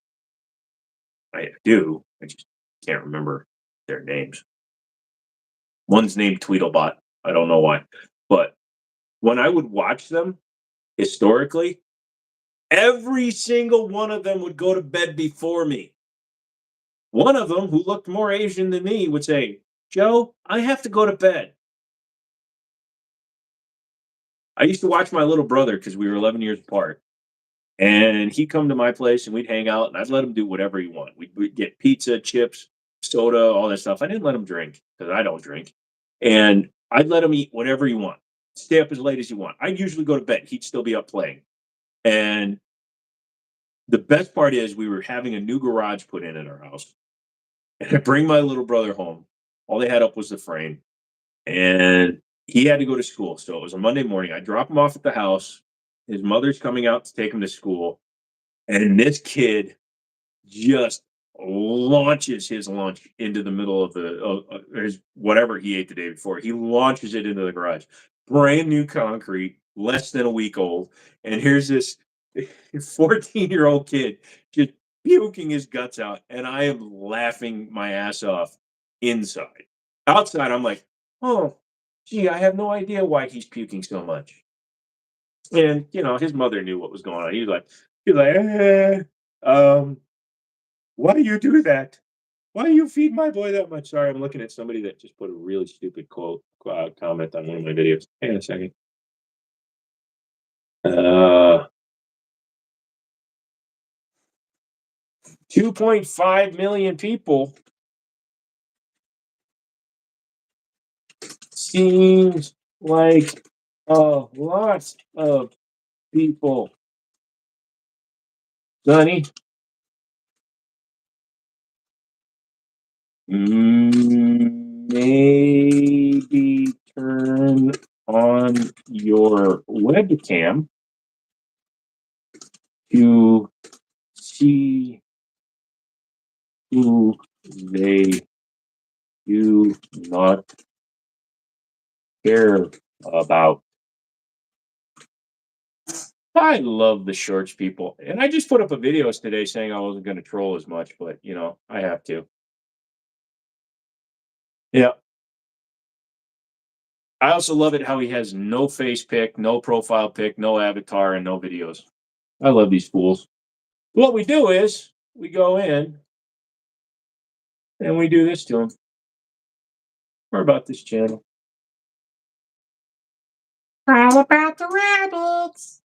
I do. I just can't remember their names. One's named Tweedlebot. I don't know why. But when I would watch them historically, every single one of them would go to bed before me. One of them, who looked more Asian than me, would say, Joe, I have to go to bed. I used to watch my little brother because we were 11 years apart. And he'd come to my place and we'd hang out and I'd let him do whatever he wanted. We'd get pizza, chips, soda, all that stuff. I didn't let him drink because I don't drink. And I'd let him eat whatever he want. Stay up as late as you want. I'd usually go to bed. He'd still be up playing. And the best part is we were having a new garage put in our house. And I bring my little brother home. All they had up was the frame. And he had to go to school. So it was a Monday morning. I drop him off at the house. His mother's coming out to take him to school. And this kid just launches his lunch into the middle of his whatever he ate the day before. He launches it into the garage. Brand new concrete, less than a week old. And here's this 14-year-old kid just puking his guts out. And I am laughing my ass off inside. Outside, I'm like, oh, gee, I have no idea why he's puking so much. And his mother knew what was going on. He's like, why do you do that? Why do you feed my boy that much? Sorry, I'm looking at somebody that just put a really stupid comment on one of my videos. Hang on a second. 2.5 million people seems like a lot of people. Sonny, maybe turn on your webcam to see who they do not care about. I love the shorts people. And I just put up a video today saying I wasn't going to troll as much, but I have to. Yeah. I also love it how he has no face pic, no profile pic, no avatar, and no videos. I love these fools. What we do is we go in and we do this to him. More about this channel. All about the rabbits.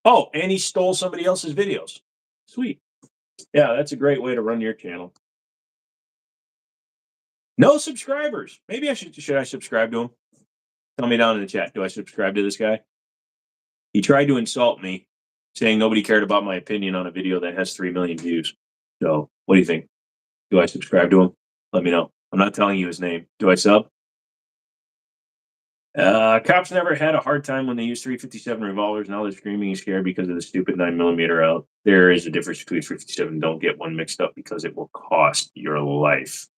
Oh, and he stole somebody else's videos. Sweet. Yeah, that's a great way to run your channel. No subscribers. Maybe should I subscribe to him? Tell me down in the chat. Do I subscribe to this guy? He tried to insult me, saying nobody cared about my opinion on a video that has 3 million views. So, what do you think? Do I subscribe to him? Let me know. I'm not telling you his name. Do I sub? Cops never had a hard time when they used 357 revolvers. Now they're screaming and scared because of the stupid 9mm out. There is a difference between 357. Don't get one mixed up because it will cost your life.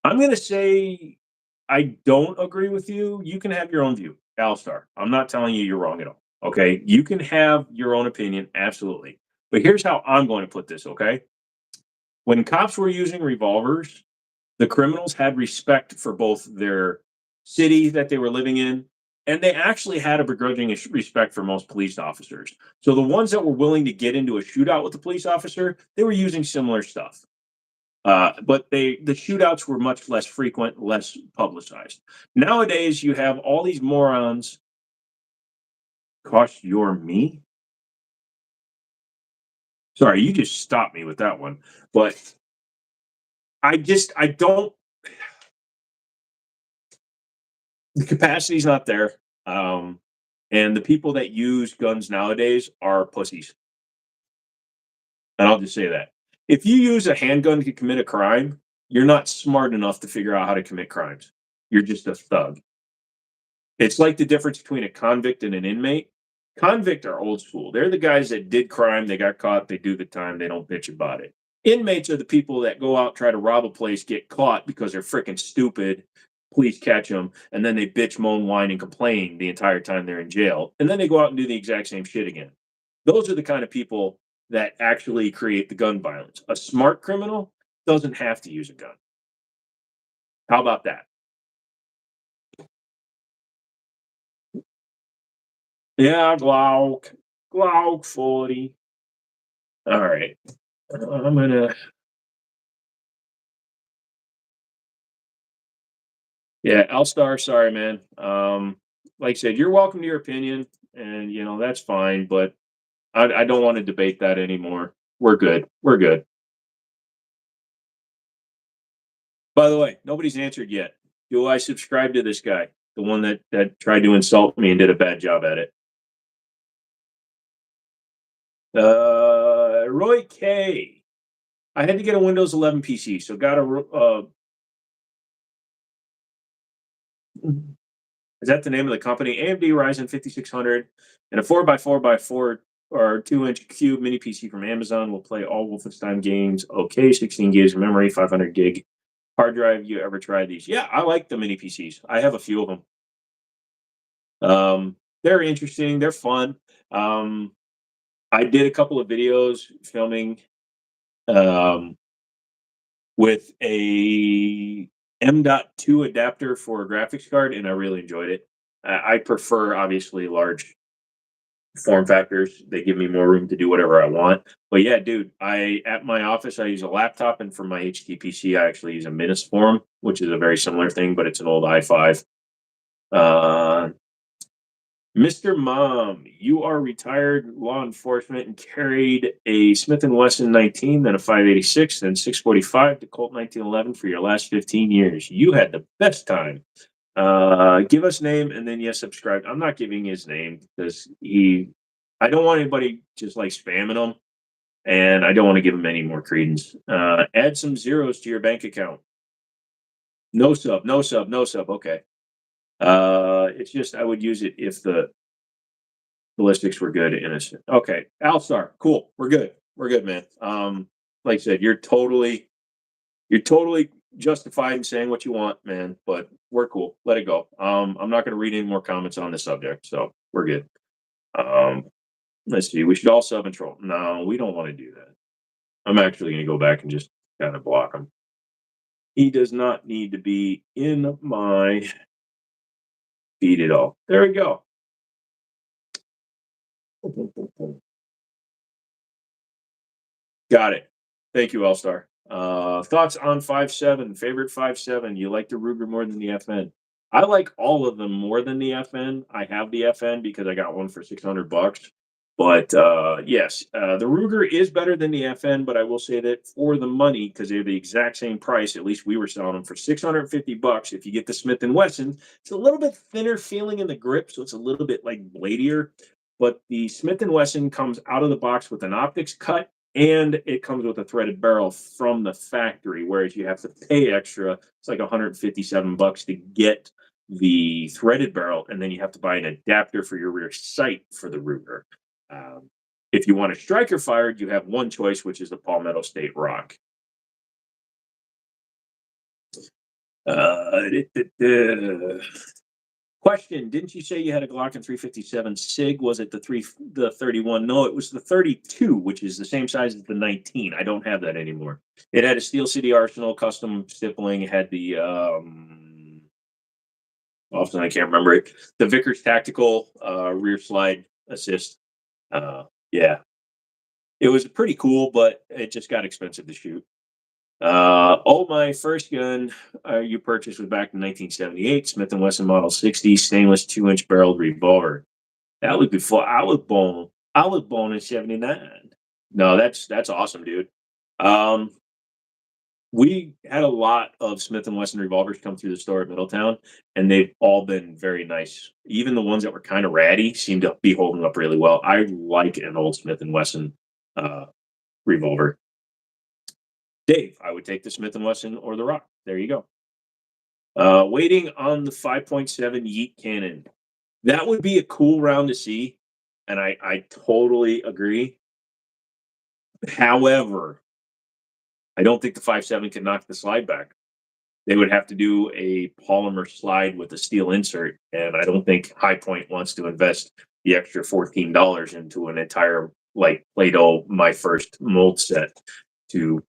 I'm going to say I don't agree with you. You can have your own view, Alstar. I'm not telling you you're wrong at all. Okay. You can have your own opinion. Absolutely. But here's how I'm going to put this. Okay. When cops were using revolvers, the criminals had respect for both their city that they were living in, and they actually had a begrudging respect for most police officers. So the ones that were willing to get into a shootout with the police officer, they were using similar stuff. But the shootouts were much less frequent, less publicized. Nowadays, you have all these morons. Cost your me? Sorry, you just stopped me with that one. But I don't. The capacity's not there. And the people that use guns nowadays are pussies. And I'll just say that. If you use a handgun to commit a crime, you're not smart enough to figure out how to commit crimes. You're just a thug. It's like the difference between a convict and an inmate. Convict are old school. They're the guys that did crime, they got caught, they do the time, they don't bitch about it. Inmates are the people that go out, try to rob a place, get caught because they're freaking stupid, police catch them, and then they bitch, moan, whine, and complain the entire time they're in jail, and then they go out and do the exact same shit again. Those are the kind of people that actually create the gun violence. A smart criminal doesn't have to use a gun. How about that? Yeah, Glock 40. All right. I'm gonna, yeah, L-Star, sorry, man. Like I said, you're welcome to your opinion, and that's fine, but I don't want to debate that anymore. We're good. We're good. By the way, nobody's answered yet. Do I subscribe to this guy? The one that tried to insult me and did a bad job at it. Roy K. I had to get a Windows 11 PC, so got a. Is that the name of the company? AMD Ryzen 5600 and a 4x4x4 or 2-inch cube mini PC from Amazon will play all Wolfenstein games. Okay, 16 gigs of memory, 500 gig hard drive. You ever tried these? Yeah, I like the mini PCs. I have a few of them. They're interesting. They're fun. Um, I did a couple of videos filming um, with a M.2 adapter for a graphics card, and I really enjoyed it. I prefer obviously large form factors. They give me more room to do whatever I want. But yeah, dude, I at my office I use a laptop, and for my HTPC I actually use a Minusform, which is a very similar thing, but it's an old i5. Uh, Mr. Mom, you are retired law enforcement and carried a Smith& Wesson 19, then a 586, then 645 to Colt 1911 for your last 15 years. You had the best time. Give us name and then yes, subscribe. I'm not giving his name because I don't want anybody just like spamming him, and I don't want to give him any more credence. Add some zeros to your bank account. No sub, no sub, no sub. Okay. It's just I would use it if the ballistics were good and innocent. Okay, Alstar, cool. We're good. We're good, man. Like I said, you're totally justified in saying what you want, man. But we're cool. Let it go. I'm not going to read any more comments on this subject, so we're good. Um, let's see. We should all sub and troll. No, we don't want to do that. I'm actually going to go back and just kind of block him. He does not need to be in my feed at all. There we go. Got it. Thank you, All-Star. Thoughts on 5.7? Favorite 5.7? You like the Ruger more than the FN? I like all of them more than the FN. I have the FN because I got one for $600. But yes, the Ruger is better than the FN. But I will say that for the money, because they're the exact same price, at least we were selling them for $650. If you get the Smith and Wesson, it's a little bit thinner feeling in the grip, so it's a little bit like bladier. But the Smith and Wesson comes out of the box with an optics cut, and it comes with a threaded barrel from the factory, whereas you have to pay extra. It's like $157 to get the threaded barrel, and then you have to buy an adapter for your rear sight for the Ruger. If you want a striker fired, you have one choice, which is the Palmetto State Rock. Uh, Question: didn't you say you had a Glock in 357 SIG? Was it the 31? No, it was the 32, which is the same size as the 19. I don't have that anymore. It had a Steel City Arsenal custom stippling. It had the often I can't remember it. The Vickers Tactical rear slide assist. Yeah, it was pretty cool, but it just got expensive to shoot. My first gun you purchased was back in 1978, Smith& Wesson Model 60, stainless 2-inch barreled revolver. That was before I was born. I was born in '79. No, that's awesome, dude. Um, we had a lot of Smith& Wesson revolvers come through the store at Middletown, and they've all been very nice. Even the ones that were kind of ratty seem to be holding up really well. I like an old Smith& Wesson uh, revolver. Dave, I would take the Smith& Wesson or the Rock. There you go. Waiting on the 5.7 Yeet cannon. That would be a cool round to see, and I totally agree. However, I don't think the 5.7 can knock the slide back. they would have to do a polymer slide with a steel insert, and I don't think High Point wants to invest the extra $14 into an entire like Play-Doh my first mold set to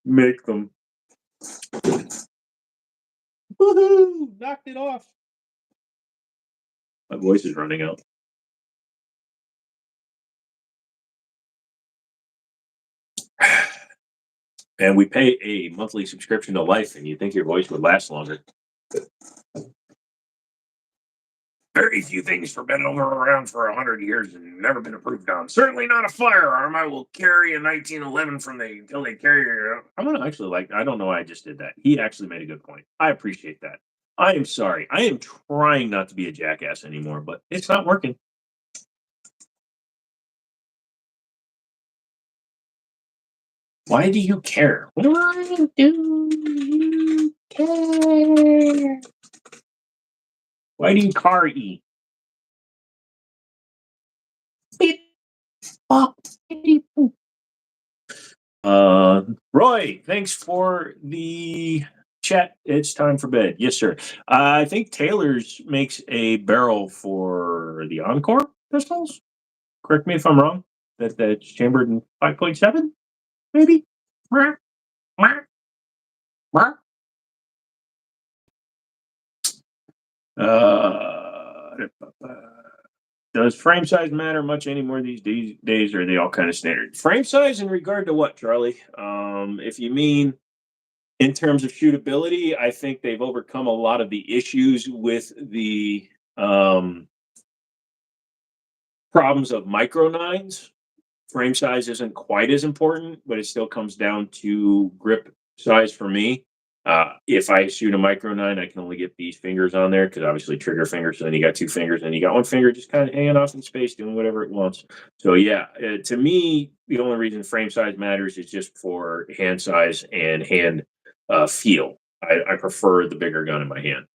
make them. Woohoo! Knocked it off. My voice is running out. And we pay a monthly subscription to Life, and you think your voice would last longer. Very few things have been around for 100 years and never been approved on. Certainly not a firearm. I will carry a 1911 until they carry it. I'm gonna actually I don't know why I just did that. He actually made a good point. I appreciate that. I am sorry. I am trying not to be a jackass anymore, but it's not working. Why do you care? Why do you care? Why do you car eat? Roy, thanks for the chat. It's time for bed. Yes, sir. I think Taylor's makes a barrel for the Encore pistols. Correct me if I'm wrong. That's chambered in 5.7, maybe. Uh, does frame size matter much anymore these days, or are they all kind of standard? Frame size in regard to what, Charlie? If you mean in terms of shootability, I think they've overcome a lot of the issues with the problems of micro nines. Frame size isn't quite as important, but it still comes down to grip size for me. If I shoot a micro nine, I can only get these fingers on there because obviously trigger finger. So then you got two fingers, and you got one finger just kind of hanging off in space, doing whatever it wants. So yeah, to me, the only reason frame size matters is just for hand size and hand feel. I prefer the bigger gun in my hand.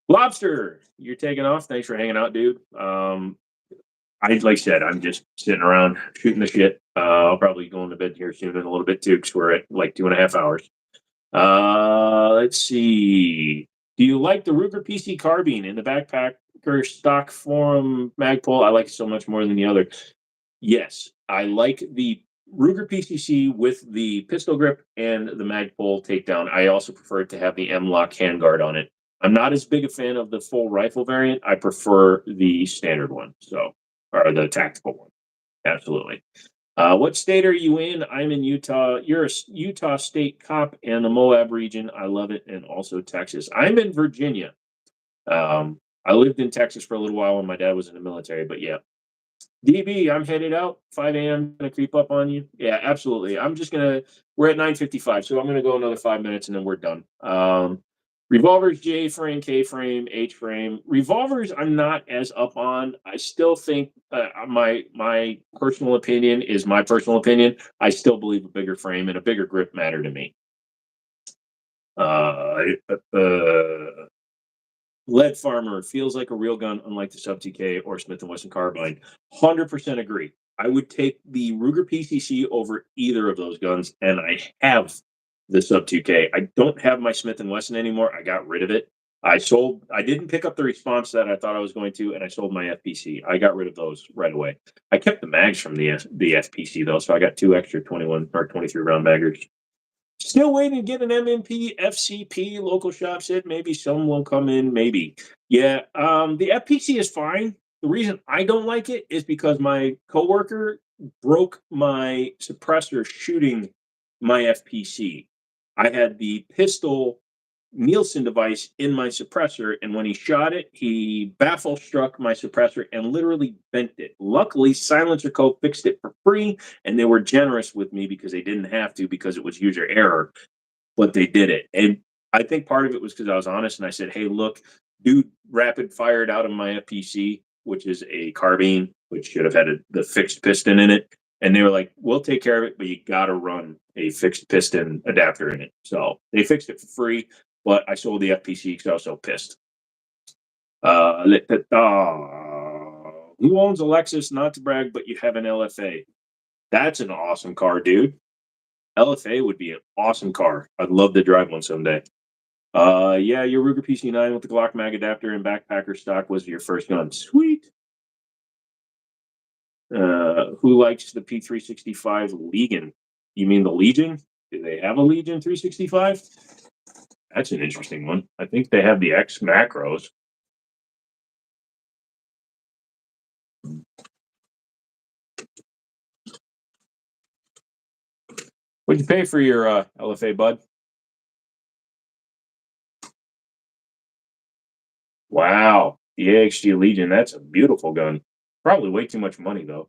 Lobster, you're taking off. Thanks for hanging out, dude. Like I said, I'm just sitting around shooting the shit. I'll probably go into bed here soon in a little bit too, because we're at like 2.5 hours. Let's see. Do you like the Ruger PC carbine in the backpacker stock form Magpul? I like it so much more than the other. Yes, I like the Ruger PCC with the pistol grip and the Magpul takedown. I also prefer it to have the M-Lock handguard on it. I'm not as big a fan of the full rifle variant. I prefer the standard one, or the tactical one. Absolutely. What state are you in? I'm in Utah. You're a Utah State cop and the Moab region. I love it. And also Texas. I'm in Virginia. I lived in Texas for a little while when my dad was in the military, but yeah. DB, I'm headed out. 5 a.m. Gonna creep up on you. Yeah, absolutely. We're at 9:55, so I'm gonna go another 5 minutes and then we're done. Revolvers, J frame, K frame, H frame. Revolvers, I'm not as up on. I still think my personal opinion is my personal opinion. I still believe a bigger frame and a bigger grip matter to me. Lead Farmer feels like a real gun, unlike the Sub 2K or Smith & Wesson carbine. 100% agree. I would take the Ruger PCC over either of those guns, and I have the Sub 2K. I don't have my Smith & Wesson anymore. I got rid of it. I didn't pick up the response that I thought I was going to, and I sold my FPC. I got rid of those right away. I kept the mags from the FPC, though, so I got two extra 21 or 23 round baggers. Still waiting to get an MMP FCP. Local shop said maybe some will come in. Maybe. Yeah. The FPC is fine. The reason I don't like it is because my coworker broke my suppressor shooting my FPC. I had the pistol Nielsen device in my suppressor, and when he shot it, he baffle struck my suppressor and literally bent it. Luckily, Silencer Co. fixed it for free, and they were generous with me because they didn't have to because it was user error, but they did it. And I think part of it was because I was honest and I said, hey, look, dude, rapid fired out of my FPC, which is a carbine, which should have had the fixed piston in it. And they were like, we'll take care of it, but you got to run a fixed piston adapter in it. So they fixed it for free, but I sold the FPC because I was so pissed. Who owns a Lexus? Not to brag, but you have an LFA. That's an awesome car, dude. LFA would be an awesome car. I'd love to drive one someday. Yeah, your Ruger PC9 with the Glock mag adapter and backpacker stock was your first gun. Sweet. Who likes the P365 Legion? You mean the Legion? Do they have a Legion 365? That's an interesting one. I think they have the X macros. What'd you pay for your LFA, bud? Wow, the AXG Legion. That's a beautiful gun. Probably way too much money though.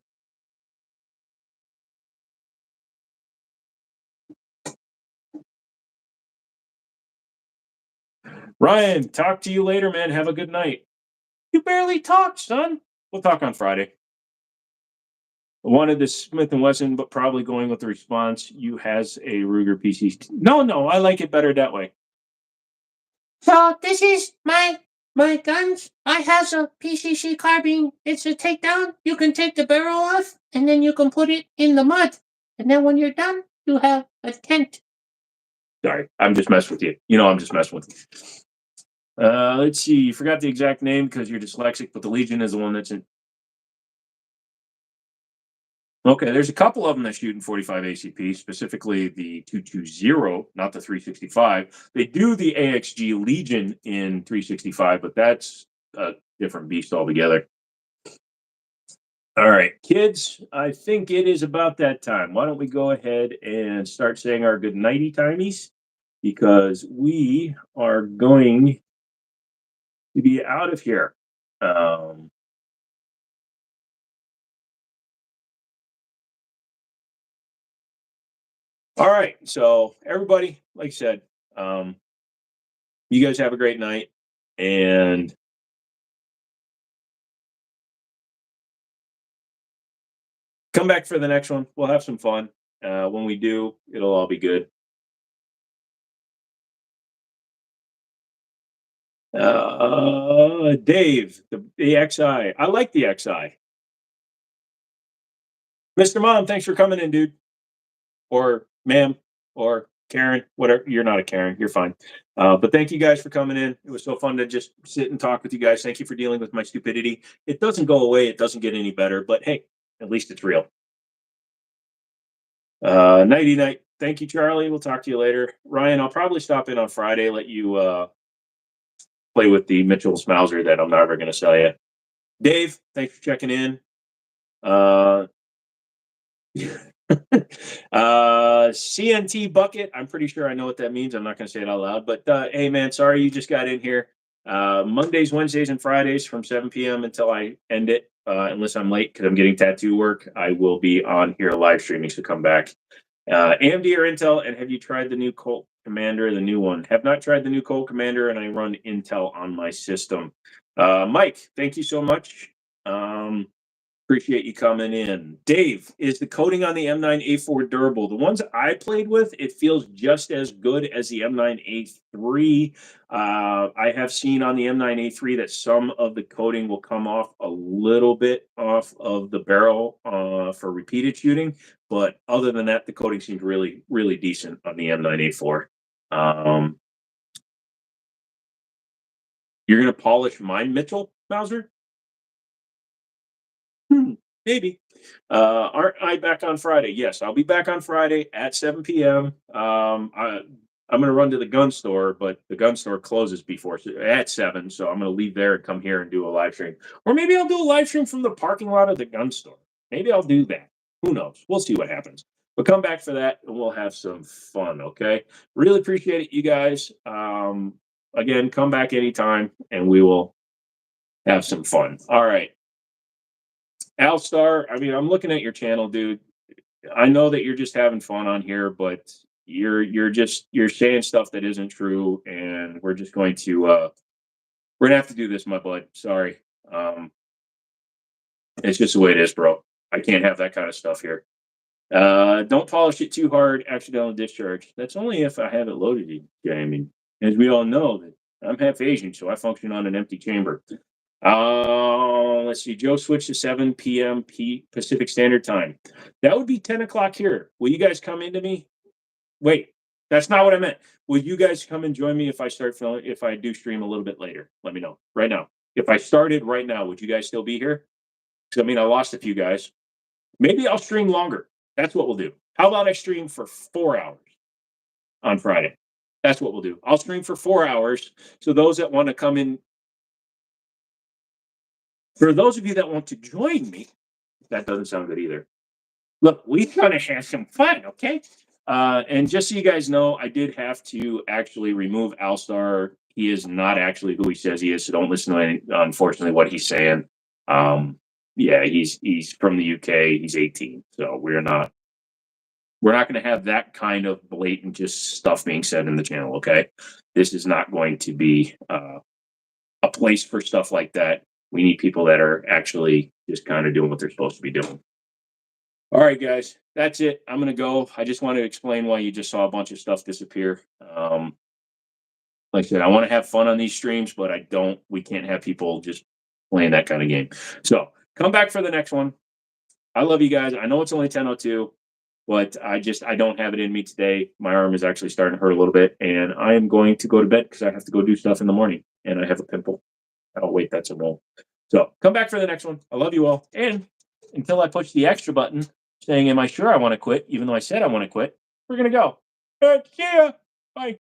Ryan, talk to you later, man. Have a good night. You barely talk, son. We'll talk on Friday. I wanted the Smith and Wesson, but probably going with the response. You has a Ruger PC. No, no, I like it better that way.
So this is my guns. I has a PCC carbine. It's a takedown. You can take the barrel off, and then you can put it in the mud. And then when you're done, you have a tent.
Sorry, I'm just messing with you. You know, I'm just messing with you. Let's see. You forgot the exact name because you're dyslexic, but the Legion is the one that's in. Okay, there's a couple of them that shoot in 45 ACP, specifically the 220, not the 365. They do the AXG Legion in 365, but that's a different beast altogether. All right, kids, I think it is about that time. Why don't we go ahead and start saying our good nighty timies? Because we are going to be out of here. All right. So everybody, like I said, you guys have a great night and come back for the next one. We'll have some fun. When we do, it'll all be good. Dave, the XI. I like the XI. Mr. Mom, thanks for coming in, dude. Or ma'am, or Karen, whatever. You're not a Karen. You're fine. But thank you guys for coming in. It was so fun to just sit and talk with you guys. Thank you for dealing with my stupidity. It doesn't go away. It doesn't get any better. But hey, at least it's real. Nighty night. Thank you, Charlie. We'll talk to you later. Ryan, I'll probably stop in on Friday, let you play with the Mitchell Mauser that I'm never going to sell you. Dave, thanks for checking in. CNT bucket. I'm pretty sure I know what that means. I'm not going to say it out loud, but hey, man, sorry you just got in here. Mondays, Wednesdays, and Fridays from 7 p.m. until I end it, unless I'm late because I'm getting tattoo work. I will be on here live streaming, so come back. AMD or Intel, and have you tried the new Colt Commander, the new one? Have not tried the new Colt Commander, and I run Intel on my system. Mike, thank you so much. Appreciate you coming in. Dave, is the coating on the M9A4 durable? The ones I played with, it feels just as good as the M9A3. I have seen on the M9A3 that some of the coating will come off a little bit off of the barrel for repeated shooting. But other than that, the coating seems really, really decent on the M9A4. You're going to polish mine, Mitchell Mauser? Maybe. Aren't I back on Friday? Yes, I'll be back on Friday at 7 p.m. I'm going to run to the gun store, but the gun store closes before at 7, so I'm going to leave there and come here and do a live stream. Or maybe I'll do a live stream from the parking lot of the gun store. Maybe I'll do that. Who knows? We'll see what happens. But come back for that, and we'll have some fun. Okay. Really appreciate it, you guys. Again, come back anytime, and we will have some fun. All right. Alstar, I mean, I'm looking at your channel, dude. I know that you're just having fun on here, but you're saying stuff that isn't true, and we're just going to we're gonna have to do this, my bud. Sorry. It's just the way it is, bro. I can't have that kind of stuff here. Don't polish it too hard, accidental discharge. That's only if I have it loaded, I mean, as we all know, that I'm half Asian, so I function on an empty chamber. Let's see. Joe switched to 7 p.m. Pacific Standard Time. That would be 10 o'clock here. Will you guys come into me? Wait, that's not what I meant. Will you guys come and join me if I start filming? If I do stream a little bit later, let me know right now. If I started right now, would you guys still be here? Because I mean, I lost a few guys. Maybe I'll stream longer. That's what we'll do. How about I stream for 4 hours on Friday? That's what we'll do. I'll stream for 4 hours. So those that want to come in, for those of you that want to join me, that doesn't sound good either. Look, we're gonna have some fun, okay? And just so you guys know, I did have to actually remove Alstar. He is not actually who he says he is, so don't listen to any, unfortunately what he's saying. Yeah, he's from the UK. He's 18, so we're not going to have that kind of blatant just stuff being said in the channel. Okay, this is not going to be a place for stuff like that. We need people that are actually just kind of doing what they're supposed to be doing. All right, guys, that's it. I'm gonna go. I just want to explain why you just saw a bunch of stuff disappear. Like I said, I want to have fun on these streams, but I don't. We can't have people just playing that kind of game. So come back for the next one. I love you guys. I know it's only 10:02, but I don't have it in me today. My arm is actually starting to hurt a little bit, and I am going to go to bed because I have to go do stuff in the morning, and I have a pimple. Oh wait, that's a roll. So come back for the next one. I love you all, and until I push the extra button saying, "Am I sure I want to quit?" Even though I said I want to quit, we're gonna go. See ya. Bye.